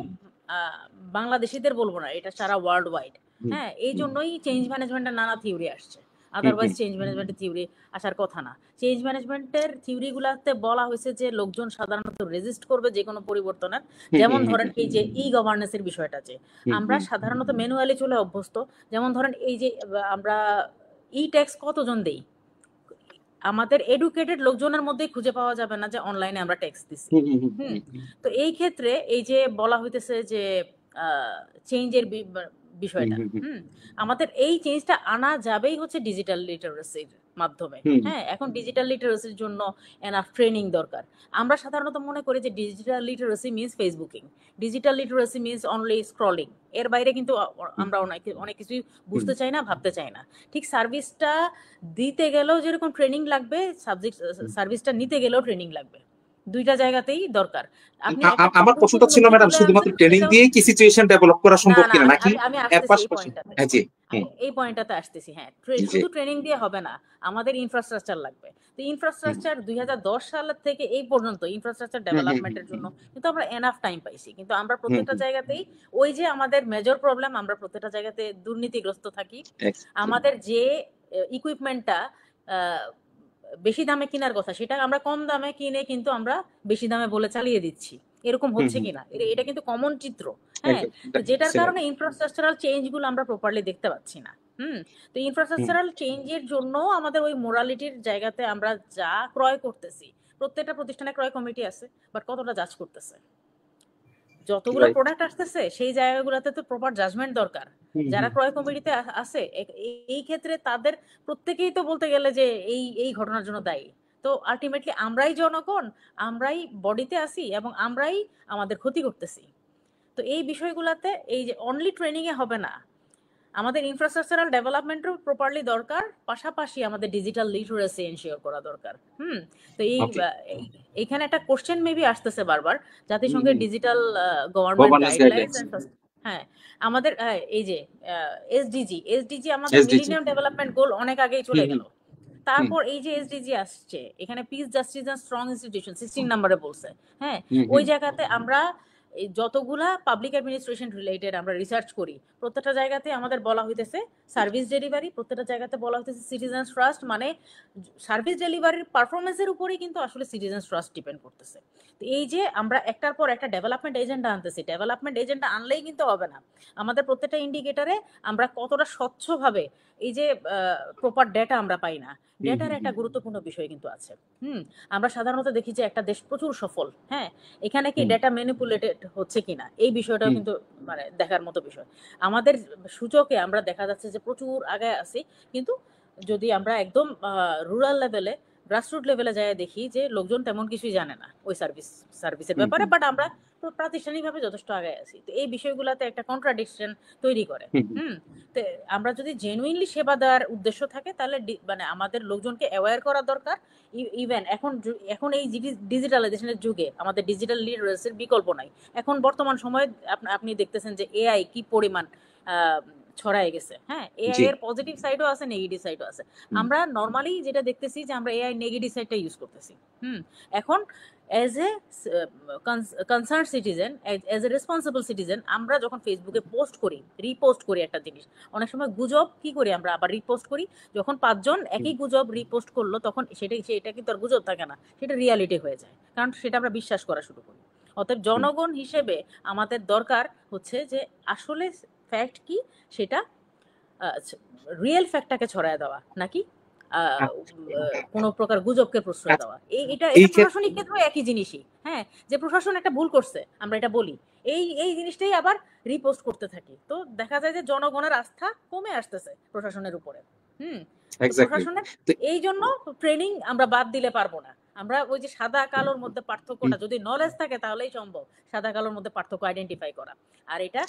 বাংলাদেশিদের বলবো না, এটা সারা ওয়ার্ল্ড ওয়াইড। হ্যাঁ, এই জন্যই চেঞ্জ ম্যানেজমেন্টের নানা থিওরি আসছে, আদারওয়াইজ চেঞ্জ ম্যানেজমেন্টের থিওরি আসার কথা না। চেঞ্জ ম্যানেজমেন্টের থিওরিগুলোতে বলা হয়েছে যে লোকজন সাধারণত রেজিস্ট করবে যে কোনো পরিবর্তনের। যেমন ধরেন এই যে ই গভর্নেন্সের বিষয়টা, যে আমরা সাধারণত ম্যানুয়ালি চলে অভ্যস্ত। যেমন ধরেন এই যে আমরা ই ট্যাক্স কতজন দেই, আমাদের এডুকেটেড লোকজনের মধ্যেই খুঁজে পাওয়া যাবে না যে অনলাইনে আমরা ট্যাক্স দিছি। তো এই ক্ষেত্রে এই যে বলা হইতেছে যে চেঞ্জের বিষয়টা, আমাদের এই চেঞ্জটা আনা যাবেই হচ্ছে ডিজিটাল লিটারেসির মাধ্যমে। হ্যাঁ, এখন ডিজিটাল লিটারেসির জন্য এনাফ ট্রেনিং দরকার। আমরা সাধারণত মনে করি যে digital literacy means Facebooking, digital literacy means only scrolling. এর বাইরে কিন্তু আমরা অনেক কিছুই বুঝতে চাই না, ভাবতে চাই না। ঠিক সার্ভিসটা দিতে গেলেও যেরকম ট্রেনিং লাগবে, সার্ভিসটা নিতে গেলেও ট্রেনিং লাগবে। দুইটা জায়গাতেই দরকার। আপনি আমার প্রশ্নটা ছিল ম্যাডাম শুধুমাত্র ট্রেনিং দিয়ে কি সিচুয়েশন ডেভেলপ করা সম্ভব কিনা, নাকি আমি এর আসতেছি এই পাশাপাশি? পয়েন্টটাতে, হ্যাঁ জি, এই পয়েন্টটাতে আসতেছি। হ্যাঁ, শুধু ট্রেনিং দিয়ে হবে না, আমাদের ইনফ্রাস্ট্রাকচার লাগবে। তো ইনফ্রাস্ট্রাকচার 2010 সালের থেকে এই পর্যন্ত ইনফ্রাস্ট্রাকচার ডেভেলপমেন্টের জন্য কিন্তু আমরা এনাফ টাইম পাইছি, কিন্তু আমরা প্রত্যেকটা জায়গাতেই ওই যে আমাদের মেজর প্রবলেম, আমরা প্রত্যেকটা জায়গাতে দুর্নীতিগ্রস্ত থাকি। আমাদের যে ইকুইপমেন্টটা বেশি দামে কেনার কথা, সেটা আমরা কম দামে কিনে কিন্তু আমরা বেশি দামে বলে চালিয়ে দিচ্ছি। এরকম হচ্ছে কিনা, এটা কিন্তু কমন চিত্র। হ্যাঁ, যেটার কারণে ইনফ্রাস্ট্রাকচারাল চেঞ্জ গুলো আমরা প্রপারলি দেখতে পাচ্ছি না। তো ইনফ্রাস্ট্রাকচারাল চেঞ্জের জন্য আমাদের ওই মোরালিটির জায়গাতে আমরা যা ক্রয় করতেছি, প্রত্যেকটা প্রতিষ্ঠানে ক্রয় কমিটি আছে, বাট কতটা জাজ করতেছে? যতগুলো প্রোডাক্ট আসতেছে সেই জায়গাগুলোতে তো প্রপার জাজমেন্ট দরকার। যারা ক্রয় কমিটিতে আছে এই ক্ষেত্রে তাদের প্রত্যেকেই তো বলতে গেলে যে এই ঘটনার জন্য দায়ী। তো আলটিমেটলি আমরাই জনগণ, আমরাই বডিতে আছি এবং আমরাই আমাদের ক্ষতি করতেছি। তো এই বিষয়গুলোতে এই যে অনলি ট্রেনিং এ হবে না, আমাদের ইনফ্রাস্ট্রাকচারাল ডেভেলপমেন্টও প্রপারলি দরকার, পাশাপাশি আমাদের ডিজিটাল লিটারেসি এনশিওর করা দরকার। তো এইখানে একটা কোশ্চেন মেবি আসতেছে বারবার, জাতিসংঘের ডিজিটাল গভর্নমেন্ট গাইডলাইন্স। হ্যাঁ, আমাদের এই যে এসডিজি আমাদের মিলেনিয়াম ডেভেলপমেন্ট গোল অনেক আগেই চলে গেল। তারপর এই যে এসডিজি আসছে, এখানে peace, justice and strong institution 16 নম্বরে বলছে। হ্যাঁ, ওই জায়গাতে আমরা যতগুলা পাবলিক অ্যাডমিনিস্ট্রেশন রিলেটেড আমরা রিসার্চ করি, প্রত্যেকটা জায়গাতে আমাদের বলা হইতেছে সার্ভিস ডেলিভারি, প্রত্যেকটা জায়গাতে বলা হইতেছে সিটিজেন্স ট্রাস্ট। মানে সার্ভিস ডেলিভারির পারফরমেন্সের উপরেই কিন্তু আসলে সিটিজেন্স ট্রাস্ট ডিপেন্ড করতেছে। তো এই যে আমরা একটার পর একটা ডেভেলপমেন্ট এজেন্ডা আনতেছি, ডেভেলপমেন্ট এজেন্ডা আনলেই কিন্তু হবে না। আমাদের প্রত্যেকটা ইন্ডিকেটরে আমরা কতটা স্বচ্ছভাবে এই যে প্রপার ডেটা আমরা পাই না, ডেটার একটা গুরুত্বপূর্ণ বিষয় কিন্তু আছে। আমরা সাধারণত দেখি যে একটা দেশ প্রচুর সফল, হ্যাঁ, এখানে কি ডেটা ম্যানিপুলেটেড হচ্ছে কিনা এই বিষয়টাও কিন্তু মানে দেখার মতো বিষয়। আমাদের সূচকে আমরা দেখা যাচ্ছে যে প্রচুর আগে আছি, কিন্তু যদি আমরা একদম রুরাল লেভেলে, গ্রাসরুট লেভেলে যায় দেখি যে লোকজন তেমন কিছুই জানে না ওই সার্ভিসের ব্যাপারে, বাট আমরা প্রাতিষ্ঠানিকভাবে যথেষ্ট আগে আছি। তো এই বিষয়গুলোতে একটা কন্ট্রাডিকশন তৈরি করে। তো আমরা যদি জেনুইনলি সেবা দেওয়ার উদ্দেশ্য থাকে তাহলে মানে আমাদের লোকজনকে অ্যাওয়্যার করা দরকার। ইভেন এখন এই ডিজিটালাইজেশনের যুগে আমাদের ডিজিটাল লিটারেসির বিকল্প নাই। এখন বর্তমান সময়ে আপনি দেখতেছেন যে এআই কি পরিমাণ ছড়ায় গেছে। হ্যাঁ, এআই এর পজিটিভ সাইডও আছে, নেগেটিভ সাইডও আছে। আমরা নর্মালি যেটা দেখতেছি যে আমরা এআই নেগেটিভ সাইডটা ইউজ করতেছি। এখন as a concern citizen, as a responsible citizen, আমরা যখন ফেসবুকে পোস্ট করি, রিপোস্ট করি একটা জিনিস, অনেক সময় গুজব কি করি আমরা আবার রিপোস্ট করি। যখন 5 জন একই গুজব রিপোস্ট করলো তখন সেটা কিন্তু আর গুজব থাকে না, সেটা রিয়ালিটি হয়ে যায়, কারণ সেটা আমরা বিশ্বাস করা শুরু করি। অতএব জনগণ হিসেবে আমাদের দরকার হচ্ছে যে আসলে ফ্যাক্ট কি সেটা, রিয়েল ফ্যাক্টটাকে ছড়ায় দেওয়া, নাকি কোনো প্রকার গুজবকে প্রশ্রয় দেওয়া। এটা প্রশাসনিক ক্ষেত্রে একই জিনিসই। হ্যাঁ, যে প্রশাসন একটা ভুল করছে আমরা এটা বলি, এই জিনিসটাই আবার রিপোস্ট করতে থাকি, তো দেখা যায় যে জনগণের আস্থা কমে আসতেছে প্রশাসনের উপরে। প্রশাসনের এই জন্য ট্রেনিং আমরা বাদ দিলে পারবো না। আমরা ওই যে সাদা কালোর মধ্যে পার্থক্যটা, যদি নলেজ থাকে তাহলেই সম্ভব সাদা কালোর মধ্যে পার্থক্য আইডেন্টিফাই করা। আর এটা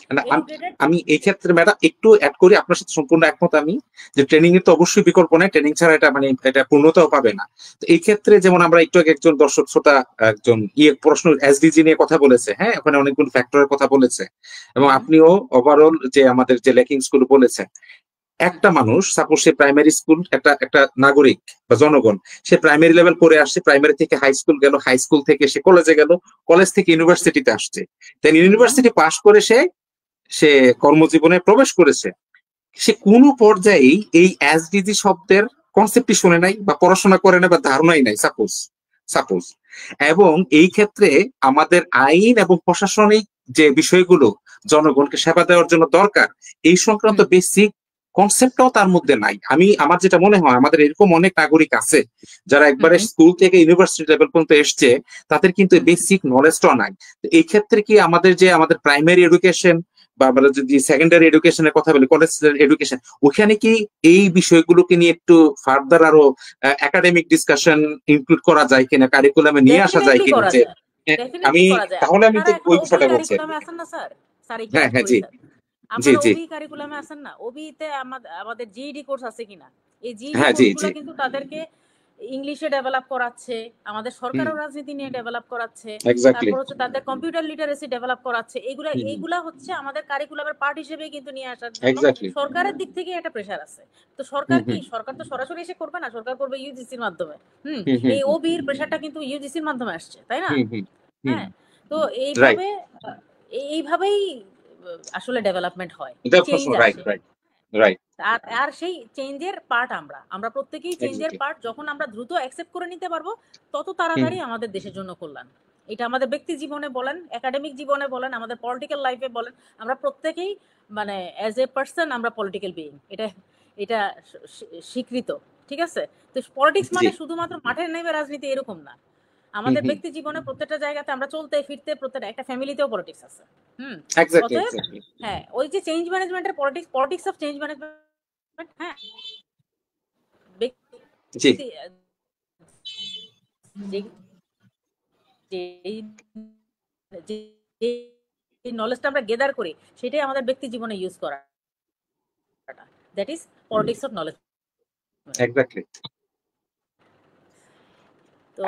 আমি এই ক্ষেত্রে ম্যাডাম একটু অ্যাড করি, আপনার সাথে সম্পূর্ণ একমত আমি, যে ট্রেনিং এর তো অবশ্যই বিকল্প নাই, ট্রেনিং ছাড়া এটা মানে এটা পূর্ণতাও পাবে না। তো এই ক্ষেত্রে যেমন আমরা একটু আগে একজন দর্শক শ্রোতা একজন প্রশ্ন এসডিজি নিয়ে কথা বলেছে, হ্যাঁ, ওখানে অনেকগুলো ফ্যাক্টরের কথা বলেছে, এবং আপনিও ওভারঅল যে আমাদের যে ল্যাকিংস গুলো বলেছেন। একটা মানুষ সাপোজ সে প্রাইমারি স্কুল, একটা নাগরিক বা জনগণ, সে প্রাইমারি লেভেল করে আসছে, প্রাইমারি থেকে হাই স্কুল গেল, হাই স্কুল থেকে সে কলেজে গেল, কলেজ থেকে ইউনিভার্সিটিতে আসছে, দেন ইউনিভার্সিটি পাশ করে সে কর্মজীবনে প্রবেশ করেছে। সে কোনো পর্যায়েই এই এসডিজি শব্দের কনসেপ্টই শুনে নাই বা পড়াশোনা করে নাই বা ধারণাই নাই সাপোজ। এবং এই ক্ষেত্রে আমাদের আইন এবং প্রশাসনিক যে বিষয়গুলো জনগণকে সেবা দেওয়ার জন্য দরকার, এই সংক্রান্ত বেসিক কনসেপ্টটাও তার মধ্যে নাই। আমার যেটা মনে হয়, আমাদের এরকম অনেক নাগরিক আছে যারা একবারে স্কুল থেকে ইউনিভার্সিটি লেভেল পর্যন্ত এসছে, তাদের কিন্তু বেসিক নলেজটাও নাই। এই ক্ষেত্রে কি আমাদের প্রাইমারি এডুকেশন বা আমরা যদি সেকেন্ডারি এডুকেশনের কথা বলি, কলেজ এডুকেশন, ওখানে কি এই বিষয়গুলোকে নিয়ে একটু ফার্দার আরো একাডেমিক ডিসকাশন ইনক্লুড করা যায় কিনা, কারিকুলামে নিয়ে আসা যায় কিনা? যে আমি ওই বিষয়টা বলছি। হ্যাঁ হ্যাঁ, জি জি জি, ওবি কারিকুলামে আছেন না, ওবিতে আমাদের জিইডি কোর্স আছে কিনা, এই জিইডি কোর্সগুলো কিন্তু তাদেরকে ইংলিশে ডেভেলপ করাচ্ছে, আমাদের সরকারও রাজনীতি নিয়ে ডেভেলপ করাচ্ছে, তারপর হচ্ছে তাদের কম্পিউটার লিটারেসি ডেভেলপ করাচ্ছে। এইগুলা হচ্ছে আমাদের কারিকুলামের পার্ট হিসেবে কিন্তু নিয়ে আসার জন্য সরকারের দিক থেকে একটা প্রেসার আছে। তো সরকার তো সরাসরি এসে করবে না, সরকার করবে ইউজিসির মাধ্যমে। এই ওবির প্রেসারটা কিন্তু ইউজিসির মাধ্যমে আসছে, তাই না? হ্যাঁ, তো এইভাবেই আসলে ডেভেলপমেন্ট হয়, চেঞ্জ আসে। আর সেই চেঞ্জের পার্ট আমরা প্রত্যেকেই চেঞ্জের পার্ট। যখন আমরা দ্রুত অ্যাকসেপ্ট করে নিতে পারবো, তত তাড়াতাড়ি আমাদের দেশের জন্য কল্যাণ। এটা আমাদের ব্যক্তি জীবনে বলেন, একাডেমিক জীবনে বলেন, আমাদের পলিটিক্যাল লাইফে বলেন, আমরা প্রত্যেকেই মানে অ্যাজ এ পার্সন আমরা পলিটিক্যাল বিইং, এটা স্বীকৃত, ঠিক আছে? তো পলিটিক্স মানে শুধুমাত্র মাঠে নেমে রাজনীতি এরকম না, আমাদের ব্যক্তি জীবনে প্রত্যেকটা জায়গাতে আমরা চলতে ফিরতে প্রত্যেকটা একটা ফ্যামিলিতেও পলিটিক্স আছে। হ্যাঁ, ওই যে চেঞ্জ ম্যানেজমেন্টের পলিটিক্স অফ চেঞ্জ ম্যানেজমেন্ট, হ্যাঁ, যে নলেজটা আমরা গেদার করি সেটাই আমাদের ব্যক্তি জীবনে ইউজ করা, that is politics of knowledge. Exactly. তো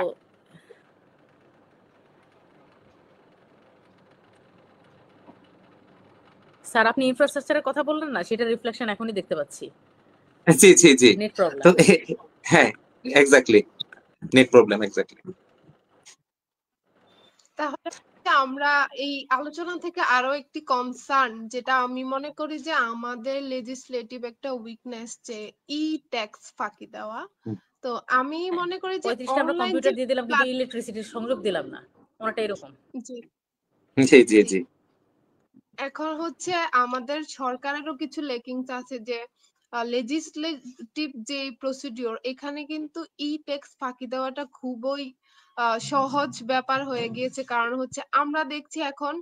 স্যার, আপনি ইনফ্রাস্ট্রাকচারের কথা বললেন না, সেটা রিফ্লেকশন এখনই দেখতে পাচ্ছি। জি জি জি, নেট প্রবলেম। তো হ্যাঁ, এক্স্যাক্টলি, নেট প্রবলেম, এক্স্যাক্টলি। তাহলে আমরা এই আলোচনা থেকে আরো একটি কনসার্ন, যেটা আমি মনে করি যে আমাদের লেজিসলেটিভ একটা উইকনেস, যে ই ট্যাক্স ফাঁকি দেওয়া। তো আমি মনে করি যে আমরা কম্পিউটার দিয়ে দিলাম কিন্তু ইলেকট্রিসিটির সংযোগ দিলাম না, ওটা এরকম। জি জি জি জি। এখন হচ্ছে আমাদের সরকারেরও কিছু লেকিংস আছে, যে লেজিসলেটিভ যে প্রসিডিওর, এখানে কিন্তু ই ট্যাক্স ফাঁকি দেওয়াটা খুবই সহজ ব্যাপার হয়ে গিয়েছে। কারণ হচ্ছে আমরা দেখছি এখন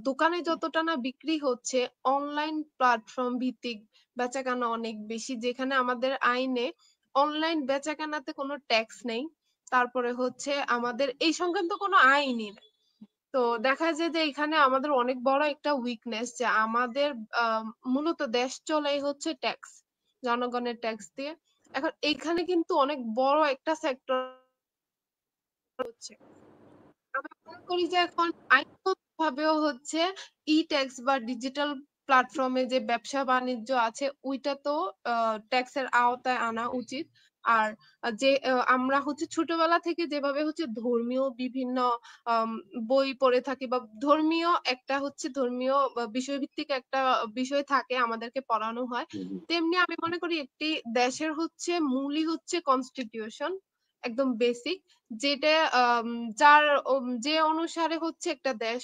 দোকানে যতটা না বিক্রি হচ্ছে, অনলাইন প্ল্যাটফর্ম ভিত্তিক বেচাকেনা অনেক বেশি, যেখানে আমাদের আইনে অনলাইন বেচাকেনাতে কোনো ট্যাক্স নেই। তারপরে হচ্ছে আমাদের এই সংক্রান্ত কোনো আইনই নেই। তো দেখা যায় যে এখানে আমাদের অনেক বড় একটা উইকনেস, যে আমাদের মূলত দেশ চলেই হচ্ছে ট্যাক্স, জনগণের ট্যাক্স দিয়ে। এখন এইখানে কিন্তু অনেক বড় একটা সেক্টর হচ্ছে। আমি মনে করি যে এখন আইনগতভাবেও হচ্ছে ই ট্যাক্স বা ডিজিটাল প্ল্যাটফর্মে যে ব্যবসা বাণিজ্য আছে ওইটা তো ট্যাক্সের আওতায় আনা উচিত। আর যে আমরা হচ্ছে ছোটবেলা থেকে যেভাবে হচ্ছে ধর্মীয় বিভিন্ন আম, বই পড়ে থাকি, বা ধর্মীয় একটা হচ্ছে ধর্মীয় বা বিষয়ভিত্তিক একটা বিষয় থাকে আমাদেরকে পড়ানো হয়, তেমনি আমি মনে করি একটি দেশের হচ্ছে মূলই হচ্ছে কনস্টিটিউশন, একদম বেসিক, যেটা যার যে অনুসারে হচ্ছে একটা দেশ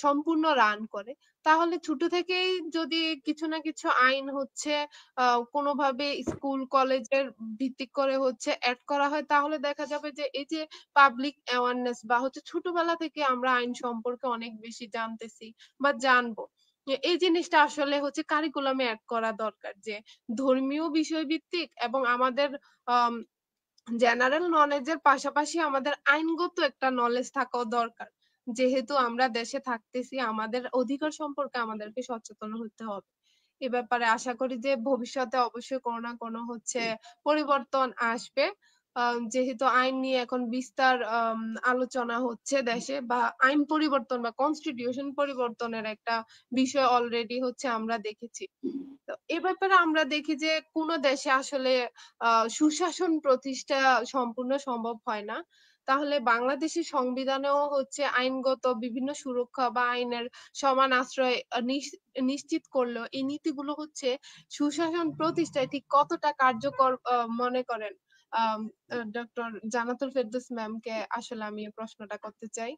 সম্পূর্ণ রান করে। তাহলে ছোট থেকেই যদি কিছু না কিছু আইন হচ্ছে কোনোভাবে স্কুল কলেজের ভিত্তিক করে হচ্ছে অ্যাড করা হয়, তাহলে দেখা যাবে যে এই যে পাবলিক অ্যাওয়ারনেস বা হচ্ছে ছোটবেলা থেকে আমরা আইন সম্পর্কে অনেক বেশি জানতেছি বা জানবো, এই জিনিসটা আসলে হচ্ছে কারিকুলামে অ্যাড করা দরকার, যে ধর্মীয় বিষয় ভিত্তিক এবং আমাদের আহ জেনারেল নলেজের পাশাপাশি আমাদের আইনগত একটা নলেজ থাকাও দরকার। যেহেতু আমরা দেশে থাকতেছি, আমাদের অধিকার সম্পর্কে আমাদেরকে সচেতন হতে হবে। এ ব্যাপারে আশা করি যে ভবিষ্যতে অবশ্যই কোনো না কোনো হচ্ছে পরিবর্তন আসবে। যেহেতু আইন নিয়ে এখন বিস্তার আলোচনা হচ্ছে দেশে, বা আইন পরিবর্তন বা কনস্টিটিউশন পরিবর্তনের একটা বিষয় অলরেডি হচ্ছে আমরা দেখেছি। তো এ ব্যাপারে আমরা দেখি যে কোনো দেশে আসলে সুশাসন প্রতিষ্ঠা সম্পূর্ণ সম্ভব হয় না। তাহলে বাংলাদেশের সংবিধানেও হচ্ছে আইনগত বিভিন্ন সুরক্ষা বা আইনের সমান আশ্রয় নিশ্চিত করলেও এই নীতিগুলো হচ্ছে সুশাসন প্রতিষ্ঠায় ঠিক কতটা কার্যকর মনে করেন? ডক্টর জানাতুল ফেরদৌস ম্যামকে আসলে আমি এই প্রশ্নটা করতে চাই,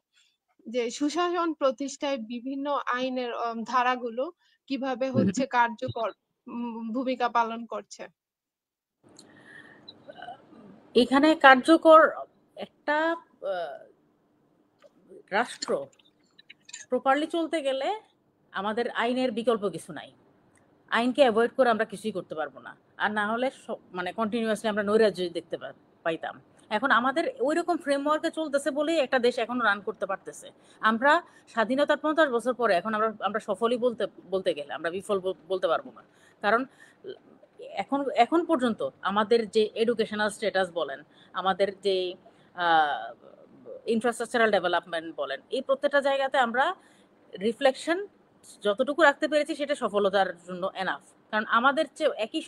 যে সুশাসন প্রতিষ্ঠায় বিভিন্ন আইনের ধারাগুলো কিভাবে হচ্ছে কার্যকর ভূমিকা পালন করছে। এখানে কার্যকর একটা রাষ্ট্র প্রপারলি চলতে গেলে আমাদের আইনের বিকল্প কিছু নাই। আইনকে অ্যাভয়েড করে আমরা কিছুই করতে পারবো না। আর না হলে মানে কন্টিনিউয়াসলি আমরা নৈরাজ্য দেখতে পাইতাম। এখন আমাদের ওই রকম ফ্রেমওয়ার্কে চলতেছে বলেই একটা দেশ এখনো রান করতে পারতেছে। আমরা স্বাধীনতার 50 বছর পরে এখন আমরা সফলই বলতে গেলে আমরা বিফল বলতে পারবো না। কারণ এখন পর্যন্ত আমাদের যে এডুকেশনাল স্ট্যাটাস বলেন, আমাদের যে ইনফ্রাস্ট্রাকচারাল ডেভেলপমেন্ট বলেন, এই প্রত্যেকটা জায়গাতে আমরা রিফ্লেকশন যতটুকু রাখতে পেরেছি সেটা সফলতার জন্য এনাফ। কারণ আমাদের চেয়ে একই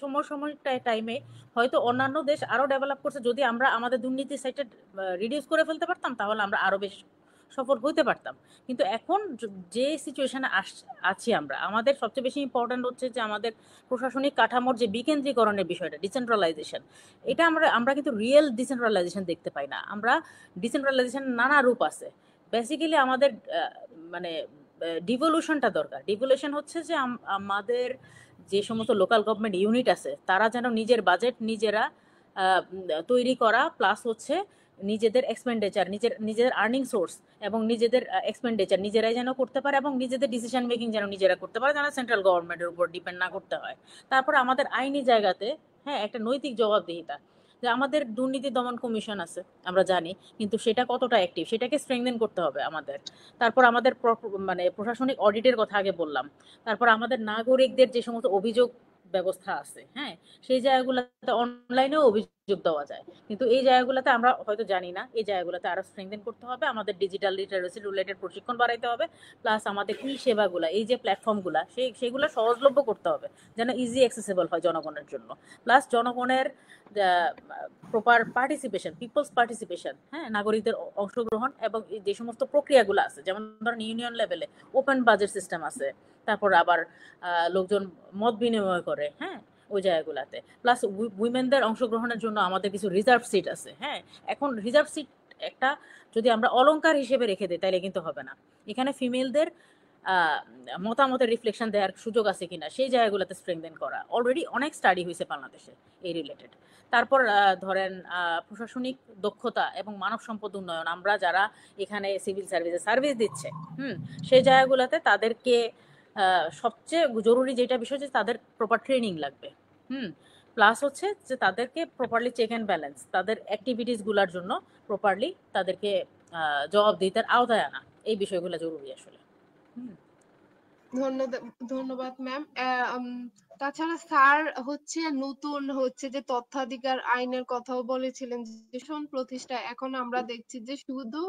টাইমে হয়তো অন্যান্য দেশ আরও ডেভেলপ করছে। যদি আমরা আমাদের দুর্নীতির সাইডটা রিডিউস করে ফেলতে পারতাম তাহলে আমরা আরও বেশি সফল হইতে পারতাম। কিন্তু এখন যে সিচুয়েশনে আছি আমরা, আমাদের সবচেয়ে বেশি ইম্পর্ট্যান্ট হচ্ছে যে আমাদের প্রশাসনিক কাঠামোর যে বিকেন্দ্রীকরণের বিষয়টা, ডিসেন্ট্রালাইজেশন, এটা আমরা কিন্তু রিয়েল ডিসেন্ট্রালাইজেশন দেখতে পাই না। আমরা ডিসেন্ট্রালাইজেশন নানা রূপ আছে। বেসিক্যালি আমাদের মানে ডিভলিউশনটা দরকার। ডিভলিউশন হচ্ছে যে আমাদের যে সমস্ত লোকাল গভর্নমেন্ট ইউনিট আছে তারা যেন নিজের বাজেট নিজেরা তৈরি করা, প্লাস হচ্ছে নিজেদের এক্সপেন্ডিচার, নিজেদের আর্নিং সোর্স এবং নিজেদের এক্সপেন্ডিচার নিজেরাই যেন করতে পারে, এবং নিজেদের ডিসিশন মেকিং যেন নিজেরা করতে পারে, যেন সেন্ট্রাল গভর্নমেন্টের উপর ডিপেন্ড না করতে হয়। তারপর আমাদের আইনি জায়গাতে একটা নৈতিক জবাবদিহিতা, যে আমাদের দুর্নীতি দমন কমিশন আছে আমরা জানি, কিন্তু সেটা কতটা অ্যাক্টিভ সেটাকে স্ট্রেংথেন করতে হবে আমাদের। তারপর আমাদের মানে প্রশাসনিক অডিটের কথা আগে বললাম। তারপর আমাদের নাগরিকদের যে সমস্ত অভিযোগ ব্যবস্থা আছে, সেই জায়গাগুলোতে অনলাইনেও অভিযোগ দেওয়া যায়, কিন্তু এই জায়গাগুলোতে আমরা হয়তো জানি না। এই জায়গাগুলোতে আরো স্ট্রেংথেন করতে হবে, আমাদের ডিজিটাল লিটারেসি রিলেটেড প্রশিক্ষণ বাড়াইতে হবে, প্লাস আমাদের ই সেবাগুলা, এই যে প্ল্যাটফর্মগুলা সেগুলো সহজলভ্য করতে হবে যেন ইজি অ্যাক্সেসিবল হয় জনগণের জন্য। প্লাস জনগণের প্রপার পার্টিসিপেশন, পিপলস পার্টিসিপেশন, নাগরিকদের অংশগ্রহণ, এবং যে সমস্ত প্রক্রিয়াগুলো আছে, যেমন ধরেন ইউনিয়ন লেভেলে ওপেন বাজেট সিস্টেম আছে, তারপর আবার লোকজন মত বিনিময় করে ওই জায়গাগুলোতে, প্লাস উইমেনদের অংশগ্রহণের জন্য আমাদের কিছু রিজার্ভ সিট আছে। এখন রিজার্ভ সিট একটা যদি আমরা অলংকার হিসেবে রেখে দিই তাহলে কিন্তু হবে না। এখানে ফিমেলদের মতামতের রিফ্লেকশন দেওয়ার সুযোগ আছে কিনা সেই জায়গাগুলোতে স্ট্রেংথেন করা। অলরেডি অনেক স্টাডি হয়েছে বাংলাদেশে এই রিলেটেড। তারপর ধরেন প্রশাসনিক দক্ষতা এবং মানব সম্পদ উন্নয়ন, আমরা যারা এখানে সিভিল সার্ভিসে সার্ভিস দিচ্ছে সেই জায়গাগুলোতে তাদেরকে সবচেয়ে জরুরি যেটা বিষয় যে তাদের প্রপার ট্রেনিং লাগবে। প্লাস হচ্ছে যে তাদেরকে প্রপারলি চেক অ্যান্ড ব্যালেন্স, তাদের অ্যাক্টিভিটিসগুলোর জন্য প্রপারলি তাদেরকে জবাবদিহিতার আওতায় আনা, এই বিষয়গুলো জরুরি আসলে। ধন্যবাদ ম্যাম। তাছাড়া স্যার হচ্ছে নতুন হচ্ছে যে তথ্যাধিকার আইনের কথাও বলেছিলেন, যে প্রতিষ্ঠা। এখন আমরা দেখছি যে শুধু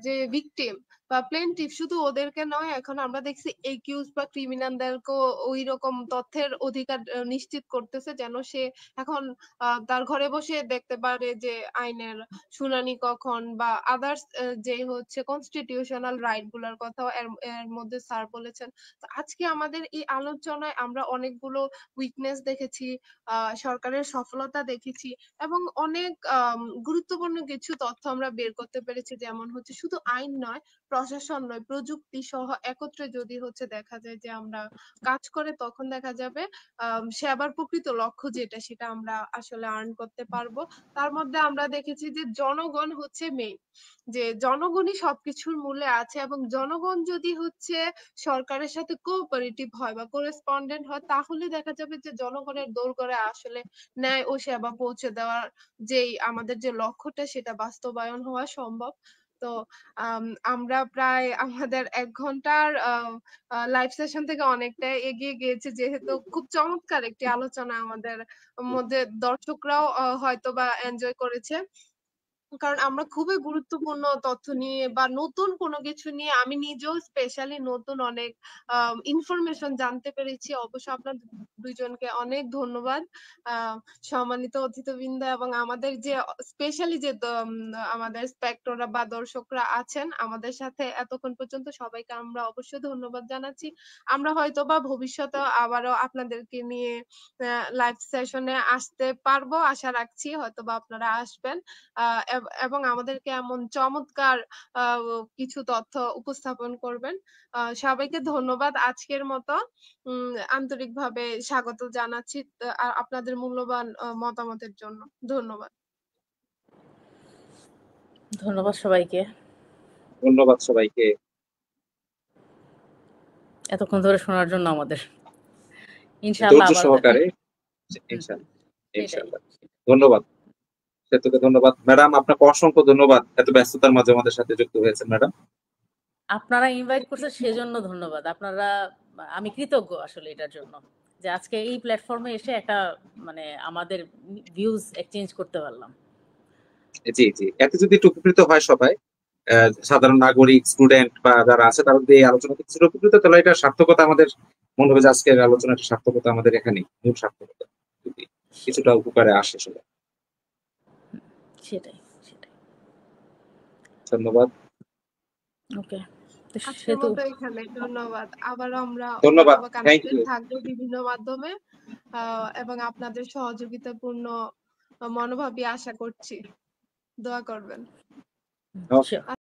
যে ভিকটিম বা প্লেনটিফ শুধু ওদেরকে নয়, এখন আমরা দেখছি একিউজ বা ক্রিমিনালদেরকেও ওই রকম তথ্যের অধিকার নিশ্চিত করতেছে, যেন সে এখন তার ঘরে বসে দেখতে পারে যে আইনের শুনানি কখন বা আদার্স যে হচ্ছে কনস্টিটিউশনাল রাইট গুলার কথাও এর মধ্যে স্যার বলেছেন। তো আজকে আমাদের এই আলোচনায় আমরা অনেকগুলো উইকনেস দেখেছি, সরকারের সফলতা দেখেছি, এবং অনেক গুরুত্বপূর্ণ কিছু তথ্য আমরা বের করতে পেরেছি। যেমন হচ্ছে শুধু আইন নয়, প্রশাসন নয়, প্রযুক্তি সহ একত্রে যদি হচ্ছে দেখা যায় যে আমরা কাজ করে, তখন দেখা যাবে সেবার প্রকৃত লক্ষ্য যেটা সেটা আমরা আসলে আর্ন করতে পারবো। তার মধ্যে আমরা দেখেছি যে জনগণ হচ্ছে মেইন, যে জনগণই সবকিছুর মূলে আছে, এবং জনগণ যদি হচ্ছে সরকারের সাথে কোঅপারেটিভ হয় বা করেসপন্ডেন্ট হয়, তাহলে দেখা যাবে যে জনগণের দোরগোড়ায় আসলে ন্যায় ও সেবা পৌঁছে দেওয়ার যেই আমাদের যে লক্ষ্যটা সেটা বাস্তবায়ন হওয়া সম্ভব। তো আমরা প্রায় আমাদের 1 ঘন্টার লাইভ সেশন থেকে অনেকটা এগিয়ে গিয়েছে, যেহেতু খুব চমৎকার একটি আলোচনা আমাদের মধ্যে দর্শকরাও হয়তো বা এনজয় করেছে। কারণ আমরা খুবই গুরুত্বপূর্ণ তথ্য নিয়ে বা নতুন কোনো কিছু নিয়ে আমি নিজেও স্পেশালি নতুন অনেক ইনফরমেশন জানতে পেরেছি। অবশ্য আপনার দুইজনকে অনেক ধন্যবাদ, সম্মানিত অতিথিবৃন্দ, এবং আমাদের যে স্পেশালি যে আমাদের স্পেক্টররা বা দর্শকরা আছেন আমাদের সাথে এতক্ষণ পর্যন্ত, সবাইকে আমরা অবশ্যই ধন্যবাদ জানাচ্ছি। আমরা হয়তো বা ভবিষ্যতে আবারও আপনাদেরকে নিয়ে লাইভ সেশনে আসতে পারবো, আশা রাখছি হয়তো বা আপনারা আসবেন এবং আমাদেরকে এমন চমৎকার কিছু তথ্য উপস্থাপন করবেন। সবাইকে ধন্যবাদ আজকের মতো। আন্তরিকভাবে স্বাগত জানাচ্ছি আপনাদের মূল্যবান মতামতের জন্য। ধন্যবাদ। ধন্যবাদ সবাইকে। ধন্যবাদ সবাইকে এতক্ষণ ধরে শোনার জন্য আমাদের। ইনশাআল্লাহ ধৈর্য সহকারে। ইনশাআল্লাহ। ধন্যবাদ সেতুকে, ধন্যবাদ ম্যাডাম, আপনাকে অসংখ্য ধন্যবাদ এত ব্যস্ততার মাঝে আমাদের সাথে যুক্ত হয়েছেন ম্যাডাম। আপনারা ইনভাইট করছেন সেজন্য ধন্যবাদ। আপনারা, আমি কৃতজ্ঞ আসলে এটার জন্য, যে আজকে এই প্ল্যাটফর্মে এসে একটা মানে আমাদের ভিউজ এক্সচেঞ্জ করতে পারলাম। জি জি, এতে যদি একটু উপকৃত হয় সবাই, সাধারণ নাগরিক, স্টুডেন্ট বা যারা আছে তারা যদি এই আলোচনা থেকে কিছুটা উপকৃত, তাহলে এটা সার্থকতা আমাদের মনে হবে যে আজকের আলোচনাটা সার্থকতা আমাদের এখানে মূল সার্থকতা, যদি কিছুটা উপকারে আসে সবাই। সেটাই সেটাই। ধন্যবাদ। ওকে, আজকের মতো এখানে ধন্যবাদ। আবারও আমরা ধন্যবাদ, হয়তো থ্যাংক কানেক্টেড ইউ। থাকবো বিভিন্ন মাধ্যমে, এবং আপনাদের সহযোগিতাপূর্ণ মনোভাবই আশা করছি। দোয়া করবেন। ওকে।